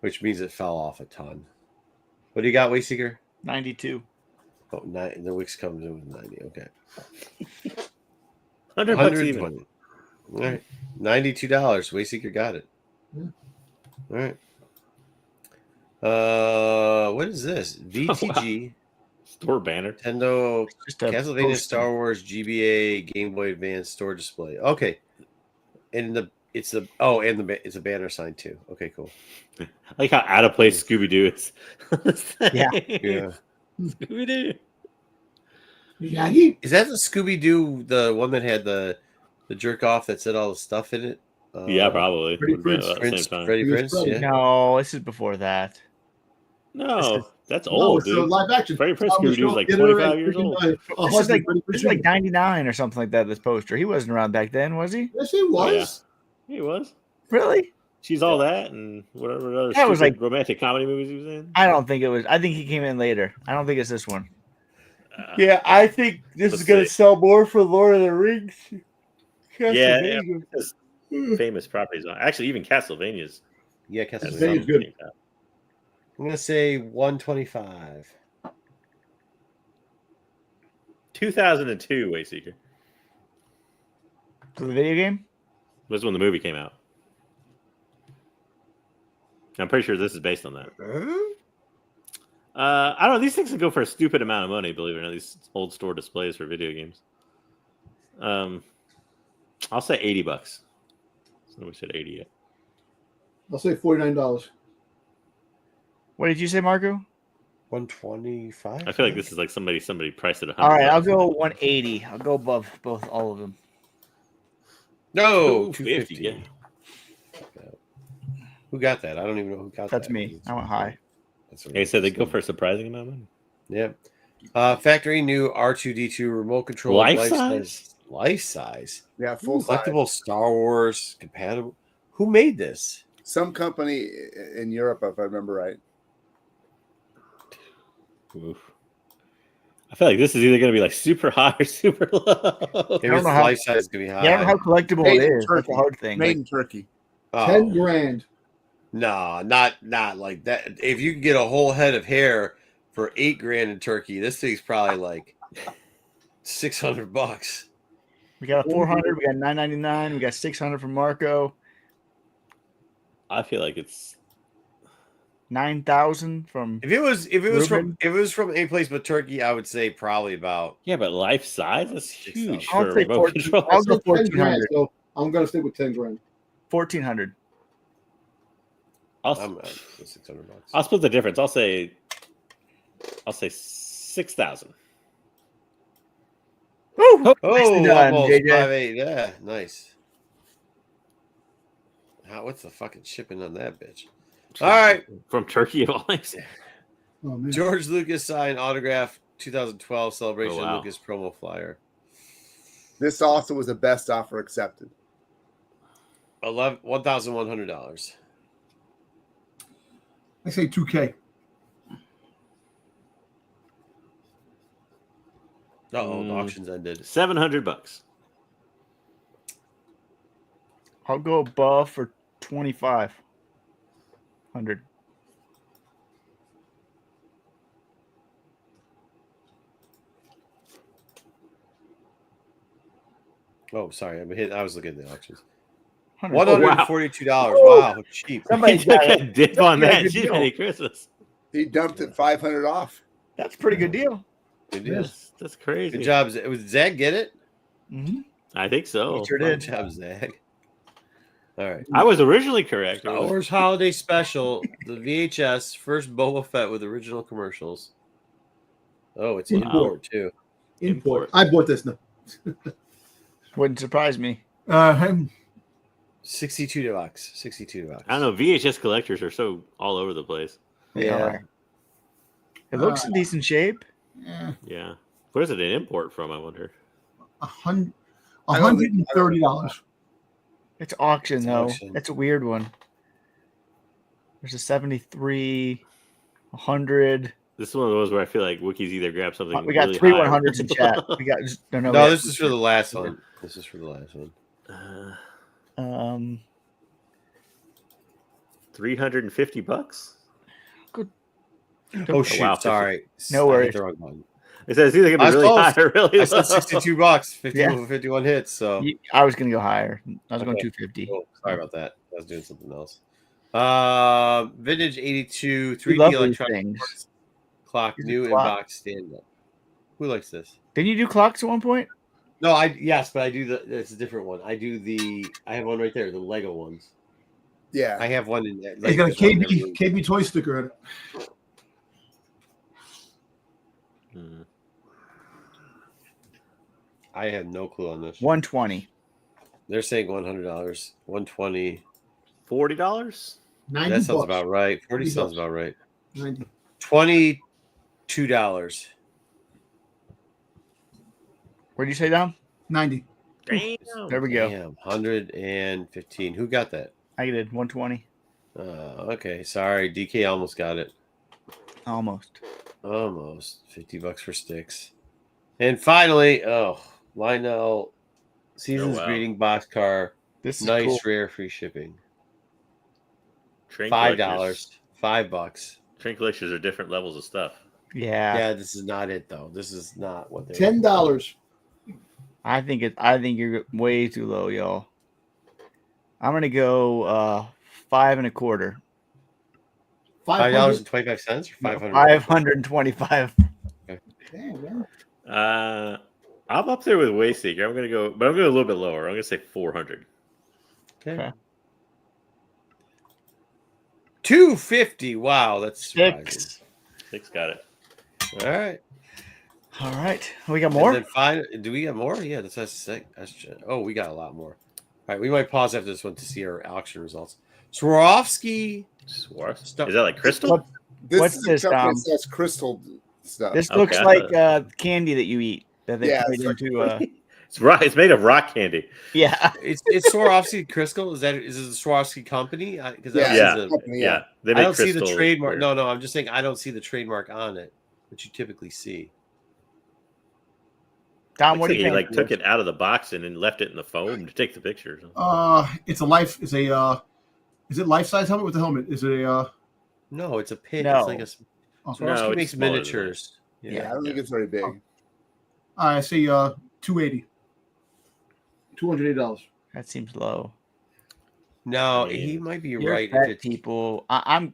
[SPEAKER 2] which means it fell off a ton. What do you got, Wayseeker?
[SPEAKER 5] 92.
[SPEAKER 2] Oh, the Wix comes in with 90. Okay,
[SPEAKER 3] $100 even.
[SPEAKER 2] 120. All right, $92. Wayseeker got it.
[SPEAKER 1] Yeah.
[SPEAKER 2] All right. What is this? VTG,
[SPEAKER 3] Store banner.
[SPEAKER 2] Nintendo,
[SPEAKER 5] Just a
[SPEAKER 2] Castlevania,
[SPEAKER 5] poster.
[SPEAKER 2] Star Wars, GBA, Game Boy Advance store display. Okay, and it's a banner sign too. Okay, cool.
[SPEAKER 3] I like how out of place Scooby Doo is.
[SPEAKER 5] Yeah.
[SPEAKER 2] Yeah.
[SPEAKER 3] Scooby Doo.
[SPEAKER 1] Yagi?
[SPEAKER 2] Is that the Scooby Doo, the one that had the jerk off that said all the stuff in it?
[SPEAKER 3] Yeah, probably.
[SPEAKER 1] Freddie
[SPEAKER 3] Would have been
[SPEAKER 1] Prinze.
[SPEAKER 3] about the same time.
[SPEAKER 2] Freddie
[SPEAKER 1] He was
[SPEAKER 2] Prinze.
[SPEAKER 1] Freddie.
[SPEAKER 2] Yeah.
[SPEAKER 5] No, this is before that.
[SPEAKER 3] No, that's
[SPEAKER 1] No,
[SPEAKER 3] old,
[SPEAKER 1] it's a
[SPEAKER 3] dude.
[SPEAKER 1] live action.
[SPEAKER 3] Freddie Prinze
[SPEAKER 1] Tom
[SPEAKER 3] Scooby-Doo's
[SPEAKER 1] Michaud,
[SPEAKER 3] like
[SPEAKER 1] Kidder,
[SPEAKER 3] 25
[SPEAKER 1] and
[SPEAKER 3] years
[SPEAKER 1] freaking,
[SPEAKER 3] old.
[SPEAKER 5] This is
[SPEAKER 1] husband,
[SPEAKER 5] like
[SPEAKER 1] Freddie
[SPEAKER 5] this is
[SPEAKER 1] Prinze
[SPEAKER 5] like
[SPEAKER 1] Jr.
[SPEAKER 5] 99 or something like that. This poster. He wasn't around back then, was he?
[SPEAKER 1] Yes, he was.
[SPEAKER 3] He was.
[SPEAKER 5] Really?
[SPEAKER 3] She's all that and whatever other
[SPEAKER 5] That was
[SPEAKER 3] stupid
[SPEAKER 5] like-
[SPEAKER 3] romantic comedy movies he was in.
[SPEAKER 5] I don't think it was. I think he came in later. I don't think it's this one.
[SPEAKER 2] Yeah, I think this
[SPEAKER 3] Let's
[SPEAKER 2] is gonna
[SPEAKER 3] see.
[SPEAKER 2] sell more for Lord of the Rings.
[SPEAKER 3] Yeah, just famous properties on. Actually, even Castlevania's.
[SPEAKER 2] Yeah,
[SPEAKER 3] has
[SPEAKER 2] Castlevania.
[SPEAKER 1] Castlevania's
[SPEAKER 3] some
[SPEAKER 1] good.
[SPEAKER 3] like that.
[SPEAKER 2] I'm gonna say 125.
[SPEAKER 3] 2002, Wayseeker.
[SPEAKER 5] For the video game?
[SPEAKER 3] Was when the movie came out. I'm pretty sure this is based on that. I don't know. These things can go for a stupid amount of money, believe it or not. These old store displays for video games. I'll say $80. So we said 80 yet.
[SPEAKER 1] I'll say $49.
[SPEAKER 5] What did you say, Marco?
[SPEAKER 2] 125.
[SPEAKER 3] I feel like this is like somebody priced it $100.
[SPEAKER 5] All right, I'll go 180. I'll go above all of them.
[SPEAKER 2] No,
[SPEAKER 3] 250.
[SPEAKER 2] 250.
[SPEAKER 3] Yeah.
[SPEAKER 2] Who got that? I don't even know who got that.
[SPEAKER 5] That's me. I went high.
[SPEAKER 2] That's
[SPEAKER 3] They said they go for a surprising amount of money.
[SPEAKER 2] Yeah. Factory new R2D2 remote control.
[SPEAKER 3] Life size?
[SPEAKER 2] Life size.
[SPEAKER 4] Yeah, full size.
[SPEAKER 2] Collectible Star Wars compatible. Who made this?
[SPEAKER 4] Some company in Europe, if I remember right.
[SPEAKER 3] Oof. I feel like this is either going to be like super high or super low.
[SPEAKER 2] Maybe
[SPEAKER 5] know how-
[SPEAKER 2] life size is gonna be high.
[SPEAKER 5] Yeah, I don't know how collectible
[SPEAKER 4] Made
[SPEAKER 5] it
[SPEAKER 4] in
[SPEAKER 5] is. That's
[SPEAKER 4] Turkey.
[SPEAKER 5] a hard thing.
[SPEAKER 4] Made in Turkey.
[SPEAKER 2] Oh,
[SPEAKER 1] 10 grand.
[SPEAKER 2] no, not like that. If you can get a whole head of hair for $8,000 in Turkey, this thing's probably like $600.
[SPEAKER 5] We got a 400. We got 999. We got 600 from Marco.
[SPEAKER 3] I feel like it's
[SPEAKER 5] 9,000 from.
[SPEAKER 2] If it was
[SPEAKER 5] Ruben?
[SPEAKER 2] from any place but Turkey, I would say probably about
[SPEAKER 3] but life size that's huge
[SPEAKER 5] I'll
[SPEAKER 3] for a
[SPEAKER 5] say
[SPEAKER 3] remote
[SPEAKER 5] 14.
[SPEAKER 3] control.
[SPEAKER 5] I'll go
[SPEAKER 1] 10 grand,
[SPEAKER 5] 1,400.
[SPEAKER 1] so I'm going to stick with 10 grand.
[SPEAKER 5] 1,400.
[SPEAKER 3] I'll,
[SPEAKER 2] $600.
[SPEAKER 3] I'll split the difference. I'll say 6,000.
[SPEAKER 5] Woo! Nicely
[SPEAKER 2] Oh,
[SPEAKER 5] done,
[SPEAKER 2] almost
[SPEAKER 5] JJ.
[SPEAKER 2] 5.8. Yeah, nice. What's the fucking shipping on that bitch? All right.
[SPEAKER 3] From Turkey of all things.
[SPEAKER 1] Oh, man.
[SPEAKER 2] George Lucas signed autograph 2012 celebration
[SPEAKER 3] Oh, wow.
[SPEAKER 2] Lucas promo flyer.
[SPEAKER 4] This also was a best offer accepted.
[SPEAKER 2] $1,100.
[SPEAKER 1] I say 2K.
[SPEAKER 2] The auctions ended.
[SPEAKER 3] $700.
[SPEAKER 5] I'll go above for 2,500.
[SPEAKER 2] Oh, sorry. I was looking at the auctions.
[SPEAKER 5] $100.
[SPEAKER 2] $142. Wow, cheap.
[SPEAKER 5] Somebody's
[SPEAKER 3] Took
[SPEAKER 5] got
[SPEAKER 3] a dip on
[SPEAKER 5] got a
[SPEAKER 3] that.
[SPEAKER 5] good
[SPEAKER 3] Gee,
[SPEAKER 5] deal.
[SPEAKER 3] Merry Christmas.
[SPEAKER 4] He dumped it 500 off.
[SPEAKER 5] That's a pretty good deal.
[SPEAKER 2] Good deal.
[SPEAKER 3] That's crazy.
[SPEAKER 2] Good job. Was Zach get it?
[SPEAKER 5] Mm-hmm.
[SPEAKER 3] I think so.
[SPEAKER 5] He sure
[SPEAKER 2] Good
[SPEAKER 5] did.
[SPEAKER 2] job, Zach. All right.
[SPEAKER 3] I was originally correct. It
[SPEAKER 2] Star
[SPEAKER 3] was-
[SPEAKER 2] Wars Holiday Special, the VHS, first Boba Fett with original commercials. Oh, it's
[SPEAKER 1] Wow.
[SPEAKER 2] import too.
[SPEAKER 1] Import. I bought this now.
[SPEAKER 5] Wouldn't surprise me.
[SPEAKER 1] $62.
[SPEAKER 2] $62. $62.
[SPEAKER 3] I don't know. VHS collectors are so all over the place.
[SPEAKER 5] They
[SPEAKER 2] Yeah.
[SPEAKER 5] are. It looks in decent shape.
[SPEAKER 3] Yeah. Where's it an import from, I wonder?
[SPEAKER 1] $130.
[SPEAKER 5] It's auction
[SPEAKER 2] It's
[SPEAKER 5] though.
[SPEAKER 2] auction.
[SPEAKER 5] That's a weird one. There's a 73, 100.
[SPEAKER 3] This is one of those where I feel like Wookiees either grab something.
[SPEAKER 5] We got
[SPEAKER 3] really
[SPEAKER 5] three
[SPEAKER 3] high or-
[SPEAKER 5] 100s in chat. We got no.
[SPEAKER 2] No,
[SPEAKER 5] we got-
[SPEAKER 2] this is for the last one. This is for the last one.
[SPEAKER 3] $350.
[SPEAKER 2] Oh shoot!
[SPEAKER 3] wow.
[SPEAKER 2] Sorry.
[SPEAKER 5] No
[SPEAKER 2] I hit
[SPEAKER 5] worries.
[SPEAKER 2] the wrong button.
[SPEAKER 3] It says it's either
[SPEAKER 2] I
[SPEAKER 3] gonna be
[SPEAKER 2] was
[SPEAKER 3] really
[SPEAKER 2] close.
[SPEAKER 3] high or really
[SPEAKER 2] I said
[SPEAKER 3] low.
[SPEAKER 2] $62. 51,
[SPEAKER 5] Yeah.
[SPEAKER 2] 51 hits. So
[SPEAKER 5] I was gonna go higher. I was going
[SPEAKER 2] Okay.
[SPEAKER 5] 250.
[SPEAKER 2] oh, sorry about that. I was doing something else. Vintage 82
[SPEAKER 5] We
[SPEAKER 2] 3D
[SPEAKER 5] love these
[SPEAKER 2] electronic
[SPEAKER 5] things.
[SPEAKER 2] quartz clock,
[SPEAKER 5] Here's a
[SPEAKER 2] new
[SPEAKER 5] clock.
[SPEAKER 2] inbox stand up. Who likes this?
[SPEAKER 5] Didn't you do clocks at one point?
[SPEAKER 2] No, yes, but I do it's a different one. I have one right there, the Lego ones.
[SPEAKER 4] Yeah.
[SPEAKER 2] I have one in there.
[SPEAKER 1] They got a
[SPEAKER 2] there's one in every
[SPEAKER 1] KB
[SPEAKER 2] room.
[SPEAKER 1] toy sticker in it.
[SPEAKER 3] Hmm.
[SPEAKER 2] I have no clue on this.
[SPEAKER 5] 120.
[SPEAKER 2] They're saying $100, $120.
[SPEAKER 3] $40.
[SPEAKER 1] $90.
[SPEAKER 2] That sounds about right. 40
[SPEAKER 1] $40.
[SPEAKER 2] sounds about right.
[SPEAKER 1] 90.
[SPEAKER 2] $22.
[SPEAKER 5] What'd you say, Dom?
[SPEAKER 1] 90.
[SPEAKER 3] Damn.
[SPEAKER 5] There we go.
[SPEAKER 2] Damn, 115. Who got that?
[SPEAKER 5] I did 120.
[SPEAKER 2] Okay. Sorry. DK almost got it.
[SPEAKER 5] Almost.
[SPEAKER 2] Almost. $50 for sticks. And finally, Lionel Season's Greeting boxcar.
[SPEAKER 5] This is
[SPEAKER 2] Nice,
[SPEAKER 5] cool.
[SPEAKER 2] rare, free shipping.
[SPEAKER 3] Train
[SPEAKER 2] $5.
[SPEAKER 3] collectors.
[SPEAKER 2] $5.
[SPEAKER 3] Train collectors are different levels of stuff.
[SPEAKER 5] Yeah.
[SPEAKER 2] Yeah, this is not it though. This is not what they
[SPEAKER 1] $10.
[SPEAKER 5] I think you're way too low, y'all. I'm gonna go 5 1/4.
[SPEAKER 2] $5.25 or 500.
[SPEAKER 5] 525.
[SPEAKER 1] Damn, man.
[SPEAKER 3] I'm up there with Wayseeker. I'm gonna go, but I'm going a little bit lower. I'm gonna say 400.
[SPEAKER 2] Okay. $250. Wow, that's surprising.
[SPEAKER 5] Six.
[SPEAKER 3] Got it.
[SPEAKER 2] All right.
[SPEAKER 5] All right. We got more?
[SPEAKER 2] And then do we got more? Yeah, that's sick. Oh, we got a lot more. All right, we might pause after this one to see our auction results. Swarovski.
[SPEAKER 3] Is that like crystal?
[SPEAKER 5] What's
[SPEAKER 4] is
[SPEAKER 5] this,
[SPEAKER 4] a company
[SPEAKER 5] Dom?
[SPEAKER 4] that sells crystal stuff.
[SPEAKER 5] This
[SPEAKER 3] Okay.
[SPEAKER 5] looks like candy that you eat that they
[SPEAKER 4] Yeah,
[SPEAKER 5] put
[SPEAKER 4] it's like-
[SPEAKER 5] into.
[SPEAKER 3] It's rock. It's made of rock candy.
[SPEAKER 5] Yeah.
[SPEAKER 2] It's Swarovski Crystal. Is it the Swarovski company? Because
[SPEAKER 4] Yeah,
[SPEAKER 3] Yeah.
[SPEAKER 4] it's a company,
[SPEAKER 3] Yeah. They
[SPEAKER 2] I
[SPEAKER 3] make
[SPEAKER 2] don't see the
[SPEAKER 3] crystal
[SPEAKER 2] trademark.
[SPEAKER 3] ware.
[SPEAKER 2] No, I'm just saying I don't see the trademark on it, which you typically see.
[SPEAKER 5] Dom, what do
[SPEAKER 3] Looks
[SPEAKER 5] you
[SPEAKER 3] like
[SPEAKER 5] think?
[SPEAKER 3] he took it out of the box and then left it in the foam to take the pictures.
[SPEAKER 1] It's a life. Is it life size helmet with the helmet? Is it a?
[SPEAKER 2] No, it's a pin.
[SPEAKER 5] No.
[SPEAKER 2] It's like
[SPEAKER 1] Oh,
[SPEAKER 2] Swarovski
[SPEAKER 3] No, it's
[SPEAKER 2] makes
[SPEAKER 3] smaller than
[SPEAKER 2] miniatures.
[SPEAKER 4] Yeah, I don't think it's very big.
[SPEAKER 1] I see. $280. $280.
[SPEAKER 5] That seems low.
[SPEAKER 2] No,
[SPEAKER 3] I mean,
[SPEAKER 2] he might be
[SPEAKER 5] You're
[SPEAKER 2] right.
[SPEAKER 5] fat
[SPEAKER 2] If it's,
[SPEAKER 5] people. I'll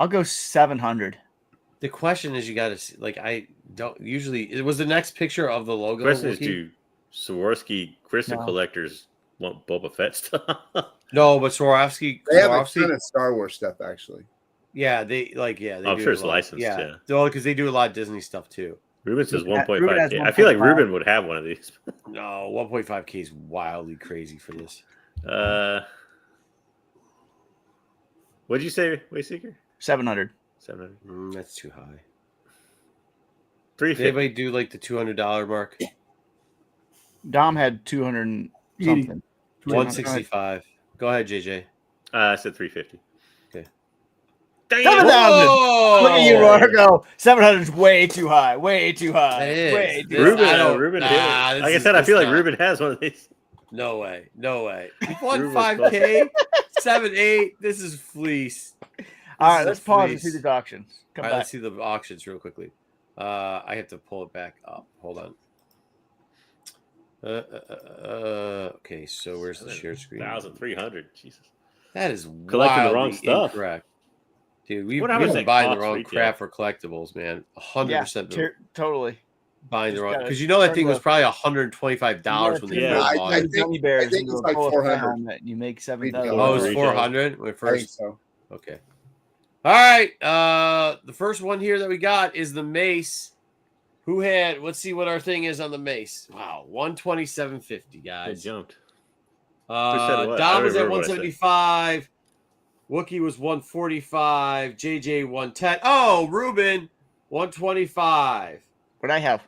[SPEAKER 5] go 700.
[SPEAKER 2] the question is, you got to see. Like, I don't usually. It was the next picture of the logo.
[SPEAKER 3] The question is,
[SPEAKER 2] Wookie?
[SPEAKER 3] do Swarovski crystal
[SPEAKER 5] No.
[SPEAKER 3] collectors want Boba Fett stuff?
[SPEAKER 2] No, but Swarovski.
[SPEAKER 4] They have a
[SPEAKER 2] Swarovski
[SPEAKER 4] ton of Star Wars stuff, actually.
[SPEAKER 2] yeah, they like. Yeah, they
[SPEAKER 3] I'm
[SPEAKER 2] do
[SPEAKER 3] sure
[SPEAKER 2] a
[SPEAKER 3] it's
[SPEAKER 2] lot.
[SPEAKER 3] licensed,
[SPEAKER 2] Yeah,
[SPEAKER 3] yeah.
[SPEAKER 2] well, because they do a lot of Disney stuff too.
[SPEAKER 3] Ruben says
[SPEAKER 5] Ruben has
[SPEAKER 3] 1.5K. I feel like
[SPEAKER 5] 1.5.
[SPEAKER 3] Ruben would have one of these.
[SPEAKER 2] No, 1.5K is wildly crazy for this.
[SPEAKER 3] What'd you say, Wayseeker?
[SPEAKER 5] 700.
[SPEAKER 3] 700.
[SPEAKER 2] That's too high. Did
[SPEAKER 3] 350.
[SPEAKER 2] anybody do like the $200 mark?
[SPEAKER 5] Dom had 200 and
[SPEAKER 1] 80.
[SPEAKER 5] something.
[SPEAKER 2] 165. Go ahead, JJ.
[SPEAKER 3] I said 350.
[SPEAKER 2] Okay.
[SPEAKER 3] Damn.
[SPEAKER 5] 7,000.
[SPEAKER 2] Whoa!
[SPEAKER 5] Look at you, Margo. 700 is way too high. Way too high.
[SPEAKER 2] It is.
[SPEAKER 5] Way too
[SPEAKER 2] This-
[SPEAKER 3] Ruben,
[SPEAKER 2] I don't-
[SPEAKER 3] Ruben
[SPEAKER 2] nah,
[SPEAKER 3] did it.
[SPEAKER 2] this
[SPEAKER 3] Like I
[SPEAKER 2] is-
[SPEAKER 3] said, I
[SPEAKER 2] this
[SPEAKER 3] feel like
[SPEAKER 2] not-
[SPEAKER 3] Ruben has one of these.
[SPEAKER 2] No way. No way. He won
[SPEAKER 3] Ruben was
[SPEAKER 2] 5K, 7-8. This is fleece.
[SPEAKER 5] All right,
[SPEAKER 2] This is
[SPEAKER 5] let's
[SPEAKER 2] a
[SPEAKER 5] pause and
[SPEAKER 2] fleece.
[SPEAKER 5] see the auctions. Come
[SPEAKER 2] All right,
[SPEAKER 5] back.
[SPEAKER 2] let's see the auctions real quickly. I have to pull it back up. Hold on. Okay, so where's the share screen?
[SPEAKER 3] 1,300. Jesus.
[SPEAKER 2] That is
[SPEAKER 3] Collecting the wrong
[SPEAKER 2] wildly
[SPEAKER 3] stuff.
[SPEAKER 2] Incorrect. Dude, we've
[SPEAKER 3] What happens
[SPEAKER 2] been
[SPEAKER 3] at
[SPEAKER 2] buying the
[SPEAKER 3] cost
[SPEAKER 2] wrong
[SPEAKER 3] retail?
[SPEAKER 2] crap for collectibles, man. 100% been
[SPEAKER 5] Totally.
[SPEAKER 2] buying the
[SPEAKER 5] Just
[SPEAKER 2] wrong,
[SPEAKER 5] gotta
[SPEAKER 2] because you know that
[SPEAKER 5] turn
[SPEAKER 2] thing was
[SPEAKER 5] the-
[SPEAKER 2] probably $125 when they
[SPEAKER 5] Yeah,
[SPEAKER 2] first
[SPEAKER 4] I-
[SPEAKER 2] bought
[SPEAKER 4] I
[SPEAKER 2] it.
[SPEAKER 4] think-
[SPEAKER 5] gummy bears
[SPEAKER 4] think
[SPEAKER 5] into
[SPEAKER 4] it's
[SPEAKER 5] a
[SPEAKER 4] like
[SPEAKER 5] Boba Fett
[SPEAKER 4] 400.
[SPEAKER 5] helmet, and you make 7,000.
[SPEAKER 2] Oh, it was
[SPEAKER 3] Retail.
[SPEAKER 2] 400 when
[SPEAKER 4] I think
[SPEAKER 2] first.
[SPEAKER 4] so.
[SPEAKER 2] Okay. All right. The first one here that we got is the mace. Who had? Let's see what our thing is on the mace. Wow, 127.50,
[SPEAKER 3] It
[SPEAKER 2] guys.
[SPEAKER 3] jumped. Who said what? I
[SPEAKER 2] Dom
[SPEAKER 3] don't
[SPEAKER 2] was at
[SPEAKER 3] remember what I said.
[SPEAKER 2] 175. Wookie was 145. JJ 110. Oh, Ruben 125.
[SPEAKER 5] What I have?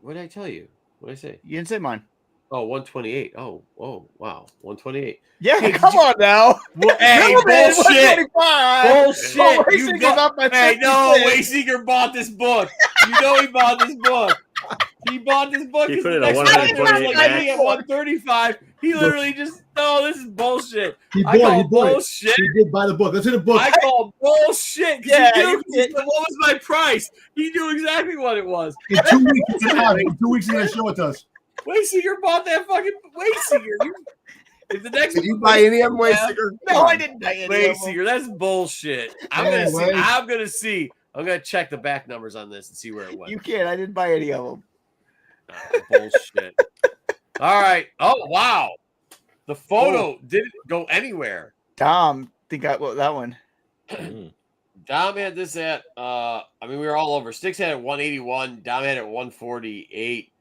[SPEAKER 2] What did I tell you? What did I say?
[SPEAKER 5] You didn't say mine.
[SPEAKER 2] Oh, 128. Oh, wow, 128.
[SPEAKER 5] Yeah,
[SPEAKER 2] Hey,
[SPEAKER 5] come
[SPEAKER 2] did you-
[SPEAKER 5] on now.
[SPEAKER 2] Well, hey,
[SPEAKER 5] Ruben,
[SPEAKER 2] bullshit.
[SPEAKER 5] 125.
[SPEAKER 2] Bullshit.
[SPEAKER 5] Oh,
[SPEAKER 2] You
[SPEAKER 5] Racing
[SPEAKER 2] got-
[SPEAKER 5] is up by
[SPEAKER 2] Hey,
[SPEAKER 5] 50
[SPEAKER 2] no,
[SPEAKER 5] cents.
[SPEAKER 2] Wayseeker bought this book. You know he bought this book. He bought this book.
[SPEAKER 3] He
[SPEAKER 2] 'cause
[SPEAKER 3] put
[SPEAKER 2] the
[SPEAKER 3] in a
[SPEAKER 2] next one
[SPEAKER 3] 128
[SPEAKER 2] was
[SPEAKER 3] max.
[SPEAKER 2] like me at 135. He literally just, no, this is bullshit.
[SPEAKER 1] He
[SPEAKER 2] I
[SPEAKER 1] bought
[SPEAKER 2] call
[SPEAKER 1] it. He bought it.
[SPEAKER 2] bullshit.
[SPEAKER 1] He did buy the book. That's in the book.
[SPEAKER 2] I call bullshit. 'Cause
[SPEAKER 5] Yeah,
[SPEAKER 2] he knew,
[SPEAKER 5] you did.
[SPEAKER 2] what was my price? He knew exactly what it was.
[SPEAKER 1] In 2 weeks, it's out. In 2 weeks, he's going to show it to us.
[SPEAKER 2] Wayseeker bought that fucking Wayseeker. If the next
[SPEAKER 4] Did you buy any of them,
[SPEAKER 2] Yeah.
[SPEAKER 4] Wayseeker?
[SPEAKER 5] No, I didn't. buy any of them.
[SPEAKER 2] Wayseeker, that's bullshit. I'm
[SPEAKER 1] Yeah,
[SPEAKER 2] gonna see.
[SPEAKER 1] Wade.
[SPEAKER 2] I'm gonna see. I'm gonna check the back numbers on this and see where it went.
[SPEAKER 5] You can't. I didn't buy any of them.
[SPEAKER 2] Bullshit. All right. Oh wow, the photo didn't go anywhere.
[SPEAKER 5] Dom, think I well that one.
[SPEAKER 2] Dom had this at. I mean, we were all over. Sticks had it 181. Dom had it 148.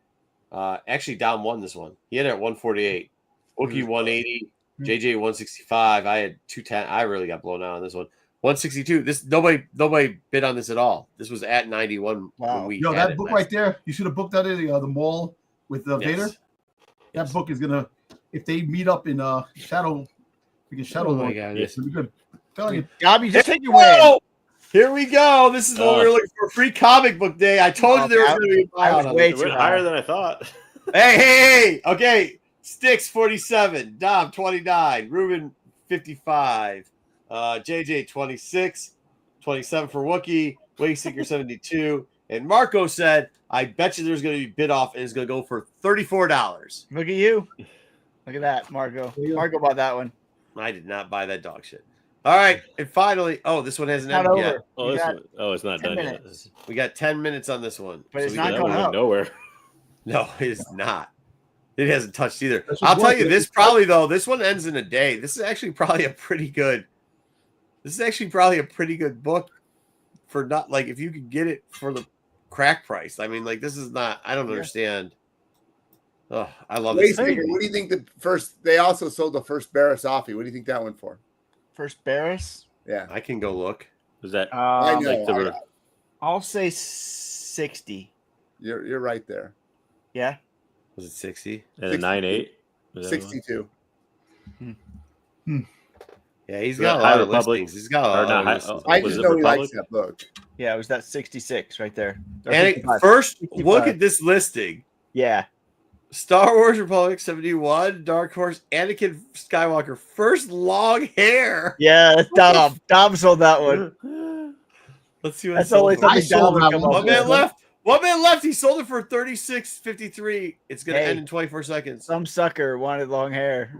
[SPEAKER 2] Actually, Dom won this one. He had it at 148. Wookie 180. JJ 165. I had 210. I really got blown out on this one. 162. This nobody bid on this at all. This was at 91 when we
[SPEAKER 1] Yo,
[SPEAKER 2] had
[SPEAKER 1] that
[SPEAKER 2] it
[SPEAKER 1] book
[SPEAKER 2] last.
[SPEAKER 1] right there, you should have booked that at the mall with Vader.
[SPEAKER 2] Yes.
[SPEAKER 1] That book is gonna, if they meet up in Shadow, we can Shadow.
[SPEAKER 2] Oh my
[SPEAKER 1] Lord.
[SPEAKER 2] God,
[SPEAKER 1] It's gonna be good. I'm telling you.
[SPEAKER 5] Gabby, just take your win.
[SPEAKER 2] Whoa! Here we go. This is what we were looking for. Free comic book day. I told you there was going to be a
[SPEAKER 5] I was
[SPEAKER 2] buyout on
[SPEAKER 5] way
[SPEAKER 2] this.
[SPEAKER 3] It went higher than I thought.
[SPEAKER 2] Hey. Okay. Sticks 47. Dom 29. Ruben 55. JJ 26. 27 for Wookie. Wayseeker 72. And Marco said, I bet you there's going to be bid off and it's going to go for $34.
[SPEAKER 5] Look at you. Look at that, Marco. Marco bought that one.
[SPEAKER 2] I did not buy that dog shit. All right. And finally, this one hasn't
[SPEAKER 5] Not
[SPEAKER 2] ended
[SPEAKER 5] over.
[SPEAKER 2] yet.
[SPEAKER 3] It's not
[SPEAKER 5] 10
[SPEAKER 3] done
[SPEAKER 5] minutes.
[SPEAKER 2] We got 10 minutes on this one.
[SPEAKER 5] But it's
[SPEAKER 2] we
[SPEAKER 5] not
[SPEAKER 2] can-
[SPEAKER 3] That
[SPEAKER 5] going
[SPEAKER 3] one went
[SPEAKER 5] up.
[SPEAKER 3] nowhere.
[SPEAKER 2] No, it is not. It hasn't touched either.
[SPEAKER 1] That's
[SPEAKER 2] I'll
[SPEAKER 1] just
[SPEAKER 2] tell
[SPEAKER 1] one.
[SPEAKER 2] you this probably though. This one ends in a day. This is actually probably a pretty good. This is actually probably a pretty good book for not like if you could get it for the crack price. I mean, like this is not. I don't understand. Oh, I love this.
[SPEAKER 4] Wayseeker, what do you think the first? They also sold the first Barris Offie. What do you think that went for?
[SPEAKER 5] First Barris.
[SPEAKER 4] Yeah,
[SPEAKER 2] I can go look.
[SPEAKER 3] Was that
[SPEAKER 4] I know.
[SPEAKER 3] like the
[SPEAKER 5] I'll say 60.
[SPEAKER 4] You're right there.
[SPEAKER 5] Yeah.
[SPEAKER 2] Was it 60?
[SPEAKER 3] and a 9.8?
[SPEAKER 4] 62.
[SPEAKER 2] Yeah, he's
[SPEAKER 3] Was
[SPEAKER 2] got
[SPEAKER 3] that
[SPEAKER 2] a
[SPEAKER 3] High
[SPEAKER 2] lot of
[SPEAKER 3] Republic?
[SPEAKER 2] listings. He's got a
[SPEAKER 3] Or
[SPEAKER 2] lot
[SPEAKER 3] not
[SPEAKER 2] of
[SPEAKER 3] High-
[SPEAKER 2] listings.
[SPEAKER 4] I
[SPEAKER 3] Was
[SPEAKER 4] just
[SPEAKER 3] it
[SPEAKER 4] know he
[SPEAKER 3] Republic?
[SPEAKER 4] likes that book.
[SPEAKER 5] Yeah, it was that 66 right there. Or
[SPEAKER 2] And
[SPEAKER 5] 55.
[SPEAKER 2] first,
[SPEAKER 5] 55.
[SPEAKER 2] look at this listing.
[SPEAKER 5] Yeah.
[SPEAKER 2] Star Wars Republic 71, Dark Horse, Anakin Skywalker, first long hair.
[SPEAKER 5] Yeah, that's Dom. Dom sold that one.
[SPEAKER 2] Let's see what
[SPEAKER 5] That's
[SPEAKER 2] it sold
[SPEAKER 5] only
[SPEAKER 2] for.
[SPEAKER 5] something
[SPEAKER 1] I sold
[SPEAKER 5] Dom would
[SPEAKER 1] that
[SPEAKER 5] come
[SPEAKER 1] one.
[SPEAKER 5] up
[SPEAKER 2] One man
[SPEAKER 5] with.
[SPEAKER 2] left. 1 minute left. He sold it for $36.53. It's gonna
[SPEAKER 5] Hey.
[SPEAKER 2] end in 24 seconds.
[SPEAKER 5] Some sucker wanted long hair.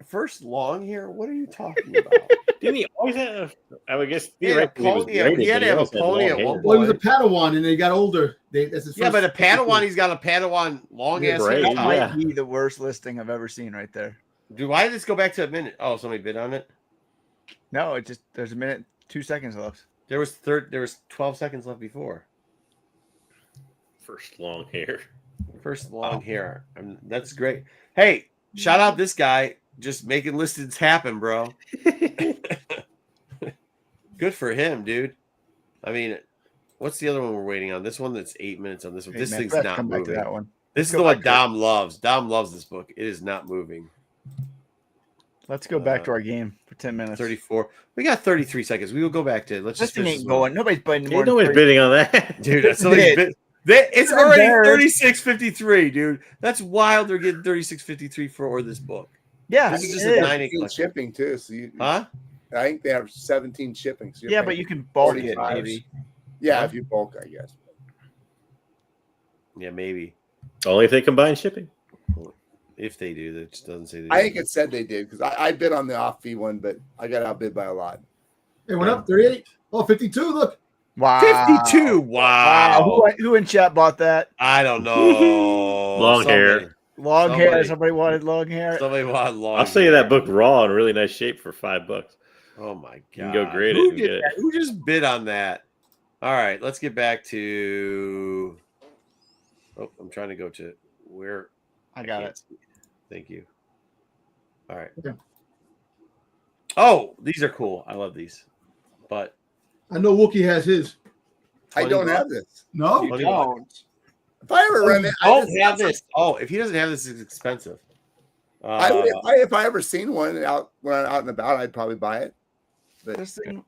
[SPEAKER 2] First long hair. What are you talking about?
[SPEAKER 3] Didn't he always have? I would guess
[SPEAKER 2] He had a
[SPEAKER 3] theoretically he was
[SPEAKER 2] pony- yeah,
[SPEAKER 3] graded,
[SPEAKER 2] he had
[SPEAKER 3] but
[SPEAKER 2] to have a
[SPEAKER 3] always had
[SPEAKER 2] pony
[SPEAKER 3] long
[SPEAKER 2] at
[SPEAKER 3] hair.
[SPEAKER 2] one
[SPEAKER 1] Well, he was a Padawan, and they got older. That's his
[SPEAKER 2] Yeah, but a
[SPEAKER 1] first-
[SPEAKER 2] Padawan. He's got a Padawan long ass
[SPEAKER 3] Right,
[SPEAKER 2] hair.
[SPEAKER 5] That might
[SPEAKER 3] yeah.
[SPEAKER 5] be the worst listing I've ever seen right there.
[SPEAKER 2] Dude, why did this go back to a minute? Oh, somebody bid on it.
[SPEAKER 5] No, it just there's a minute, 2 seconds left.
[SPEAKER 2] There was 12 seconds left before.
[SPEAKER 3] First long hair.
[SPEAKER 2] First long hair. That's great. Hey, shout out this guy just making listings happen, bro. Good for him, dude. I mean, what's the other one we're waiting on? This one that's 8 minutes on this one.
[SPEAKER 5] Hey,
[SPEAKER 2] This
[SPEAKER 5] man,
[SPEAKER 2] thing's
[SPEAKER 5] let's
[SPEAKER 2] not
[SPEAKER 5] come back to
[SPEAKER 2] moving.
[SPEAKER 5] that one.
[SPEAKER 2] This is
[SPEAKER 5] go
[SPEAKER 2] the one
[SPEAKER 5] back to it.
[SPEAKER 2] Dom loves. Dom loves this book. It is not moving.
[SPEAKER 5] Let's go back to our game for 10 minutes.
[SPEAKER 2] 34. We got 33 seconds. We will go back to it. Let's
[SPEAKER 5] This
[SPEAKER 2] just
[SPEAKER 5] thing
[SPEAKER 2] finish
[SPEAKER 5] ain't
[SPEAKER 2] this one.
[SPEAKER 5] going. Nobody's bidding more
[SPEAKER 3] Ain't
[SPEAKER 5] than
[SPEAKER 3] nobody's
[SPEAKER 5] 30.
[SPEAKER 3] bidding on that.
[SPEAKER 2] Dude, that's somebody's
[SPEAKER 5] Bid.
[SPEAKER 2] bid. It's
[SPEAKER 5] I'm
[SPEAKER 2] already
[SPEAKER 5] embarrassed.
[SPEAKER 2] 36.53, dude. That's wild. They're getting 36.53 for this book.
[SPEAKER 5] Yeah,
[SPEAKER 2] This is just
[SPEAKER 5] it
[SPEAKER 2] a
[SPEAKER 5] is.
[SPEAKER 2] 9
[SPEAKER 4] 17 shipping too. So you,
[SPEAKER 2] Huh?
[SPEAKER 4] I think they have 17 shipping. So you're
[SPEAKER 5] Yeah,
[SPEAKER 4] paying
[SPEAKER 5] but you can bulk it,
[SPEAKER 4] 45.
[SPEAKER 5] maybe.
[SPEAKER 4] Yeah,
[SPEAKER 2] Huh?
[SPEAKER 4] if you bulk, I guess.
[SPEAKER 2] Yeah, maybe.
[SPEAKER 3] Only if they combine shipping.
[SPEAKER 2] If they do, that just doesn't say they
[SPEAKER 4] I
[SPEAKER 2] do.
[SPEAKER 4] think it said they did because I bid on the off fee one, but I got outbid by a lot.
[SPEAKER 1] It went up 38. Oh, 52. Look.
[SPEAKER 5] Wow.
[SPEAKER 2] 52.
[SPEAKER 5] Wow.
[SPEAKER 2] Wow.
[SPEAKER 5] Who in chat bought that?
[SPEAKER 2] I don't know.
[SPEAKER 3] Long hair.
[SPEAKER 5] Long hair.
[SPEAKER 2] Somebody-
[SPEAKER 5] Somebody wanted long hair.
[SPEAKER 2] Somebody wanted long.
[SPEAKER 3] I'll sell you
[SPEAKER 2] hair.
[SPEAKER 3] that book raw in really nice shape for $5.
[SPEAKER 2] Oh my god.
[SPEAKER 3] You can go grade it
[SPEAKER 2] Who
[SPEAKER 3] and
[SPEAKER 2] did
[SPEAKER 3] get it.
[SPEAKER 2] that? Who just bid on that? All right, let's get back to. Oh, I'm trying to go to where.
[SPEAKER 5] I got
[SPEAKER 2] can't
[SPEAKER 5] it.
[SPEAKER 2] see. Thank you. All right.
[SPEAKER 1] Okay.
[SPEAKER 2] Oh, these are cool. I love these. But
[SPEAKER 1] I know Wookie has his.
[SPEAKER 4] I don't
[SPEAKER 2] $20.
[SPEAKER 4] have this.
[SPEAKER 1] No.
[SPEAKER 5] You
[SPEAKER 2] $20.
[SPEAKER 5] don't.
[SPEAKER 4] If I ever run it,
[SPEAKER 2] don't have this. Oh, if he doesn't have this, it's expensive.
[SPEAKER 4] If I ever seen one out when I'm out and about, I'd probably buy it. But
[SPEAKER 5] This thing.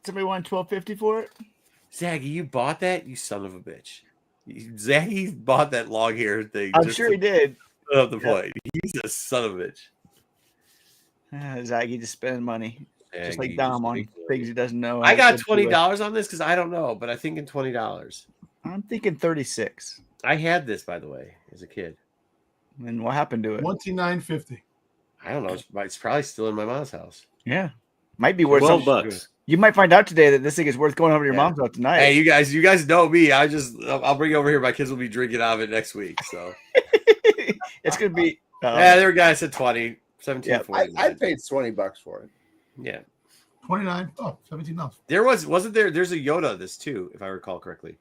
[SPEAKER 5] Somebody wanted $12.50 for it.
[SPEAKER 2] Zaggy, you bought that? You son of a bitch. Zaggy bought that long hair thing.
[SPEAKER 5] I'm
[SPEAKER 2] just
[SPEAKER 5] sure
[SPEAKER 2] to
[SPEAKER 5] he did.
[SPEAKER 2] put up the point. He's a son of a bitch.
[SPEAKER 5] Zaggy just spending money, just like
[SPEAKER 2] Zaggy,
[SPEAKER 5] Dom
[SPEAKER 2] just
[SPEAKER 5] on
[SPEAKER 2] big-
[SPEAKER 5] things he doesn't know.
[SPEAKER 2] I got $20 on this because I don't know, but I think in $20.
[SPEAKER 5] I'm thinking 36.
[SPEAKER 2] I had this, by the way, as a kid.
[SPEAKER 5] And what happened to it?
[SPEAKER 1] 29.50.
[SPEAKER 2] I don't know. It's probably still in my mom's house.
[SPEAKER 5] Yeah, might be worth
[SPEAKER 3] $12.
[SPEAKER 5] You might find out today that this thing is worth going over to your
[SPEAKER 2] Yeah.
[SPEAKER 5] mom's house tonight.
[SPEAKER 2] Hey, you guys know me. I'll bring it over here. My kids will be drinking out of it next week. So
[SPEAKER 5] It's gonna be.
[SPEAKER 2] yeah, there were guys said 20, 17,
[SPEAKER 5] Yeah,
[SPEAKER 2] 40.
[SPEAKER 4] I paid $20 for it.
[SPEAKER 2] Yeah.
[SPEAKER 1] 29. Oh, $17.
[SPEAKER 2] Wasn't there's a Yoda this too, if I recall correctly.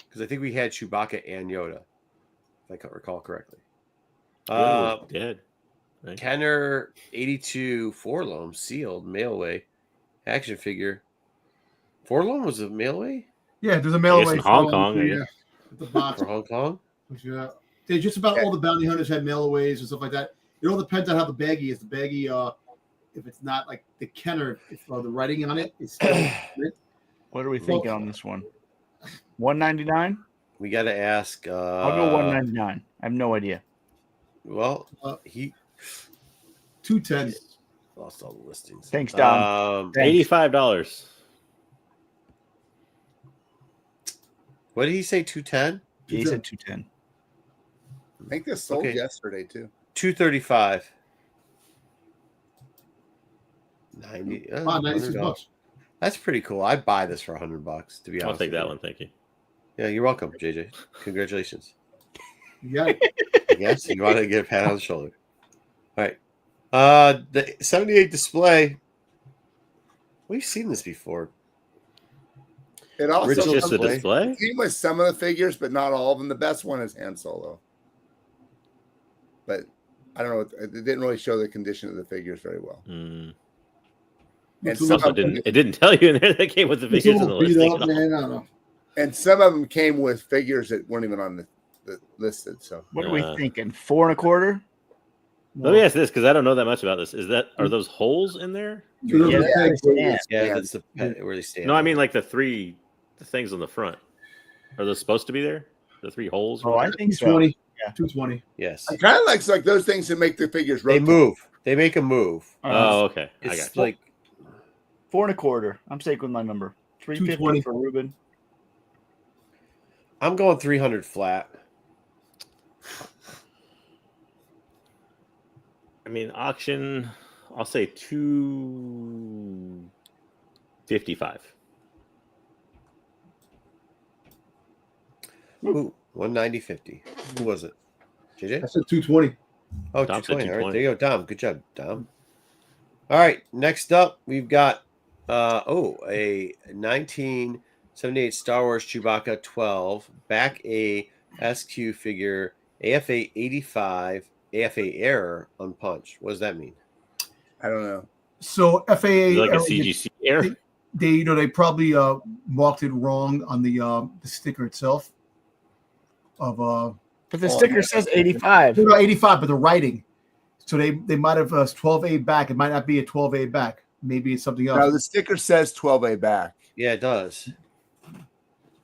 [SPEAKER 2] Because I think we had Chewbacca and Yoda. if I recall correctly.
[SPEAKER 3] Dead. Right.
[SPEAKER 2] Kenner 82 Forlom sealed mailway action figure. Forlom was a mailway
[SPEAKER 1] Yeah, there's a
[SPEAKER 3] I
[SPEAKER 1] mail
[SPEAKER 3] guess
[SPEAKER 1] away
[SPEAKER 3] in Hong
[SPEAKER 1] for,
[SPEAKER 3] Kong, I
[SPEAKER 1] yeah,
[SPEAKER 3] guess.
[SPEAKER 1] the box.
[SPEAKER 2] for Hong Kong.
[SPEAKER 1] Yeah, just about all the bounty hunters had mailaways and stuff like that. It all depends on how the baggie is. The baggie, if it's not like the Kenner, if the writing on it is still
[SPEAKER 5] What are we thinking on this one? $199?
[SPEAKER 2] We got to ask.
[SPEAKER 5] I'll go $199. I have no idea.
[SPEAKER 2] Well, he
[SPEAKER 1] $210.
[SPEAKER 2] lost all the listings.
[SPEAKER 5] Thanks, Dom. Thanks.
[SPEAKER 3] $85.
[SPEAKER 2] What did he say? 210?
[SPEAKER 5] He said 210.
[SPEAKER 4] I think this sold
[SPEAKER 2] Okay.
[SPEAKER 4] yesterday too.
[SPEAKER 2] 235. 90.
[SPEAKER 1] Wow, $96.
[SPEAKER 2] $100. That's pretty cool. I'd buy this for $100. To be honest,
[SPEAKER 3] I'll take
[SPEAKER 2] with
[SPEAKER 3] that
[SPEAKER 2] you.
[SPEAKER 3] one. Thank you.
[SPEAKER 2] Yeah, you're welcome, JJ. Congratulations.
[SPEAKER 1] Yeah,
[SPEAKER 2] Yes, you want to get a pat on the shoulder. All right. The 78 display. We've seen this before.
[SPEAKER 4] It also
[SPEAKER 2] Original
[SPEAKER 3] It's just the
[SPEAKER 2] display.
[SPEAKER 3] display.
[SPEAKER 4] came with some of the figures, but not all of them. The best one is Han Solo. But I don't know. It didn't really show the condition of the figures very well.
[SPEAKER 3] Mm.
[SPEAKER 4] And
[SPEAKER 1] It's a
[SPEAKER 4] some
[SPEAKER 1] little-
[SPEAKER 4] of them,
[SPEAKER 3] It didn't tell you in there that came with the
[SPEAKER 1] it's a
[SPEAKER 3] figures in the
[SPEAKER 1] little beat
[SPEAKER 3] listing.
[SPEAKER 1] up, man. I don't know.
[SPEAKER 4] and some of them came with figures that weren't even on the listed. So
[SPEAKER 5] What are we
[SPEAKER 3] Uh,
[SPEAKER 5] thinking? 4 1/4?
[SPEAKER 3] Let me ask this because I don't know that much about this. Are those holes in there?
[SPEAKER 1] So those
[SPEAKER 5] Yeah,
[SPEAKER 1] are the things where
[SPEAKER 5] yeah.
[SPEAKER 2] Yeah,
[SPEAKER 4] Yeah.
[SPEAKER 2] that's where they stand.
[SPEAKER 3] No, I mean like the things on the front. Are those supposed to be there? The 3 holes?
[SPEAKER 5] Oh, I think so.
[SPEAKER 1] 220.
[SPEAKER 5] Yeah.
[SPEAKER 1] 220.
[SPEAKER 2] yes.
[SPEAKER 4] I kind of like those things that make the figures
[SPEAKER 2] They
[SPEAKER 4] rotate.
[SPEAKER 2] move. They make a move.
[SPEAKER 3] Oh, okay. I
[SPEAKER 2] It's
[SPEAKER 3] got you.
[SPEAKER 2] like
[SPEAKER 5] 4 1/4. I'm sticking with my number. 350
[SPEAKER 1] 220.
[SPEAKER 5] for Ruben.
[SPEAKER 2] I'm going 300 flat.
[SPEAKER 3] I mean, auction. I'll say 255.
[SPEAKER 2] Ooh, 190.50. Who was it? JJ?
[SPEAKER 1] I said 220.
[SPEAKER 2] Oh,
[SPEAKER 3] Dom said
[SPEAKER 2] 220. All right,
[SPEAKER 3] 220.
[SPEAKER 2] there you go, Dom. Good job, Dom. All right, next up, we've got a 1978 Star Wars Chewbacca 12 back a SQ figure AFA 85 AFA error unpunched. What does that mean?
[SPEAKER 4] I don't know.
[SPEAKER 1] So FAA,
[SPEAKER 3] Is it like a CGC error?
[SPEAKER 1] they probably marked it wrong on the sticker itself. Of
[SPEAKER 5] But the
[SPEAKER 1] Oh,
[SPEAKER 5] sticker
[SPEAKER 1] yeah.
[SPEAKER 5] says 85.
[SPEAKER 1] no, 85, but the writing. So they might have 12A back. It might not be a 12A back. Maybe it's something else.
[SPEAKER 4] No, the sticker says 12A back.
[SPEAKER 2] Yeah, it does.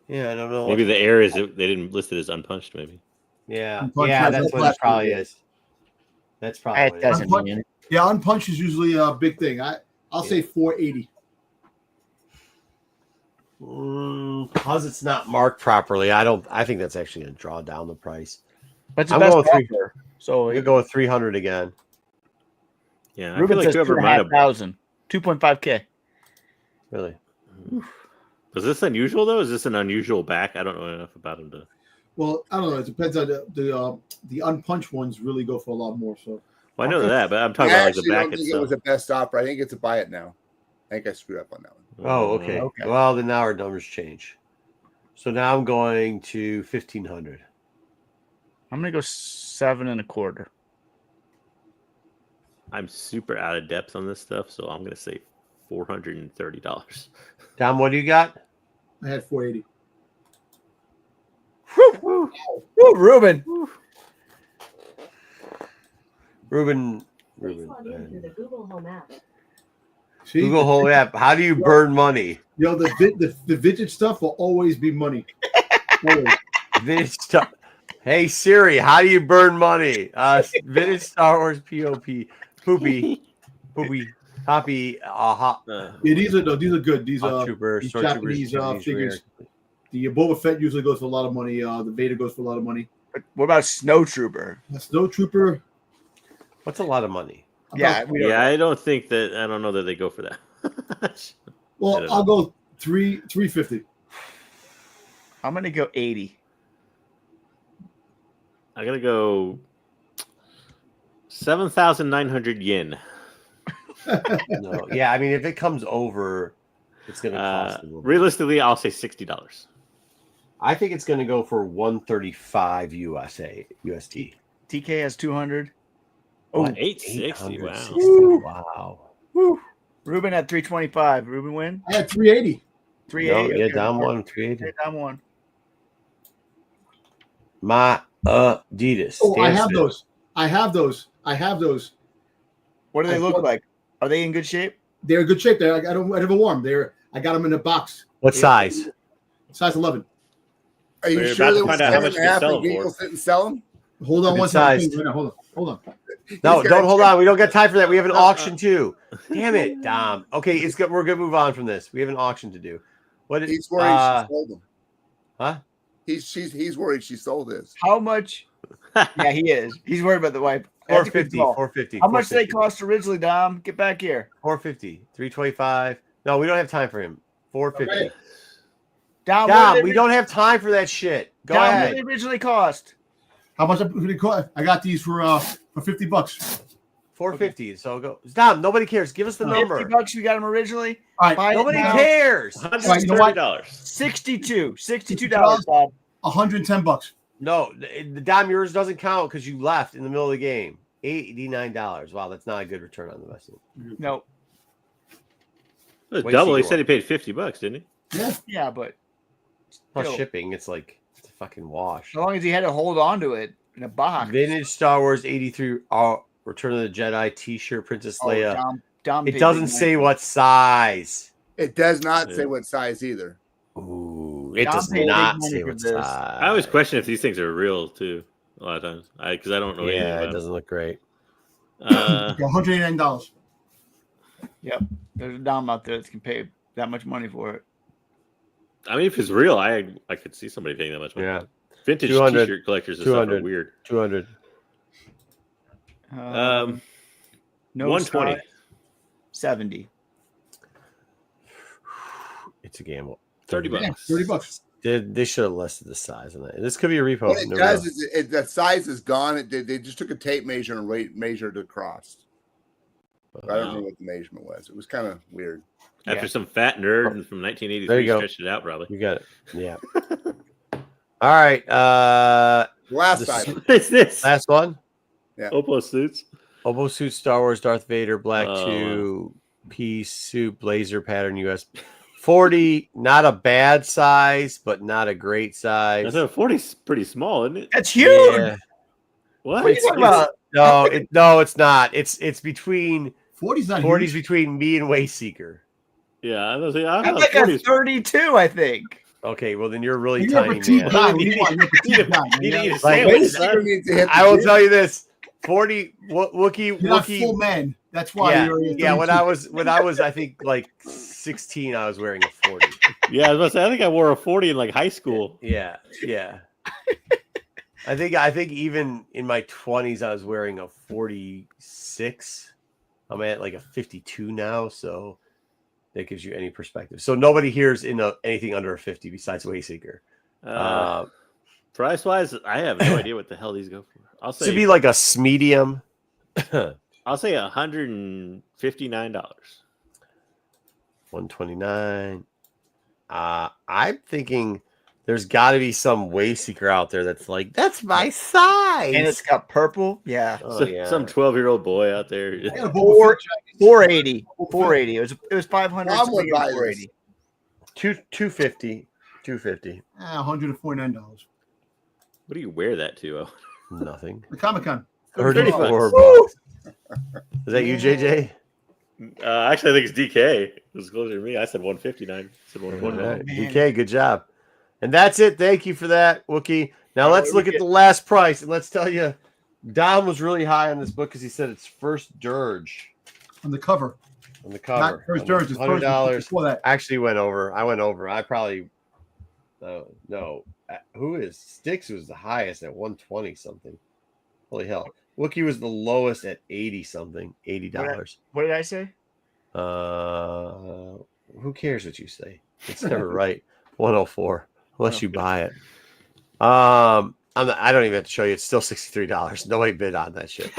[SPEAKER 2] Yeah, I don't know.
[SPEAKER 3] Maybe the error is that they didn't list it as unpunched. Maybe.
[SPEAKER 2] Yeah,
[SPEAKER 1] Unpunched
[SPEAKER 2] yeah,
[SPEAKER 1] has
[SPEAKER 2] that's
[SPEAKER 1] no
[SPEAKER 2] what it probably
[SPEAKER 1] plastic.
[SPEAKER 2] is. That's probably
[SPEAKER 5] It
[SPEAKER 2] what it is.
[SPEAKER 5] doesn't
[SPEAKER 1] Unpunched.
[SPEAKER 5] mean it.
[SPEAKER 1] Yeah, unpunched is usually a big thing. I'll say 480.
[SPEAKER 2] Because it's not marked properly, I think that's actually going to draw down the price.
[SPEAKER 5] But it's
[SPEAKER 2] I'm
[SPEAKER 5] best
[SPEAKER 2] going three.
[SPEAKER 5] offer. So
[SPEAKER 2] We're going 300 again.
[SPEAKER 3] Yeah, I
[SPEAKER 5] Ruben
[SPEAKER 3] feel like
[SPEAKER 5] says
[SPEAKER 3] whoever might have.
[SPEAKER 5] 2,500. 2.5K.
[SPEAKER 2] Really?
[SPEAKER 3] Was this unusual though? Is this an unusual back? I don't know enough about him to.
[SPEAKER 1] Well, I don't know. It depends on the unpunched ones really go for a lot more. So
[SPEAKER 3] Well, I know that, but I'm
[SPEAKER 4] I
[SPEAKER 3] talking about like
[SPEAKER 4] actually
[SPEAKER 3] the back
[SPEAKER 4] don't think it
[SPEAKER 3] itself.
[SPEAKER 4] was a best offer. I think it's a buy it now. I think I screwed up on that one.
[SPEAKER 2] Oh, okay.
[SPEAKER 5] Okay.
[SPEAKER 2] Well, then now our numbers change. So now I'm going to 1,500.
[SPEAKER 5] I'm going to go 7 1/4.
[SPEAKER 3] I'm super out of depth on this stuff, so I'm gonna say $430.
[SPEAKER 2] Tom, what do you got?
[SPEAKER 1] I had 480.
[SPEAKER 5] Woo, Ruben.
[SPEAKER 2] Ruben.
[SPEAKER 6] Please log into the Google Home app.
[SPEAKER 1] See,
[SPEAKER 2] Google Home app. How do you burn money?
[SPEAKER 1] the vidget stuff will always be money. Always.
[SPEAKER 2] Vintage stuff. Hey Siri, how do you burn money? Vintage Star Wars POP. Poopy. Copy.
[SPEAKER 3] Uh,
[SPEAKER 1] Yeah, these are good. These are
[SPEAKER 2] Trooper.
[SPEAKER 1] these
[SPEAKER 2] Stormtroopers.
[SPEAKER 1] Japanese figures. The Boba Fett usually goes for a lot of money. The Vader goes for a lot of money.
[SPEAKER 5] What about Snow Trooper?
[SPEAKER 1] The Snow Trooper.
[SPEAKER 2] What's a lot of money?
[SPEAKER 5] Yeah, we don't
[SPEAKER 3] yeah, I don't know that they go for that. I
[SPEAKER 1] Well,
[SPEAKER 3] don't
[SPEAKER 1] I'll go 350.
[SPEAKER 5] I'm going to go 80.
[SPEAKER 3] I gotta go 7,900 yen.
[SPEAKER 2] No. Yeah, I mean, if it comes over, it's going to cost a little bit.
[SPEAKER 3] Realistically, I'll say $60.
[SPEAKER 2] I think it's going to go for 135 USD.
[SPEAKER 5] TK has 200.
[SPEAKER 3] Oh,
[SPEAKER 5] Oh,
[SPEAKER 3] 860. Wow.
[SPEAKER 2] 860. Wow.
[SPEAKER 5] woo. Ruben had 325. Ruben win?
[SPEAKER 1] I had 380.
[SPEAKER 5] 380.
[SPEAKER 2] Yeah,
[SPEAKER 5] Okay.
[SPEAKER 2] down one, 380.
[SPEAKER 5] Okay, down one.
[SPEAKER 2] My Adidas.
[SPEAKER 1] Oh, I
[SPEAKER 2] Stan
[SPEAKER 1] have
[SPEAKER 2] Smith.
[SPEAKER 1] those. I have those. I have those.
[SPEAKER 5] What do they
[SPEAKER 1] I
[SPEAKER 5] look
[SPEAKER 1] thought-
[SPEAKER 5] like? Are they in good shape?
[SPEAKER 1] They're in good shape. I never wore them. I got them in a box.
[SPEAKER 2] What size?
[SPEAKER 1] Size 11.
[SPEAKER 4] Are you
[SPEAKER 3] We're
[SPEAKER 4] sure
[SPEAKER 3] about
[SPEAKER 4] they
[SPEAKER 3] to
[SPEAKER 4] were
[SPEAKER 3] find out how
[SPEAKER 4] 7
[SPEAKER 3] much
[SPEAKER 4] and
[SPEAKER 3] you
[SPEAKER 4] a half
[SPEAKER 3] sell
[SPEAKER 4] and
[SPEAKER 3] them for.
[SPEAKER 4] Gable sit and sell them?
[SPEAKER 1] Hold on
[SPEAKER 2] Good
[SPEAKER 1] one second.
[SPEAKER 2] sized.
[SPEAKER 1] Right now, hold on.
[SPEAKER 2] No,
[SPEAKER 4] He's
[SPEAKER 2] don't
[SPEAKER 4] got-
[SPEAKER 2] hold on. We don't got time for that. We have an auction too. Damn it, Dom. Okay, it's good. We're gonna move on from this. We have an auction to do. What is
[SPEAKER 4] He's worried she sold them.
[SPEAKER 2] huh?
[SPEAKER 4] He's worried she sold his.
[SPEAKER 5] How much? Yeah, he is. He's worried about the wife. That's a good
[SPEAKER 2] 450,
[SPEAKER 5] call.
[SPEAKER 2] 450.
[SPEAKER 5] How much did they
[SPEAKER 2] 450,
[SPEAKER 5] cost originally, Dom? Get back here.
[SPEAKER 2] 450, 325. No, we don't have time for him. 450.
[SPEAKER 1] Okay.
[SPEAKER 5] Dom,
[SPEAKER 2] Dom, we don't have time for that shit. Go
[SPEAKER 5] Dom, what
[SPEAKER 2] ahead.
[SPEAKER 5] did they originally cost?
[SPEAKER 1] How much did it cost? I got these for $50.
[SPEAKER 2] 450. So go. Dom, nobody cares. Give us the number.
[SPEAKER 5] $50 we got them originally.
[SPEAKER 1] All right,
[SPEAKER 5] Buy it
[SPEAKER 2] Nobody
[SPEAKER 5] now.
[SPEAKER 2] cares.
[SPEAKER 1] Right, you know what?
[SPEAKER 3] $130.
[SPEAKER 5] $62, Bob.
[SPEAKER 1] $110.
[SPEAKER 2] No, the Dom, yours doesn't count because you left in the middle of the game. $89. Wow, that's not a good return on investment.
[SPEAKER 5] No,
[SPEAKER 3] It was
[SPEAKER 2] Wait,
[SPEAKER 3] double. He
[SPEAKER 2] see,
[SPEAKER 3] said he paid $50, didn't he?
[SPEAKER 1] Yeah.
[SPEAKER 5] yeah, but
[SPEAKER 2] Plus
[SPEAKER 5] Yo.
[SPEAKER 2] shipping, it's a fucking wash.
[SPEAKER 5] as long as he had to hold on to it in a box.
[SPEAKER 2] Vintage Star Wars 83 Return of the Jedi T-shirt, Princess
[SPEAKER 5] Oh,
[SPEAKER 2] Leia.
[SPEAKER 5] Dom
[SPEAKER 2] It
[SPEAKER 5] paid
[SPEAKER 2] doesn't
[SPEAKER 5] big
[SPEAKER 2] say
[SPEAKER 5] money.
[SPEAKER 2] what size.
[SPEAKER 4] It does not
[SPEAKER 3] Yeah.
[SPEAKER 4] say what size either.
[SPEAKER 2] Ooh, it
[SPEAKER 5] Dom
[SPEAKER 2] does
[SPEAKER 5] paid big
[SPEAKER 2] not
[SPEAKER 5] money
[SPEAKER 2] say
[SPEAKER 5] for
[SPEAKER 2] what
[SPEAKER 5] this.
[SPEAKER 2] size.
[SPEAKER 3] I always question if these things are real, too, a lot of times. Because I don't know anything
[SPEAKER 2] Yeah, it
[SPEAKER 3] about
[SPEAKER 2] doesn't look great.
[SPEAKER 3] it.
[SPEAKER 1] $189.
[SPEAKER 5] There's a Dom out there that can pay that much money for it.
[SPEAKER 3] I mean, if it's real, I could see somebody paying that much money.
[SPEAKER 2] Yeah.
[SPEAKER 3] Vintage
[SPEAKER 2] 200,
[SPEAKER 3] T-shirt collectors and stuff are
[SPEAKER 2] 200.
[SPEAKER 3] weird.
[SPEAKER 2] 200.
[SPEAKER 5] No
[SPEAKER 3] 120.
[SPEAKER 5] size, 70.
[SPEAKER 2] It's a gamble.
[SPEAKER 3] $30.
[SPEAKER 1] Yeah, $30.
[SPEAKER 2] They should have listed the size on that. This could be a repo.
[SPEAKER 4] What it
[SPEAKER 2] Never
[SPEAKER 4] does
[SPEAKER 2] know.
[SPEAKER 4] is the size is gone. They just took a tape measure and measured across. I don't remember what the measurement was. It was kind of weird.
[SPEAKER 3] After
[SPEAKER 5] Yeah.
[SPEAKER 3] some fat nerd from
[SPEAKER 2] There
[SPEAKER 3] 1983
[SPEAKER 2] you go.
[SPEAKER 3] stretched it out, probably.
[SPEAKER 2] You got it. Yeah. All right.
[SPEAKER 4] Last
[SPEAKER 2] This-
[SPEAKER 4] item.
[SPEAKER 3] What is this?
[SPEAKER 2] Last one.
[SPEAKER 3] Oppo suits.
[SPEAKER 2] Obo suit, Star Wars, Darth Vader, Black
[SPEAKER 3] Oh,
[SPEAKER 2] 2-piece suit, blazer pattern, US 40. Not a bad size, but not a great
[SPEAKER 3] I
[SPEAKER 2] size.
[SPEAKER 3] said 40 is pretty small, isn't it?
[SPEAKER 5] That's huge.
[SPEAKER 2] Yeah.
[SPEAKER 3] What?
[SPEAKER 5] What are you talking about?
[SPEAKER 2] No, it's not. It's between
[SPEAKER 1] 40's not
[SPEAKER 2] 40s
[SPEAKER 1] huge.
[SPEAKER 2] between me and Wayseeker.
[SPEAKER 3] Yeah, I was saying, I
[SPEAKER 5] That's
[SPEAKER 3] don't
[SPEAKER 5] like
[SPEAKER 3] know.
[SPEAKER 5] a
[SPEAKER 3] 40 is
[SPEAKER 5] 32, I think.
[SPEAKER 2] Okay, well then you're really
[SPEAKER 1] You're a
[SPEAKER 2] tiny,
[SPEAKER 1] petite
[SPEAKER 2] man.
[SPEAKER 1] guy. What do you want? You're a petite guy, man.
[SPEAKER 3] You need a
[SPEAKER 1] You're
[SPEAKER 3] sandwich.
[SPEAKER 2] Wait,
[SPEAKER 3] son.
[SPEAKER 4] needs to hit the
[SPEAKER 2] I will
[SPEAKER 4] gym.
[SPEAKER 2] tell you this: 40 Wookie.
[SPEAKER 1] not full man. That's why
[SPEAKER 2] Yeah,
[SPEAKER 1] you're.
[SPEAKER 2] yeah. When I was, I think like 16, I was wearing a 40.
[SPEAKER 3] Yeah, I was about to say, I think I wore a 40 in like high school.
[SPEAKER 2] Yeah, yeah. I think even in my 20s, I was wearing a 46. I'm at like a 52 now, so that gives you any perspective. So nobody here's in anything under a 50 besides Wayseeker.
[SPEAKER 3] Price wise, I have no idea what the hell these go for. I'll
[SPEAKER 2] To
[SPEAKER 3] say
[SPEAKER 2] be like a medium.
[SPEAKER 3] I'll say $159.
[SPEAKER 2] 129. I'm thinking there's got to be some Wayseeker out there that's like, that's my size.
[SPEAKER 5] And it's got purple. Yeah.
[SPEAKER 2] Oh, yeah.
[SPEAKER 3] Some 12-year-old boy out there.
[SPEAKER 1] I got a Boba Fett jacket.
[SPEAKER 5] 480. 480. It was 500.
[SPEAKER 4] Mom would
[SPEAKER 5] something,
[SPEAKER 4] buy
[SPEAKER 5] 480.
[SPEAKER 2] 250. 250.
[SPEAKER 1] $149.
[SPEAKER 3] What do you wear that to?
[SPEAKER 2] Nothing.
[SPEAKER 1] The Comic Con.
[SPEAKER 2] 34 bucks. Is that you, JJ?
[SPEAKER 3] Actually, I think it's DK. It was closer to me. I said 159. I said
[SPEAKER 2] All
[SPEAKER 3] 149.
[SPEAKER 2] right.
[SPEAKER 5] man.
[SPEAKER 2] DK, good job. And that's it. Thank you for that, Wookie. Now let's look at the last price, and let's tell you, Dom was really high on this book because he said it's first dirge
[SPEAKER 1] On the cover.
[SPEAKER 2] on the cover.
[SPEAKER 1] Not first Dirge. It's first
[SPEAKER 2] $100.
[SPEAKER 1] before that.
[SPEAKER 2] Actually went over. I went over. I probably no. Who is Sticks was the highest at 120 something. Holy hell. Wookie was the lowest at 80 something, $80.
[SPEAKER 5] What did I say?
[SPEAKER 2] Who cares what you say? It's never right. 104 unless you buy it. I don't even have to show you. It's still $63. Nobody bid on that shit.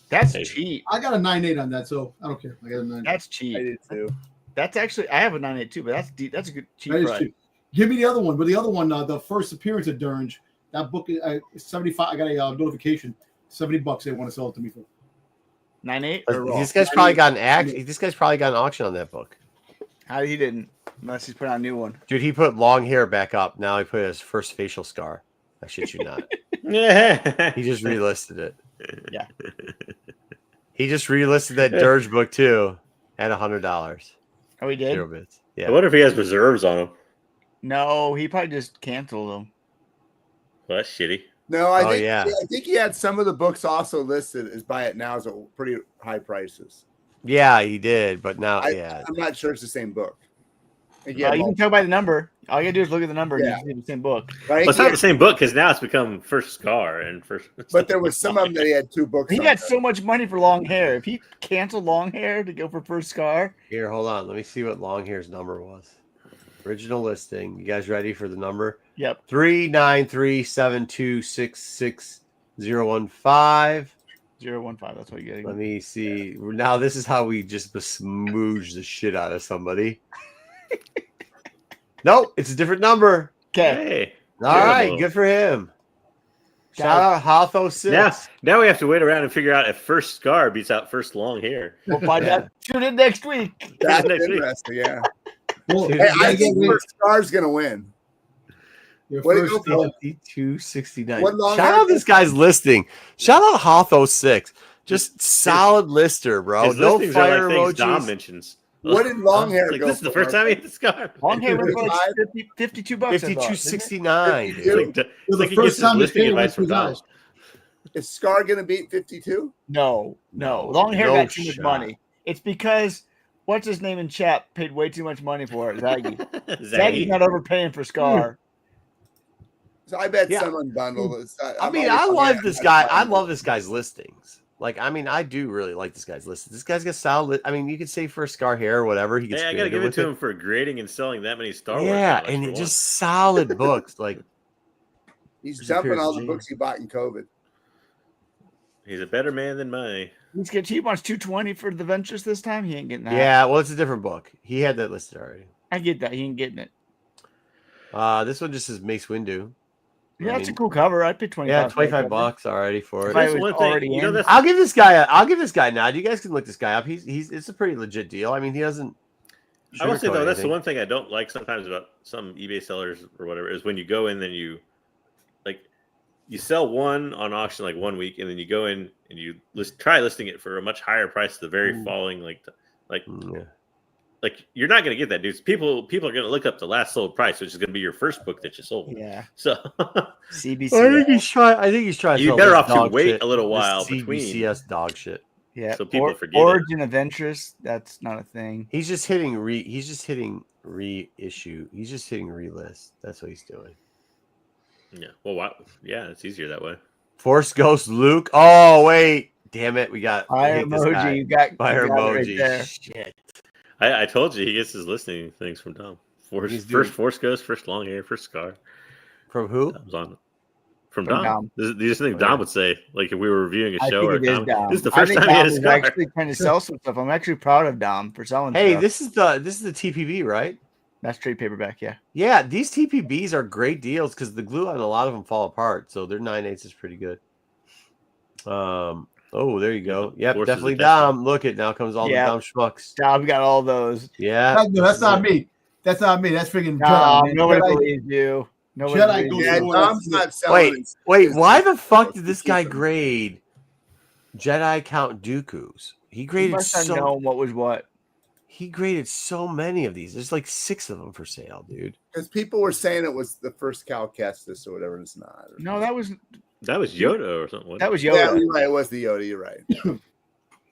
[SPEAKER 5] That's
[SPEAKER 3] Hey.
[SPEAKER 5] cheap.
[SPEAKER 1] I got a 9.8 on that, so I don't care. I got a 9.8.
[SPEAKER 5] That's cheap.
[SPEAKER 4] I did too.
[SPEAKER 5] That's actually I have a 982, but that's a good cheap
[SPEAKER 1] That is
[SPEAKER 5] price.
[SPEAKER 1] cheap. Give me the other one. But the other one, the first appearance of Durnge, that book is 75. I got a notification, $70 they want to sell it to me for.
[SPEAKER 5] 9.8 or raw?
[SPEAKER 2] This guy's probably got This guy's probably got an auction on that book.
[SPEAKER 5] How he didn't, unless he's put out a new one.
[SPEAKER 2] Dude, he put long hair back up. Now he put his first facial scar. I shit you not.
[SPEAKER 3] Yeah.
[SPEAKER 2] He just relisted it.
[SPEAKER 5] Yeah.
[SPEAKER 2] He just relisted that Dirge book too at $100.
[SPEAKER 5] Oh, he did?
[SPEAKER 2] 0 bits. Yeah.
[SPEAKER 3] I wonder if he has reserves on him.
[SPEAKER 5] No, he probably just canceled them.
[SPEAKER 3] Well, that's shitty.
[SPEAKER 4] No, I
[SPEAKER 2] Oh,
[SPEAKER 4] think
[SPEAKER 2] yeah.
[SPEAKER 4] I think he had some of the books also listed as buy it now at pretty high prices.
[SPEAKER 2] Yeah, he did, but now
[SPEAKER 4] I'm not sure it's the same book.
[SPEAKER 5] You can tell by the number. All you gotta do is look at the number
[SPEAKER 4] Yeah.
[SPEAKER 5] and you see the same book.
[SPEAKER 4] Right?
[SPEAKER 3] Well, it's not the same book because now it's become First Scar and First.
[SPEAKER 4] But there was some of them that he had 2 books.
[SPEAKER 5] He
[SPEAKER 4] on
[SPEAKER 5] got
[SPEAKER 4] there.
[SPEAKER 5] so much money for long hair. If he canceled long hair to go for First Scar,
[SPEAKER 2] Here, hold on. Let me see what Longhair's number was. Original listing. You guys ready for the number?
[SPEAKER 5] yep.
[SPEAKER 2] 39372661015.
[SPEAKER 5] 015. That's what you get.
[SPEAKER 2] Let me see. Now this is how we just smooge the shit out of somebody. Nope, it's a different number.
[SPEAKER 5] Okay.
[SPEAKER 3] Hey.
[SPEAKER 2] All right,
[SPEAKER 3] Terrible.
[SPEAKER 2] good for him. Shout out Hotho6.
[SPEAKER 3] Now we have to wait around and figure out if First Scar beats out First Long Hair.
[SPEAKER 5] We'll find out. Tune in next week.
[SPEAKER 4] That's
[SPEAKER 3] Next week.
[SPEAKER 4] interesting. Yeah.
[SPEAKER 1] Well,
[SPEAKER 2] Dude,
[SPEAKER 4] Hey,
[SPEAKER 1] you
[SPEAKER 4] I
[SPEAKER 1] gotta
[SPEAKER 4] think
[SPEAKER 1] get
[SPEAKER 4] First Star's gonna win.
[SPEAKER 1] your
[SPEAKER 4] What do you
[SPEAKER 1] first,
[SPEAKER 4] go for?
[SPEAKER 2] 5269.
[SPEAKER 4] What long
[SPEAKER 2] Shout
[SPEAKER 4] hair?
[SPEAKER 2] out this guy's listing. Shout out Hotho6. Just solid lister, bro.
[SPEAKER 3] His
[SPEAKER 2] No
[SPEAKER 3] listings are
[SPEAKER 2] fire
[SPEAKER 3] like things Dom
[SPEAKER 2] emojis.
[SPEAKER 3] mentions.
[SPEAKER 4] What did long hair
[SPEAKER 3] Like,
[SPEAKER 4] go
[SPEAKER 3] this is the
[SPEAKER 4] for?
[SPEAKER 3] first time he hit the Scar.
[SPEAKER 5] Long hair went for like
[SPEAKER 4] 55?
[SPEAKER 5] $52. I thought, isn't it?
[SPEAKER 2] 5269.
[SPEAKER 3] It's like,
[SPEAKER 1] the
[SPEAKER 3] it's like he
[SPEAKER 1] first
[SPEAKER 3] gets his
[SPEAKER 1] time he
[SPEAKER 3] listing
[SPEAKER 1] paid
[SPEAKER 3] advice from
[SPEAKER 1] with his
[SPEAKER 3] Dom.
[SPEAKER 1] eyes.
[SPEAKER 4] Is Scar gonna beat 52?
[SPEAKER 5] No. Long hair
[SPEAKER 2] No
[SPEAKER 5] got too much
[SPEAKER 2] shot.
[SPEAKER 5] money. It's because what's his name in chat paid way too much money for it. Zaggy. Zaggy's
[SPEAKER 3] Zaggy.
[SPEAKER 5] not overpaying for Scar.
[SPEAKER 4] So I bet
[SPEAKER 2] Yeah.
[SPEAKER 4] some unbundled.
[SPEAKER 2] I mean, I love this guy. I love this guy's listings. Like, I mean, I do really like this guy's listings. This guy's got solid. I mean, you could say First Scar hair or whatever. He gets.
[SPEAKER 3] Hey, I gotta
[SPEAKER 2] creative
[SPEAKER 3] give it
[SPEAKER 2] with
[SPEAKER 3] to him for grading and selling that many Star Wars.
[SPEAKER 2] Yeah,
[SPEAKER 3] comics
[SPEAKER 2] and
[SPEAKER 3] for
[SPEAKER 2] it
[SPEAKER 3] one.
[SPEAKER 2] just solid books. Like,
[SPEAKER 4] He's
[SPEAKER 2] There's
[SPEAKER 4] dumping
[SPEAKER 2] appears
[SPEAKER 4] all the
[SPEAKER 2] Gene.
[SPEAKER 4] books he bought in COVID.
[SPEAKER 3] He's a better man than my.
[SPEAKER 5] He wants 220 for the Ventress this time. He ain't getting that.
[SPEAKER 2] yeah, well, it's a different book. He had that listed already.
[SPEAKER 5] I get that. He ain't getting it.
[SPEAKER 2] This one just says Mace Windu.
[SPEAKER 5] Yeah,
[SPEAKER 2] I
[SPEAKER 5] that's a
[SPEAKER 2] mean,
[SPEAKER 5] cool cover. I'd pay 25.
[SPEAKER 2] Yeah,
[SPEAKER 5] for that cover.
[SPEAKER 2] $25 already for
[SPEAKER 5] If
[SPEAKER 2] it.
[SPEAKER 5] I
[SPEAKER 3] That's
[SPEAKER 5] was
[SPEAKER 3] one thing.
[SPEAKER 5] already
[SPEAKER 3] You know,
[SPEAKER 5] in.
[SPEAKER 3] that's
[SPEAKER 2] I'll give this guy a nod. You guys can look this guy up. He's it's a pretty legit deal. I mean, he doesn't.
[SPEAKER 3] I will say
[SPEAKER 2] sugarcoat
[SPEAKER 3] though, that's the
[SPEAKER 2] anything.
[SPEAKER 3] one thing I don't like sometimes about some eBay sellers or whatever is when you go in, then you like you sell one on auction like 1 week, and then you go in and you try listing it for a much higher price the very following
[SPEAKER 2] Yeah.
[SPEAKER 3] like you're not going to get that, dude. People are going to look up the last sold price, which is going to be your first book that you sold.
[SPEAKER 5] Yeah.
[SPEAKER 3] So
[SPEAKER 5] CBC.
[SPEAKER 2] I think he's trying. To
[SPEAKER 3] you're
[SPEAKER 2] sell
[SPEAKER 3] better
[SPEAKER 2] this
[SPEAKER 3] off to
[SPEAKER 2] dog
[SPEAKER 3] wait
[SPEAKER 2] shit,
[SPEAKER 3] a little
[SPEAKER 2] this
[SPEAKER 3] while between.
[SPEAKER 2] CBCS dog shit.
[SPEAKER 5] Yeah.
[SPEAKER 3] So people forget it.
[SPEAKER 5] Origin of Ventress. That's not a thing.
[SPEAKER 2] He's just hitting reissue. He's just hitting relist. That's what he's doing.
[SPEAKER 3] Yeah. Well, wow. Yeah, it's easier that way.
[SPEAKER 2] Force Ghost Luke. Oh wait, damn it, we got
[SPEAKER 5] Fire
[SPEAKER 2] hit this guy.
[SPEAKER 5] emoji. You got
[SPEAKER 2] Fire
[SPEAKER 5] you got it
[SPEAKER 2] emoji.
[SPEAKER 5] right there.
[SPEAKER 2] Shit.
[SPEAKER 3] I told you he gets his listing things from Dom.
[SPEAKER 2] He's
[SPEAKER 3] First
[SPEAKER 2] doing-
[SPEAKER 3] Force Ghost, first Long Hair, first Scar.
[SPEAKER 2] From who?
[SPEAKER 3] Dom's on it. From
[SPEAKER 5] From
[SPEAKER 3] Dom.
[SPEAKER 5] Dom.
[SPEAKER 3] These are things Dom would say, like if we were reviewing a
[SPEAKER 5] I
[SPEAKER 3] show
[SPEAKER 5] think
[SPEAKER 3] or a
[SPEAKER 5] it is
[SPEAKER 3] comic.
[SPEAKER 5] Dom.
[SPEAKER 3] This is the
[SPEAKER 5] I
[SPEAKER 3] first
[SPEAKER 5] think
[SPEAKER 3] time he
[SPEAKER 5] Dom
[SPEAKER 3] had a
[SPEAKER 5] is
[SPEAKER 3] Scar.
[SPEAKER 5] actually trying to sell some stuff. I'm actually proud of Dom for selling
[SPEAKER 2] Hey,
[SPEAKER 5] stuff.
[SPEAKER 2] this is the TPB, right?
[SPEAKER 5] That's trade paperback, yeah.
[SPEAKER 2] Yeah, these TPBs are great deals because the glue on a lot of them fall apart. So their 9/8 is pretty good. Oh, there you go. Yep,
[SPEAKER 3] Forces
[SPEAKER 2] definitely
[SPEAKER 3] of Destiny.
[SPEAKER 2] Dom. Look it now comes all
[SPEAKER 5] Yeah.
[SPEAKER 2] the Dom schmucks.
[SPEAKER 5] Dom got all those.
[SPEAKER 2] Yeah,
[SPEAKER 1] No, that's not me. That's not me. That's freaking
[SPEAKER 5] Dom,
[SPEAKER 1] Jedi. Man.
[SPEAKER 5] nobody
[SPEAKER 1] Jedi-
[SPEAKER 5] believes you. Nobody
[SPEAKER 1] Jedi
[SPEAKER 5] believes
[SPEAKER 1] goes
[SPEAKER 5] you.
[SPEAKER 4] Yeah,
[SPEAKER 1] for
[SPEAKER 4] Dom's not selling.
[SPEAKER 2] wait.
[SPEAKER 4] his-
[SPEAKER 2] Why the fuck did
[SPEAKER 4] his
[SPEAKER 2] this guy
[SPEAKER 4] keep 'em.
[SPEAKER 2] grade Jedi Count Dooku's? He
[SPEAKER 5] He
[SPEAKER 2] graded
[SPEAKER 5] must have known what was what.
[SPEAKER 2] He graded so many of these. There's like 6 of them for sale, dude.
[SPEAKER 4] Because people were saying it was the first Cal Kestis or whatever. It's not.
[SPEAKER 5] No, that was
[SPEAKER 3] Yoda or something.
[SPEAKER 5] that was
[SPEAKER 4] Yeah,
[SPEAKER 5] Yoda.
[SPEAKER 4] you're right. It was the Yoda. You're right.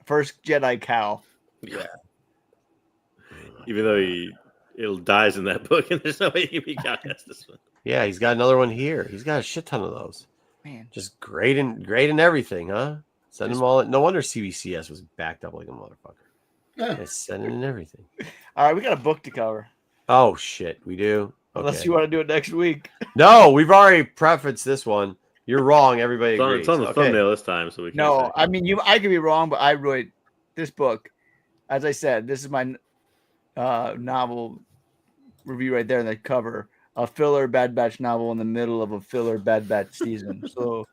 [SPEAKER 5] First Jedi cow.
[SPEAKER 4] Yeah.
[SPEAKER 3] Even though it'll dies in that book, and there's no way he can be cast this one.
[SPEAKER 2] Yeah, he's got another one here. He's got a shit ton of those.
[SPEAKER 5] Man.
[SPEAKER 2] Just grading everything, huh? Send them all. No wonder CBCS was backed up like a motherfucker.
[SPEAKER 1] Yeah.
[SPEAKER 2] It's sending in everything.
[SPEAKER 5] All right, we got a book to cover.
[SPEAKER 2] Oh shit, we do.
[SPEAKER 5] Unless
[SPEAKER 2] Okay.
[SPEAKER 5] you want to do it next week.
[SPEAKER 2] No, we've already prefaced this one. You're wrong. Everybody
[SPEAKER 3] It's on,
[SPEAKER 2] agrees.
[SPEAKER 3] it's on the
[SPEAKER 2] Okay.
[SPEAKER 3] thumbnail this time, so we can.
[SPEAKER 5] No, I mean I could be wrong, but I really this book, as I said, this is my novel review right there in the cover. a filler Bad Batch novel in the middle of a filler Bad Batch season. So,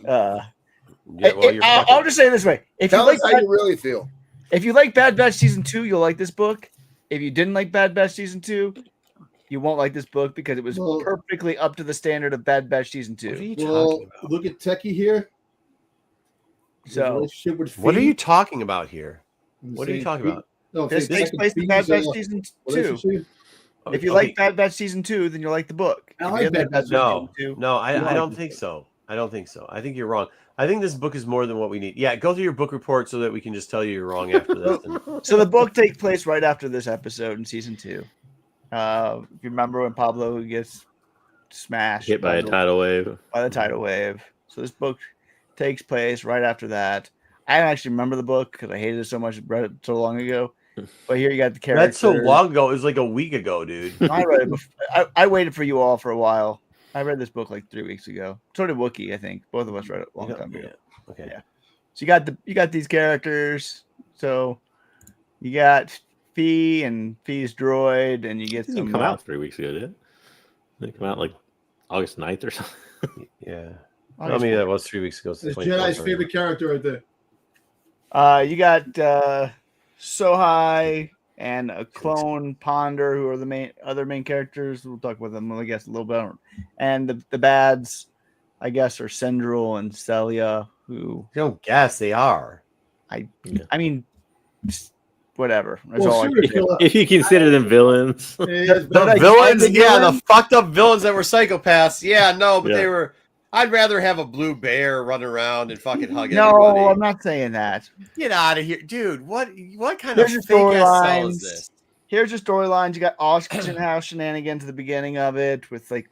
[SPEAKER 5] I'll just say it this way:
[SPEAKER 4] Tell us how you really feel.
[SPEAKER 5] If you like Bad Batch season 2, you'll like this book. If you didn't like Bad Batch season 2, you won't like this book because it was perfectly up to the standard of Bad Batch season 2.
[SPEAKER 2] What are you talking about?
[SPEAKER 1] Look at Techie here.
[SPEAKER 5] So,
[SPEAKER 2] what are you talking about here? What are you talking about?
[SPEAKER 1] No,
[SPEAKER 5] this takes place in Bad Batch season 2. If you like Bad Batch season 2, then you'll like the book.
[SPEAKER 1] I like Bad Batch
[SPEAKER 2] No, I don't think so. I don't think so. I think you're wrong. I think this book is more than what we need. Yeah, go through your book report so that we can just tell you you're wrong after this.
[SPEAKER 5] So the book takes place right after this episode in season 2. If you remember when Pablo gets smashed,
[SPEAKER 3] hit by a tidal wave.
[SPEAKER 5] By the tidal wave. So this book takes place right after that. I don't actually remember the book because I hated it so much. I read it so long ago. But here you got the character.
[SPEAKER 2] That's so long ago. It was like a week ago, dude.
[SPEAKER 5] I read it before. I waited for you all for a while. I read this book like 3 weeks ago. So did Wookiee, I think. Both of us read it a long time ago.
[SPEAKER 2] Yeah. Okay.
[SPEAKER 5] Yeah. So you got these characters. So you got Fee and Fee's droid, and you get
[SPEAKER 3] It didn't come out 3 weeks ago, did it? Did it come out like August 9th or something?
[SPEAKER 2] Yeah. I mean, that was 3 weeks ago.
[SPEAKER 1] It's Jedi's favorite character right there.
[SPEAKER 5] You got Sohai and a clone Ponder, who are the other main characters. We'll talk about them, I guess, a little bit. And the bads, I guess, are Sendril and Celia, who
[SPEAKER 2] you don't guess they are.
[SPEAKER 5] I mean, whatever. That's
[SPEAKER 1] Well,
[SPEAKER 5] all
[SPEAKER 3] if you consider them villains,
[SPEAKER 2] the villains, the fucked up villains that were psychopaths. Yeah, no, but they were. I'd rather have a blue bear run around and fucking hug everybody.
[SPEAKER 5] No, I'm not saying that.
[SPEAKER 2] Get out of here, dude. What kind of fake ass cell is this?
[SPEAKER 5] Here's your storylines. You got Auction House shenanigans at the beginning of it with like.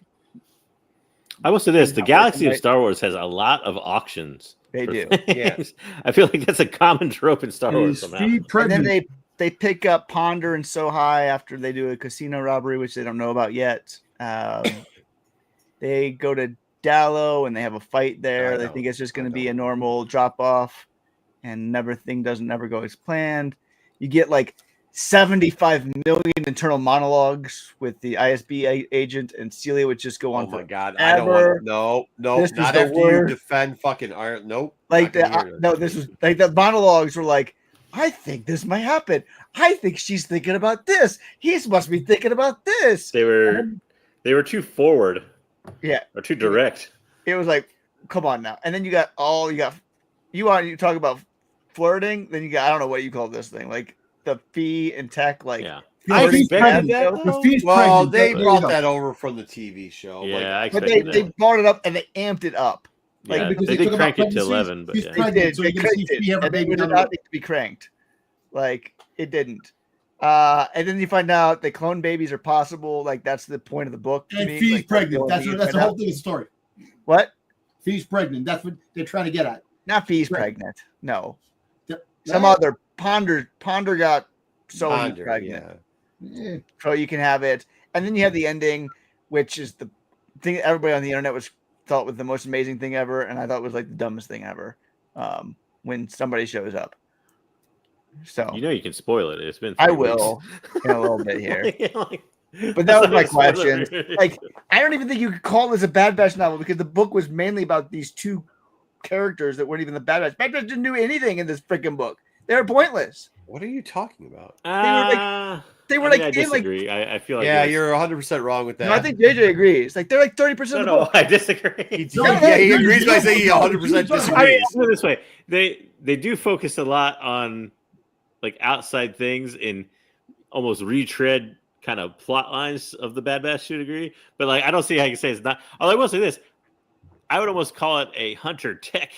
[SPEAKER 3] I will say this: the galaxy of Star Wars has a lot of auctions.
[SPEAKER 5] They do.
[SPEAKER 2] Yeah.
[SPEAKER 3] I feel like that's a common trope in Star Wars somehow.
[SPEAKER 5] And then they pick up Ponder and Sohai after they do a casino robbery, which they don't know about yet. They go to Dallo and they have a fight there. They think it's just going to be a normal drop off, and everything doesn't ever go as planned. You get like 75 million internal monologues with the ISB agent and Celia, which just go on.
[SPEAKER 2] Oh my god! I don't want. No, not after you defend fucking Iron. Nope.
[SPEAKER 5] Like this was like the monologues were like, I think this might happen. I think she's thinking about this. He must be thinking about this.
[SPEAKER 3] They were too forward.
[SPEAKER 5] Yeah.
[SPEAKER 3] Or too direct.
[SPEAKER 5] It was like, come on now. And then you talk about flirting, then you got, I don't know what you call this thing, like the Fee and Tech, like
[SPEAKER 2] I expected that. Well, they brought that over from the TV show.
[SPEAKER 3] Yeah,
[SPEAKER 5] like, but they brought it up and they amped it up. Like,
[SPEAKER 3] yeah, because they did crank it to 11, but
[SPEAKER 5] they did. So they cranked it, and it did not need to be cranked. Like it didn't. And then you find out that clone babies are possible. Like that's the point of the book.
[SPEAKER 1] And Fee's pregnant. That's the whole thing of the story.
[SPEAKER 5] What?
[SPEAKER 1] Fee's pregnant. That's what they're trying to get at.
[SPEAKER 5] Not Fee's pregnant. No. Some other Ponder got pregnant.
[SPEAKER 1] Yeah.
[SPEAKER 5] So you can have it. And then you have the ending, which is the thing everybody on the internet thought was the most amazing thing ever, and I thought was like the dumbest thing ever. When somebody shows up. So
[SPEAKER 3] you can spoil it. It's been.
[SPEAKER 5] I will in a little bit here. But that was my question. Like, I don't even think you could call this a Bad Batch novel because the book was mainly about these two characters that weren't even the Bad Batch. Bad Batch didn't do anything in this freaking book. They were pointless.
[SPEAKER 2] What are you talking about?
[SPEAKER 5] They were like
[SPEAKER 3] I disagree. I feel like
[SPEAKER 2] you're 100% wrong with that.
[SPEAKER 5] No, I think JJ agrees. Like they're like 30% of the book.
[SPEAKER 3] I disagree.
[SPEAKER 2] He agrees by saying he 100% disagrees.
[SPEAKER 3] I mean, put it this way, they do focus a lot on like outside things and almost retread kind of plot lines of the Bad Batch to a degree. But like I don't see how you can say it's not. Although I will say this, I would almost call it a Hunter Tech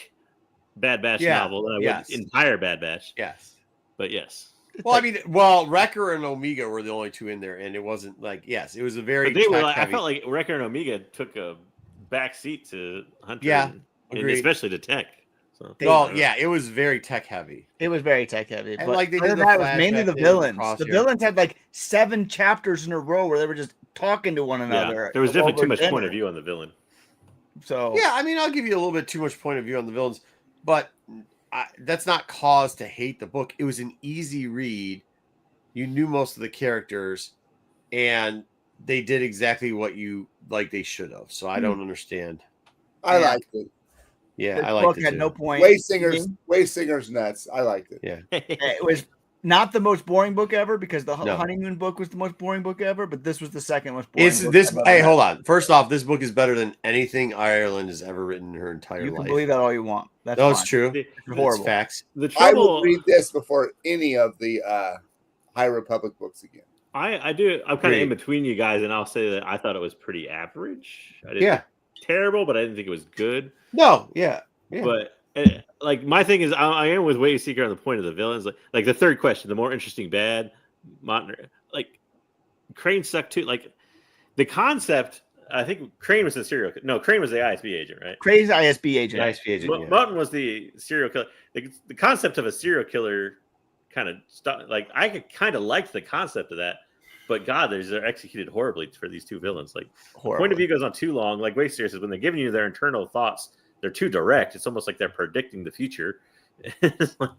[SPEAKER 3] Bad Batch novel than I would entire Bad Batch.
[SPEAKER 2] Yes.
[SPEAKER 3] But yes.
[SPEAKER 2] Well, I mean, Wrecker and Omega were the only two in there, and it wasn't like it was a very.
[SPEAKER 3] But they were like, I felt like Wrecker and Omega took a back seat to Hunter, and especially to Tech. So
[SPEAKER 2] it was very tech heavy.
[SPEAKER 5] It was very tech heavy,
[SPEAKER 2] and
[SPEAKER 5] but
[SPEAKER 2] like they
[SPEAKER 5] did
[SPEAKER 2] that
[SPEAKER 5] was mainly the villains. The villains had like 7 chapters in a row where they were just talking to one another.
[SPEAKER 3] Yeah, there was definitely too much point of view on the villain.
[SPEAKER 5] So
[SPEAKER 2] I mean, I'll give you a little bit too much point of view on the villains, but. That's not cause to hate the book. It was an easy read. You knew most of the characters, and they did exactly what they should have. So I don't understand.
[SPEAKER 4] I
[SPEAKER 5] Yeah.
[SPEAKER 4] liked it.
[SPEAKER 2] Yeah,
[SPEAKER 5] This
[SPEAKER 2] I like
[SPEAKER 5] book
[SPEAKER 2] it
[SPEAKER 5] had
[SPEAKER 2] too.
[SPEAKER 5] no point.
[SPEAKER 4] Way Singer's nuts. I liked it.
[SPEAKER 2] Yeah.
[SPEAKER 5] It was not the most boring book ever because the
[SPEAKER 2] No.
[SPEAKER 5] honeymoon book was the most boring book ever, but this was the second most boring.
[SPEAKER 2] It's
[SPEAKER 5] book
[SPEAKER 2] this.
[SPEAKER 5] I've ever
[SPEAKER 2] Hey,
[SPEAKER 5] read.
[SPEAKER 2] hold on. First off, this book is better than anything Ireland has ever written in her entire
[SPEAKER 5] You can
[SPEAKER 2] life.
[SPEAKER 5] believe that all you want. That's
[SPEAKER 2] No,
[SPEAKER 5] fine.
[SPEAKER 2] it's true.
[SPEAKER 5] It's
[SPEAKER 2] It's
[SPEAKER 5] horrible.
[SPEAKER 2] facts.
[SPEAKER 3] The
[SPEAKER 4] I
[SPEAKER 3] trouble
[SPEAKER 4] would read this before any of the High Republic books again.
[SPEAKER 3] I do. I'm kind of in
[SPEAKER 2] Agreed.
[SPEAKER 3] between you guys, and I'll say that I thought it was pretty average. I didn't
[SPEAKER 2] Yeah.
[SPEAKER 3] think it was terrible, but I didn't think it was good.
[SPEAKER 2] No. Yeah. Yeah.
[SPEAKER 3] But like my thing is, I am with Way Seeker on the point of the villains. Like the third question, the more interesting bad, like Crane sucked too. Like the concept, I think Crane was the serial. No, Crane was the ISB agent, right?
[SPEAKER 5] Crazy ISB agent.
[SPEAKER 2] Nice agent. Yeah.
[SPEAKER 3] Mutton was the serial killer. The concept of a serial killer kind of stuff. Like I could kind of liked the concept of that, but God, they're executed horribly for these two villains. Like
[SPEAKER 5] Horrible.
[SPEAKER 3] point of view goes on too long. Like Way Seeker says, when they're giving you their internal thoughts, they're too direct. It's almost like they're predicting the future. It's like,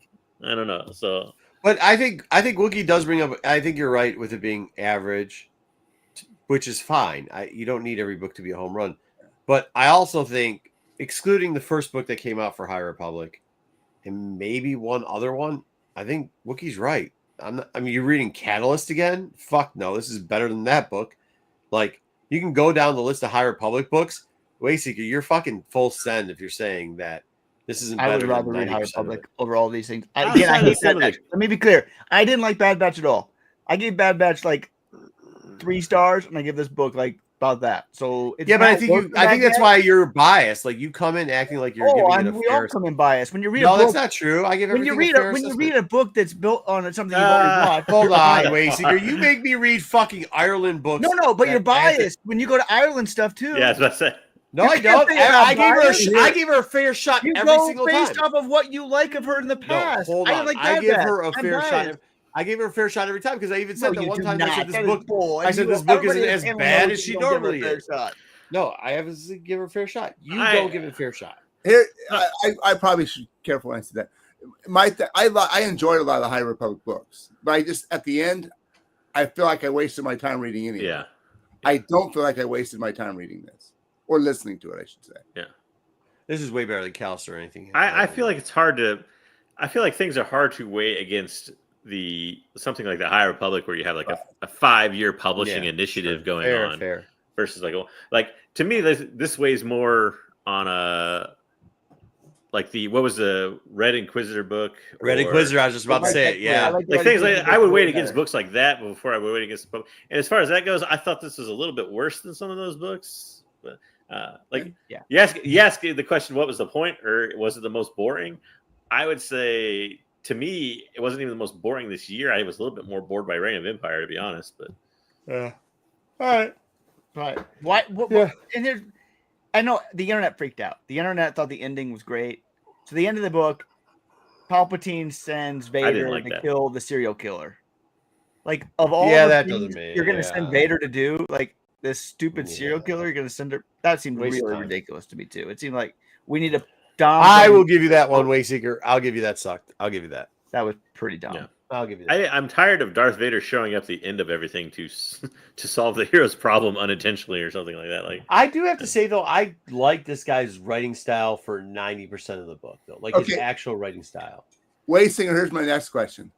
[SPEAKER 3] I don't know. So,
[SPEAKER 2] But I think Wookiee does bring up. I think you're right with it being average, which is fine. You don't need every book to be a home run. But I also think, excluding the first book that came out for High Republic, and maybe one other one, I think Wookiee's right. You're reading Catalyst again? Fuck no, this is better than that book. Like, you can go down the list of High Republic books. Wayseeker, you're fucking full send if you're saying that this isn't better.
[SPEAKER 5] I would rather
[SPEAKER 2] than
[SPEAKER 5] read High
[SPEAKER 2] 90% of
[SPEAKER 5] Republic
[SPEAKER 2] it.
[SPEAKER 5] over all these things.
[SPEAKER 3] Outside
[SPEAKER 5] Again, I
[SPEAKER 3] of
[SPEAKER 5] hate
[SPEAKER 3] some
[SPEAKER 5] Bad
[SPEAKER 3] of the-
[SPEAKER 5] Batch. Let me be clear. I didn't like Bad Batch at all. I gave Bad Batch like 3 stars, and I give this book like about that. So it's
[SPEAKER 2] Yeah, but I
[SPEAKER 5] not
[SPEAKER 2] think
[SPEAKER 5] worse than
[SPEAKER 2] I think
[SPEAKER 5] that
[SPEAKER 2] that's
[SPEAKER 5] yet.
[SPEAKER 2] why you're biased. Like you come in acting like you're
[SPEAKER 5] Oh,
[SPEAKER 2] giving it a
[SPEAKER 5] we all
[SPEAKER 2] fair.
[SPEAKER 5] come in biased. When you read
[SPEAKER 2] No,
[SPEAKER 5] a
[SPEAKER 2] that's
[SPEAKER 5] book,
[SPEAKER 2] not true. I give
[SPEAKER 5] when you
[SPEAKER 2] everything
[SPEAKER 5] read
[SPEAKER 2] a fair
[SPEAKER 5] when you
[SPEAKER 2] assessment.
[SPEAKER 5] read a book that's built on something you've already watched.
[SPEAKER 2] Hold
[SPEAKER 5] you're
[SPEAKER 2] on,
[SPEAKER 5] biased.
[SPEAKER 2] Wayseeker. You make me read fucking Ireland books.
[SPEAKER 5] No, but you're
[SPEAKER 2] that answer-
[SPEAKER 5] biased when you go to Ireland stuff too.
[SPEAKER 3] yeah, that's what I said.
[SPEAKER 2] No,
[SPEAKER 5] You
[SPEAKER 2] I
[SPEAKER 5] can't
[SPEAKER 2] don't.
[SPEAKER 5] say you're not
[SPEAKER 2] I gave her a fair shot
[SPEAKER 5] You
[SPEAKER 2] every
[SPEAKER 5] go
[SPEAKER 2] single
[SPEAKER 5] based
[SPEAKER 2] time.
[SPEAKER 5] off of what you like of her in the past.
[SPEAKER 2] No, hold
[SPEAKER 5] I
[SPEAKER 2] on.
[SPEAKER 5] didn't like
[SPEAKER 2] I
[SPEAKER 5] Bad
[SPEAKER 2] give
[SPEAKER 5] Batch.
[SPEAKER 2] her a
[SPEAKER 5] I'm
[SPEAKER 2] fair
[SPEAKER 5] biased.
[SPEAKER 2] shot. I gave her a fair shot every time because I even said
[SPEAKER 5] No,
[SPEAKER 2] that
[SPEAKER 5] you
[SPEAKER 2] one
[SPEAKER 5] do
[SPEAKER 2] time I
[SPEAKER 5] not.
[SPEAKER 2] said this
[SPEAKER 5] That is
[SPEAKER 2] book.
[SPEAKER 5] bull.
[SPEAKER 2] I said
[SPEAKER 5] You-
[SPEAKER 2] this book
[SPEAKER 5] everybody
[SPEAKER 2] isn't
[SPEAKER 5] in
[SPEAKER 2] as
[SPEAKER 5] the family
[SPEAKER 2] bad
[SPEAKER 5] knows
[SPEAKER 2] as
[SPEAKER 5] you
[SPEAKER 2] she
[SPEAKER 5] don't give her a
[SPEAKER 2] normally
[SPEAKER 5] fair
[SPEAKER 2] is.
[SPEAKER 5] shot.
[SPEAKER 2] No, I haven't give her a fair shot. You
[SPEAKER 3] I-
[SPEAKER 2] don't give it a fair shot.
[SPEAKER 4] Here, I probably should be careful when I say that. I enjoyed a lot of the High Republic books, but I just at the end, I feel like I wasted my time reading any.
[SPEAKER 3] Yeah.
[SPEAKER 4] I don't feel like I wasted my time reading this or listening to it. I should say.
[SPEAKER 2] This is way better than Callus or anything.
[SPEAKER 3] I feel like it's hard to. I feel like things are hard to weigh against something like the High Republic, where you have like a 5-year publishing initiative going on,
[SPEAKER 2] fair.
[SPEAKER 3] versus like to me this weighs more on a like what was the Red Inquisitor book?
[SPEAKER 2] Red
[SPEAKER 3] or-
[SPEAKER 2] Inquisitor. I was just about to say it. Yeah.
[SPEAKER 3] like things like I would weight against books like that before I would weight against book. And as far as that goes, I thought this was a little bit worse than some of those books. But
[SPEAKER 5] Yeah.
[SPEAKER 3] you ask the question, what was the point, or was it the most boring? I would say to me, it wasn't even the most boring this year. I was a little bit more bored by Reign of Empire, to be honest. But
[SPEAKER 2] Yeah. All right.
[SPEAKER 5] Right. Why?
[SPEAKER 2] Yeah.
[SPEAKER 5] And there's, I know the internet freaked out. The internet thought the ending was great. So the end of the book, Palpatine sends Vader
[SPEAKER 3] like
[SPEAKER 5] to
[SPEAKER 3] that.
[SPEAKER 5] kill the serial killer. Like of all
[SPEAKER 2] Yeah,
[SPEAKER 5] the
[SPEAKER 2] that
[SPEAKER 5] things
[SPEAKER 2] doesn't make-
[SPEAKER 5] you're gonna
[SPEAKER 2] yeah.
[SPEAKER 5] send Vader to do, like this stupid serial
[SPEAKER 2] Yeah.
[SPEAKER 5] killer, you're gonna send her. That seemed
[SPEAKER 2] Waste of
[SPEAKER 5] really
[SPEAKER 2] time.
[SPEAKER 5] ridiculous to me too. It seemed like we need a Dom.
[SPEAKER 2] I will give you that one, Wayseeker. I'll give you that sucked. I'll give you that.
[SPEAKER 5] That was pretty dumb.
[SPEAKER 3] Yeah.
[SPEAKER 2] I'll give you that.
[SPEAKER 3] I'm tired of Darth Vader showing up at the end of everything to solve the hero's problem unintentionally or something like that. Like
[SPEAKER 2] I do have to say though, I like this guy's writing style for 90% of the book, though. Like his
[SPEAKER 4] Okay.
[SPEAKER 2] actual writing style.
[SPEAKER 4] Singer, here's my next question.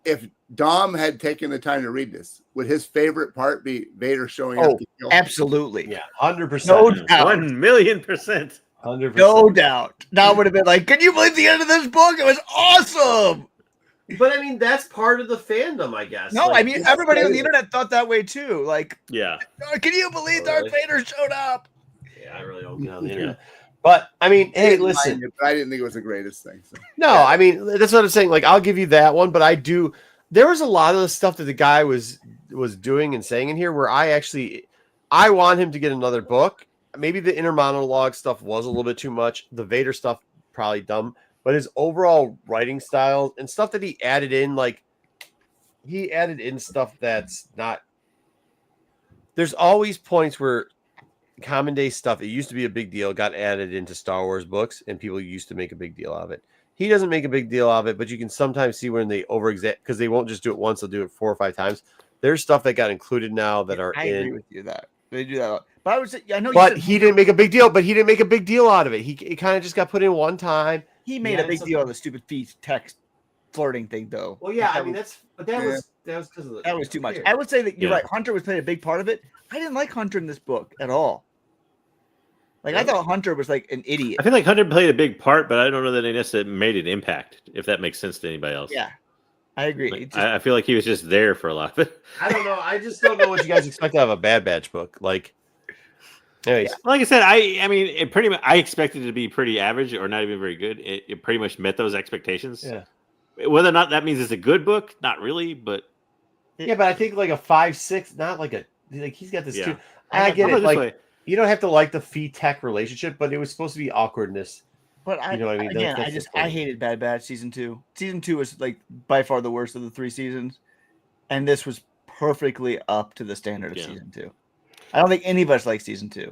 [SPEAKER 4] If Dom had taken the time to read this, would his favorite part be Vader showing
[SPEAKER 5] Oh,
[SPEAKER 4] up to kill?
[SPEAKER 5] Absolutely.
[SPEAKER 2] Yeah, 100%.
[SPEAKER 5] No doubt.
[SPEAKER 3] 1,000,000%.
[SPEAKER 2] 100%.
[SPEAKER 5] No doubt. Now would have been like, can you believe the end of this book? It was awesome.
[SPEAKER 2] But I mean, that's part of the fandom, I guess.
[SPEAKER 5] No,
[SPEAKER 2] Like,
[SPEAKER 5] I mean everybody on the internet thought that way too. Like,
[SPEAKER 3] Yeah.
[SPEAKER 5] "Oh, can you believe Darth
[SPEAKER 2] Really?
[SPEAKER 5] Vader showed up?
[SPEAKER 2] Yeah, I really don't get on the internet. But I mean, hey,
[SPEAKER 4] Didn't
[SPEAKER 2] listen.
[SPEAKER 4] mind it, but I didn't think it was the greatest thing. So.
[SPEAKER 2] No, I mean that's what I'm saying. Like I'll give you that one, but I do. There was a lot of the stuff that the guy was doing and saying in here where I want him to get another book. Maybe the inner monologue stuff was a little bit too much. The Vader stuff probably dumb, but his overall writing style and stuff that he added in, like he added in stuff that's not. There's always points where common day stuff, it used to be a big deal, got added into Star Wars books, and people used to make a big deal of it. He doesn't make a big deal of it, but you can sometimes see when they over-exaggerate, because they won't just do it once, they'll do it 4 or 5 times. There's stuff that got included now that are
[SPEAKER 5] I
[SPEAKER 2] in.
[SPEAKER 5] agree with you that they do that a lot. But I was, I know.
[SPEAKER 2] But
[SPEAKER 5] you said
[SPEAKER 2] he didn't make a big deal. But he didn't make a big deal out of it. It kind of just got put in one time.
[SPEAKER 5] he made a big deal of the stupid feet text flirting thing, though.
[SPEAKER 2] Well, yeah,
[SPEAKER 5] That
[SPEAKER 2] I mean
[SPEAKER 5] was-
[SPEAKER 2] that
[SPEAKER 4] Yeah.
[SPEAKER 2] was because of the,
[SPEAKER 5] that was too much.
[SPEAKER 2] Weird.
[SPEAKER 5] I would say that you're
[SPEAKER 3] Yeah.
[SPEAKER 5] right. Hunter was playing a big part of it. I didn't like Hunter in this book at all. Like I
[SPEAKER 2] Really?
[SPEAKER 5] thought Hunter was like an idiot.
[SPEAKER 3] I feel like Hunter played a big part, but I don't know that he necessarily made an impact. If that makes sense to anybody else.
[SPEAKER 5] Yeah, I agree.
[SPEAKER 3] Like,
[SPEAKER 5] It just-
[SPEAKER 3] I feel like he was just there for a lot of it.
[SPEAKER 2] I don't know. I just don't know what you guys expect out of a Bad Batch book. Like, anyways,
[SPEAKER 3] Like I said, I mean, it pretty much. I expected it to be pretty average or not even very good. It pretty much met those expectations.
[SPEAKER 2] Yeah.
[SPEAKER 3] Whether or not that means it's a good book, not really, but
[SPEAKER 2] yeah, but I think like a 5-6, not like a like he's got this
[SPEAKER 3] Yeah.
[SPEAKER 2] too. I get
[SPEAKER 3] I'll put
[SPEAKER 2] it.
[SPEAKER 3] this
[SPEAKER 2] Like
[SPEAKER 3] way.
[SPEAKER 2] you don't have to like the fee tech relationship, but it was supposed to be awkwardness.
[SPEAKER 5] But I,
[SPEAKER 2] You know what I mean?
[SPEAKER 5] again,
[SPEAKER 2] That's
[SPEAKER 5] I
[SPEAKER 2] the
[SPEAKER 5] just
[SPEAKER 2] point.
[SPEAKER 5] I hated Bad Batch season 2. Season 2 was like by far the worst of the 3 seasons, and this was perfectly up to the standard of
[SPEAKER 3] Yeah.
[SPEAKER 5] season 2. I don't think any of us like season 2.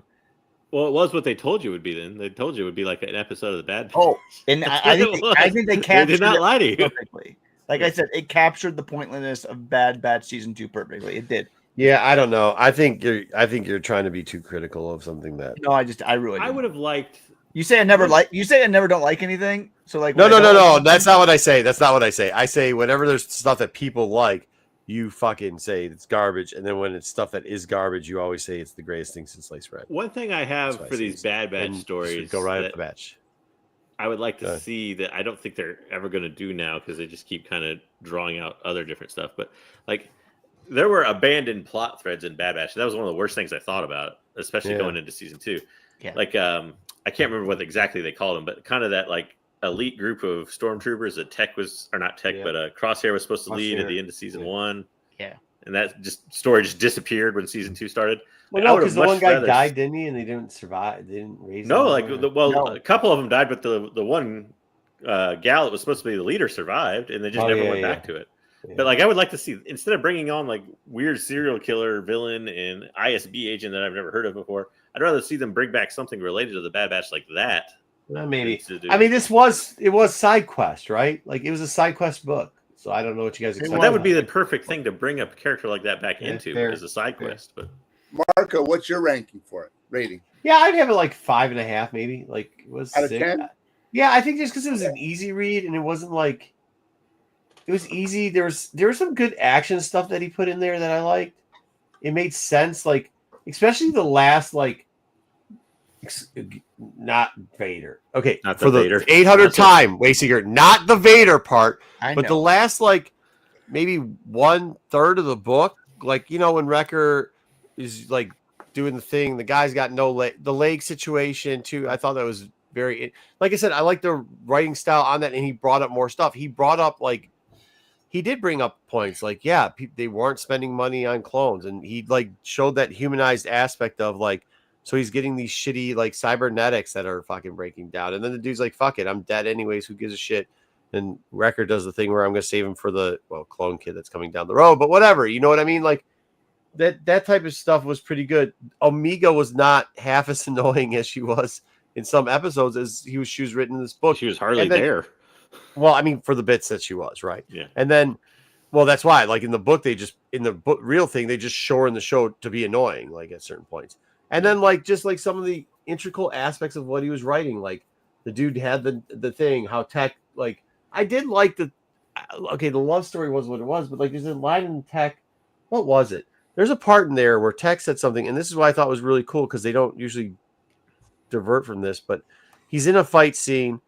[SPEAKER 3] Well, it was what they told you it would be. Then they told you it would be like an episode of the Bad Batch.
[SPEAKER 5] Oh, and
[SPEAKER 3] That's
[SPEAKER 5] I
[SPEAKER 3] what
[SPEAKER 5] think
[SPEAKER 3] it was.
[SPEAKER 5] I think they
[SPEAKER 3] They
[SPEAKER 5] captured
[SPEAKER 3] did not
[SPEAKER 5] it
[SPEAKER 3] lie to you.
[SPEAKER 5] perfectly. Like I said, it captured the pointlessness of Bad Batch season 2 perfectly. It did.
[SPEAKER 2] Yeah, I don't know. I think you're trying to be too critical of something that.
[SPEAKER 5] No, I really.
[SPEAKER 3] I
[SPEAKER 5] didn't.
[SPEAKER 3] would have liked.
[SPEAKER 5] You say I never like. You say I never don't like anything. So like.
[SPEAKER 2] No.
[SPEAKER 5] when I don't like something-
[SPEAKER 2] That's not what I say. That's not what I say. I say whenever there's stuff that people like, you fucking say it's garbage, and then when it's stuff that is garbage, you always say it's the greatest thing since sliced bread.
[SPEAKER 3] One thing I have
[SPEAKER 2] That's what I
[SPEAKER 3] for
[SPEAKER 2] say.
[SPEAKER 3] these Bad Batch
[SPEAKER 2] And you should
[SPEAKER 3] stories
[SPEAKER 2] go right
[SPEAKER 3] that
[SPEAKER 2] up the batch.
[SPEAKER 3] I would like
[SPEAKER 2] Go
[SPEAKER 3] to
[SPEAKER 2] ahead.
[SPEAKER 3] see that I don't think they're ever going to do now because they just keep kind of drawing out other different stuff. But like, there were abandoned plot threads in Bad Batch. That was one of the worst things I thought about, especially
[SPEAKER 2] Yeah.
[SPEAKER 3] going into season 2.
[SPEAKER 5] Yeah.
[SPEAKER 3] Like, I can't remember what exactly they called them, but kind of that like elite group of stormtroopers that Tech was, or not Tech,
[SPEAKER 2] Yeah.
[SPEAKER 3] but Crosshair was supposed to lead at
[SPEAKER 2] Crosshair.
[SPEAKER 3] the end of season
[SPEAKER 2] Yeah.
[SPEAKER 3] 1.
[SPEAKER 5] Yeah.
[SPEAKER 3] And that story just disappeared when season 2 started.
[SPEAKER 2] Well,
[SPEAKER 3] I
[SPEAKER 2] no,
[SPEAKER 3] would've
[SPEAKER 2] because the
[SPEAKER 3] much
[SPEAKER 2] one guy
[SPEAKER 3] rather-
[SPEAKER 2] died, didn't he? And they didn't survive. They didn't raise.
[SPEAKER 3] No,
[SPEAKER 2] him
[SPEAKER 3] like
[SPEAKER 2] or-
[SPEAKER 5] No.
[SPEAKER 3] a couple of them died, but the one gal that was supposed to be the leader survived, and they just
[SPEAKER 2] Oh,
[SPEAKER 3] never
[SPEAKER 2] yeah,
[SPEAKER 3] went
[SPEAKER 2] yeah.
[SPEAKER 3] back to it.
[SPEAKER 2] Yeah.
[SPEAKER 3] But like, I would like to see, instead of bringing on like weird serial killer villain and ISB agent that I've never heard of before, I'd rather see them bring back something related to the Bad Batch like that.
[SPEAKER 2] Well, maybe.
[SPEAKER 3] to do.
[SPEAKER 2] I mean, it was side quest, right? Like it was a side quest book. So I don't know what you guys expect.
[SPEAKER 3] But that would be the perfect thing to bring a character like that back
[SPEAKER 2] Yeah,
[SPEAKER 3] into
[SPEAKER 2] fair.
[SPEAKER 3] as a side quest. But
[SPEAKER 4] Marco, what's your ranking for it? Rating
[SPEAKER 2] Yeah, I'd have it like 5.5, maybe. Like it was
[SPEAKER 4] out of
[SPEAKER 2] 6.
[SPEAKER 4] 10?
[SPEAKER 2] Yeah, I think just because it was an easy read and it wasn't like it was easy. There was some good action stuff that he put in there that I liked. It made sense, like especially the last like not Vader. Okay,
[SPEAKER 3] Not the
[SPEAKER 2] for the
[SPEAKER 3] Vader.
[SPEAKER 2] 800th
[SPEAKER 3] That's it.
[SPEAKER 2] time, Wayseeker, not the Vader part,
[SPEAKER 5] I
[SPEAKER 2] but
[SPEAKER 5] know.
[SPEAKER 2] the last like maybe 1/3 of the book, like when Wrecker is like doing the thing, the guy's got no leg, the leg situation too. I thought that was very, like I said, I like the writing style on that, and he brought up more stuff. He brought up like he did bring up points like they weren't spending money on clones, and he like showed that humanized aspect of like. So he's getting these shitty like cybernetics that are fucking breaking down. And then the dude's like, fuck it, I'm dead anyways. Who gives a shit? And Wrecker does the thing where I'm going to save him for the clone kid that's coming down the road, but whatever. You know what I mean? Like that type of stuff was pretty good. Omega was not half as annoying as she was in some episodes as she was written in this book.
[SPEAKER 3] she was hardly
[SPEAKER 2] And then-
[SPEAKER 3] there.
[SPEAKER 2] Well, I mean, for the bits that she was, right?
[SPEAKER 3] Yeah.
[SPEAKER 2] And then, well, that's why, like in the book, real thing, they just shore in the show to be annoying, like at certain points. And then, like, just like some of the integral aspects of what he was writing, like the dude had the thing, how Tech, like, I did like the love story was what it was, but like there's a line in Tech, what was it? There's a part in there where Tech said something, and this is what I thought was really cool because they don't usually divert from this, but he's in a fight scene.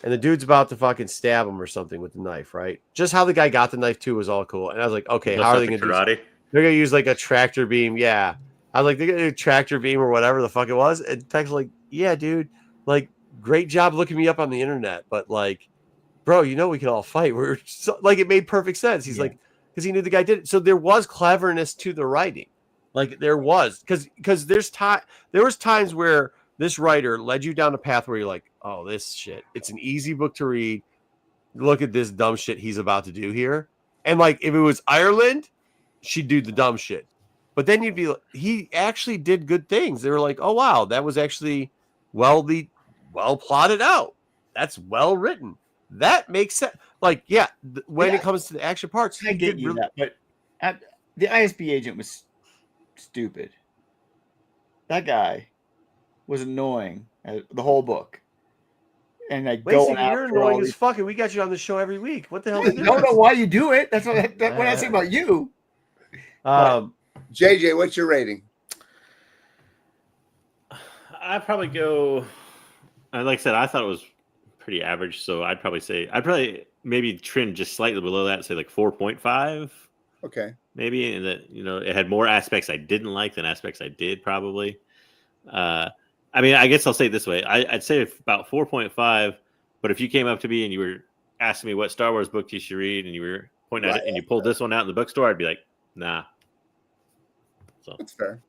[SPEAKER 2] And the dude's about to fucking stab him or something with the knife, right? Just how the guy got the knife too was all cool. And I was like, okay, how are they going to do?
[SPEAKER 3] karate?
[SPEAKER 2] They're going to use like a tractor beam. Yeah. I was like, they're going to do a tractor beam or whatever the fuck it was. And Tech's like, yeah, dude, like, great job looking me up on the internet. But like, bro, we can all fight. We're so, like, it made perfect sense. He's like, because he knew the guy did it. So there was cleverness to the writing. Like there was, because there was times where this writer led you down a path where you're like, oh, this shit. It's an easy book to read. Look at this dumb shit he's about to do here. And like, if it was Ireland, she'd do the dumb shit. But then you'd be like, he actually did good things. They were like, oh, wow, that was actually well plotted out. That's well written. That makes sense. Like, when it comes to the action parts,
[SPEAKER 5] I get you that, but The ISB agent was stupid. That guy was annoying the whole book. And like
[SPEAKER 7] Lacey,
[SPEAKER 5] going
[SPEAKER 7] you're
[SPEAKER 5] after all
[SPEAKER 7] annoying as
[SPEAKER 5] these.
[SPEAKER 7] fuck, and we got you on the show every week. What the hell?
[SPEAKER 5] I don't know why you do it. That's what I say about you.
[SPEAKER 4] JJ, what's your rating?
[SPEAKER 3] I'd probably go. Like I said, I thought it was pretty average, so I'd probably maybe trend just slightly below that, say like 4.5.
[SPEAKER 4] Okay.
[SPEAKER 3] Maybe, and that it had more aspects I didn't like than aspects I did probably. I mean, I guess I'll say it this way: I'd say about 4.5. But if you came up to me and you were asking me what Star Wars book you should read, and you were pointing at it, and you pulled this one out in the bookstore, I'd be like, nah. So
[SPEAKER 4] That's fair.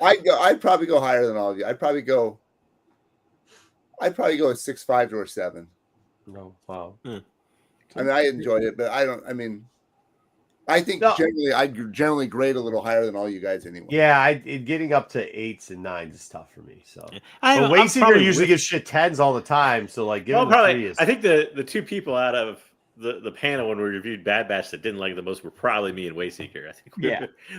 [SPEAKER 4] I'd probably go higher than all of you. I'd probably go a 6.5 or a 7.
[SPEAKER 7] No, wow.
[SPEAKER 4] I mean, I enjoyed it, but I think I generally grade a little higher than all you guys anyway.
[SPEAKER 7] Yeah, getting up to 8s and 9s is tough for me. So,
[SPEAKER 3] but
[SPEAKER 7] Wayseeker usually gives shit 10s all the time. So, like, give him a 3.
[SPEAKER 3] I think the two people out of the panel when we reviewed Bad Batch that didn't like it the most were probably me and Wayseeker. I think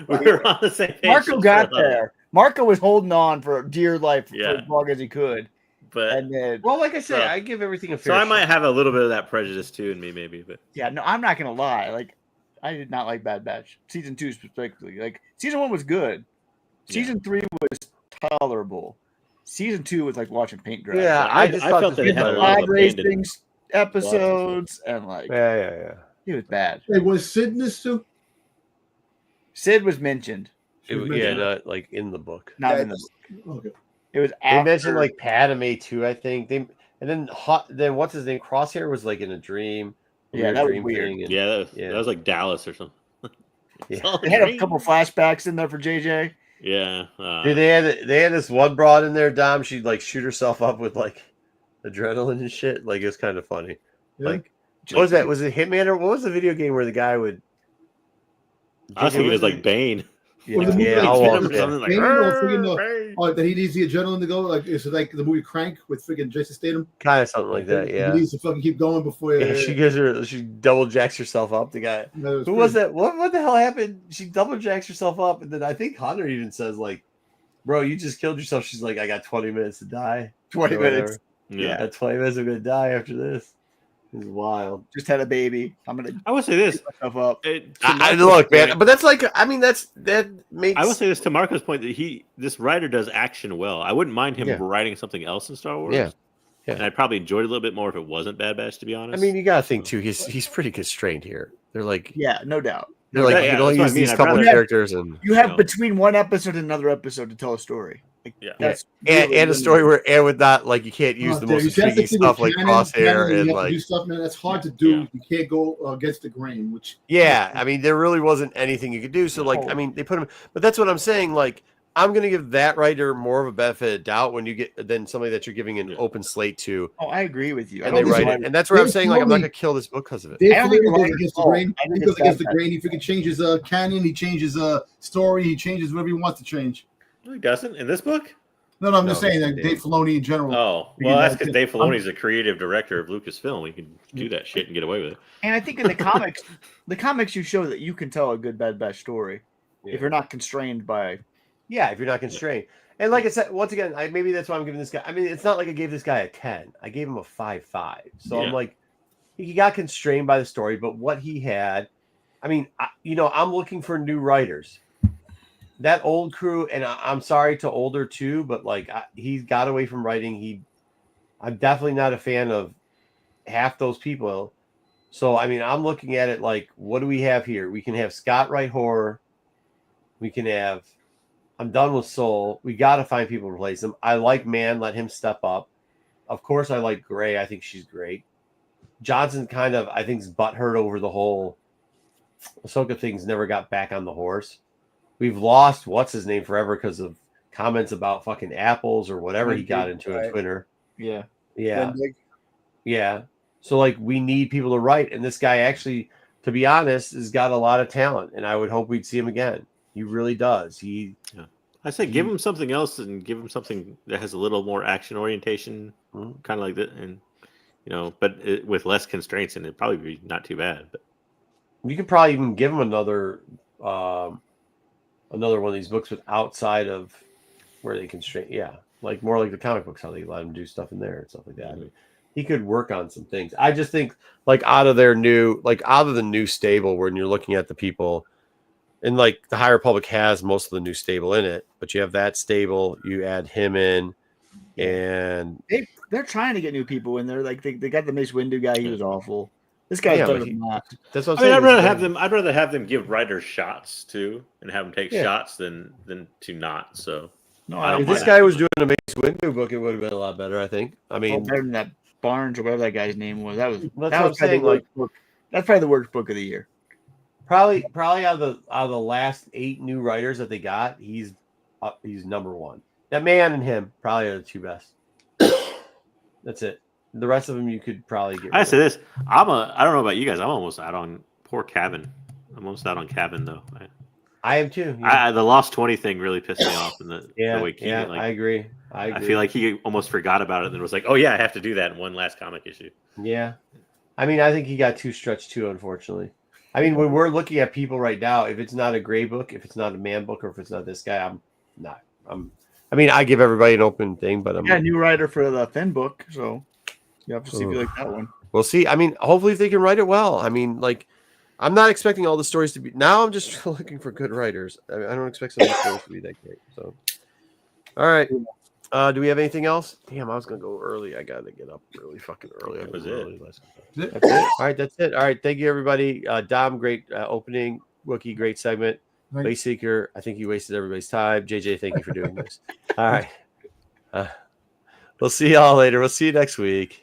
[SPEAKER 3] we were on the same page.
[SPEAKER 5] Marco got there. Marco was holding on for dear life for as long as he could.
[SPEAKER 3] But
[SPEAKER 7] well, like I said, I give everything a fair.
[SPEAKER 3] So I might have a little bit of that prejudice too in me, maybe. But
[SPEAKER 5] yeah, no, I'm not gonna lie. Like, I did not like Bad Batch season 2 specifically. Like, season 1 was good. Season 3 was tolerable. Season 2 was like watching paint dry.
[SPEAKER 7] Yeah, I felt that
[SPEAKER 5] it had a lot of racing episodes and like
[SPEAKER 7] yeah.
[SPEAKER 5] It was bad.
[SPEAKER 1] Hey, was Sid in this too?
[SPEAKER 5] Sid was mentioned.
[SPEAKER 7] Not like in the book.
[SPEAKER 5] Not in the book.
[SPEAKER 1] Okay.
[SPEAKER 5] It was
[SPEAKER 7] They mentioned like Padme too, I think. And then what's his name? Crosshair was like in a dream.
[SPEAKER 5] Yeah, that was weird.
[SPEAKER 3] That was like Dallas or something.
[SPEAKER 5] They had a couple flashbacks in there for JJ.
[SPEAKER 3] Yeah.
[SPEAKER 7] Dude, they had this one broad in there, Dom. She'd like shoot herself up with like adrenaline and shit. Like, it was kind of funny.
[SPEAKER 1] Yeah.
[SPEAKER 7] Like, what was that? Was it Hitman or what was the video game where the guy would?
[SPEAKER 3] I think it was like Bane.
[SPEAKER 1] That he needs the adrenaline to go. Like, is it like the movie Crank with freaking Jason Statham?
[SPEAKER 7] Kind of something like that. Yeah.
[SPEAKER 1] He needs to fucking keep going before.
[SPEAKER 7] She double jacks herself up. The guy. Who was that? What the hell happened? She double jacks herself up, and then I think Hunter even says like, "Bro, you just killed yourself." She's like, "I got 20 minutes to die."
[SPEAKER 5] 20 minutes.
[SPEAKER 7] Yeah, at 20 minutes I'm gonna die after this. It's wild.
[SPEAKER 5] Just had a baby.
[SPEAKER 3] I would say this.
[SPEAKER 5] Myself up.
[SPEAKER 7] I look, man, but that's like, that makes.
[SPEAKER 3] I would say this to Marco's point that this writer does action well. I wouldn't mind him writing something else in Star Wars.
[SPEAKER 7] Yeah.
[SPEAKER 3] And I'd probably enjoy it a little bit more if it wasn't Bad Batch, to be honest.
[SPEAKER 7] I mean, you gotta think too. He's pretty constrained here. They're like,
[SPEAKER 5] no doubt.
[SPEAKER 7] They're like, you can only use these couple of characters, and
[SPEAKER 5] you have between one episode and another episode to tell a story. Like, that's
[SPEAKER 7] and a story where with that, like, you can't use the most intriguing stuff like Crosshair and like
[SPEAKER 1] do stuff, man. That's hard to do. You can't go against the grain. Which
[SPEAKER 7] I mean, there really wasn't anything you could do. So, like, I mean, they put him, but that's what I'm saying. Like, I'm going to give that writer more of a benefit of doubt when you get than somebody that you're giving an open slate to.
[SPEAKER 5] Oh, I agree with you.
[SPEAKER 7] And they write it, and that's where I'm saying, like, I'm not going to kill this book because of it.
[SPEAKER 1] Dave Filoni goes against the grain. He goes against the grain. He freaking changes canon. He changes story. He changes whatever he wants to change.
[SPEAKER 3] No, he doesn't in this book.
[SPEAKER 1] No, I'm just saying that Dave Filoni in general.
[SPEAKER 3] Oh, well, that's because Dave Filoni's the creative director of Lucasfilm. He can do that shit and get away with it.
[SPEAKER 5] And I think in the comics, you show that you can tell a good Bad Batch story if you're not constrained by.
[SPEAKER 7] Yeah, if you're not constrained. And like I said, once again, maybe that's why I'm giving this guy. I mean, it's not like I gave this guy a 10. I gave him a 5.5. So I'm like, he got constrained by the story, but what he had, I mean, I'm looking for new writers. That old crew, and I'm sorry to older too, but like he got away from writing. I'm definitely not a fan of half those people. So I mean, I'm looking at it like, what do we have here? We can have Scott write horror. We can have. I'm done with Soul. We got to find people to replace him. I like Man. Let him step up. Of course, I like Gray. I think she's great. Johnson kind of, I think, is butthurt over the whole Ahsoka things. Never got back on the horse. We've lost what's his name forever because of comments about fucking apples or whatever he got into on Twitter. Yeah. So like, we need people to write, and this guy actually, to be honest, has got a lot of talent, and I would hope we'd see him again. He really does.
[SPEAKER 3] I say give him something else and give him something that has a little more action orientation, kind of like that, and but with less constraints, and it'd probably be not too bad. But
[SPEAKER 7] you could probably even give him another another one of these books with outside of where they constrain. Yeah, like more like the comic books, how they let him do stuff in there and stuff like that. I mean, he could work on some things. I just think like out of the new stable, when you're looking at the people, and like the High Republic has most of the new stable in it, but you have that stable, you add him in, and
[SPEAKER 5] they're trying to get new people in there. Like they got the Mace Windu guy. He was awful. This guy's better than that.
[SPEAKER 7] That's what I'm
[SPEAKER 3] I mean,
[SPEAKER 7] saying.
[SPEAKER 3] I'd rather have them give writers shots too, and have them take shots than to not. So
[SPEAKER 5] no,
[SPEAKER 7] if this guy was doing a Mace Windu book, it would have been a lot better. I think. I mean,
[SPEAKER 5] better than that Barnes or whatever that guy's name was. That was
[SPEAKER 7] I'm saying. Like,
[SPEAKER 5] that's probably the worst book of the year.
[SPEAKER 7] Probably out of the last 8 new writers that they got, he's number 1. That man and him probably are the 2 best. That's it. The rest of them you could probably get.
[SPEAKER 3] I say this: I don't know about you guys. I'm almost out on poor Cabin. I'm almost out on Cabin though.
[SPEAKER 7] I am too. Yeah.
[SPEAKER 3] The Lost 20 thing really pissed me off. In the way Keegan,
[SPEAKER 7] I agree.
[SPEAKER 3] I feel like he almost forgot about it and then was like, "Oh yeah, I have to do that in one last comic issue."
[SPEAKER 7] Yeah, I mean, I think he got too stretched too. Unfortunately, I mean, when we're looking at people right now, if it's not a Gray book, if it's not a Man book, or if it's not this guy, I'm not. I mean, I give everybody an open thing, but I'm
[SPEAKER 5] a new writer for the Finn book, so you have to see if you like that one.
[SPEAKER 7] We'll see. I mean, hopefully if they can write it well. I mean, like, I'm not expecting all the stories to be. Now I'm just looking for good writers. I mean, I don't expect some of the stories to be that great. So, all right. Do we have anything else? Damn, I was gonna go early. I gotta get up really fucking early.
[SPEAKER 3] That was
[SPEAKER 7] it.
[SPEAKER 1] That's
[SPEAKER 7] That's it. All right, that's it. All right, thank you everybody. Dom, great opening. Wookie, great segment. Base Seeker, I think you wasted everybody's time. JJ, thank you for doing this. All right. We'll see y'all later. We'll see you next week.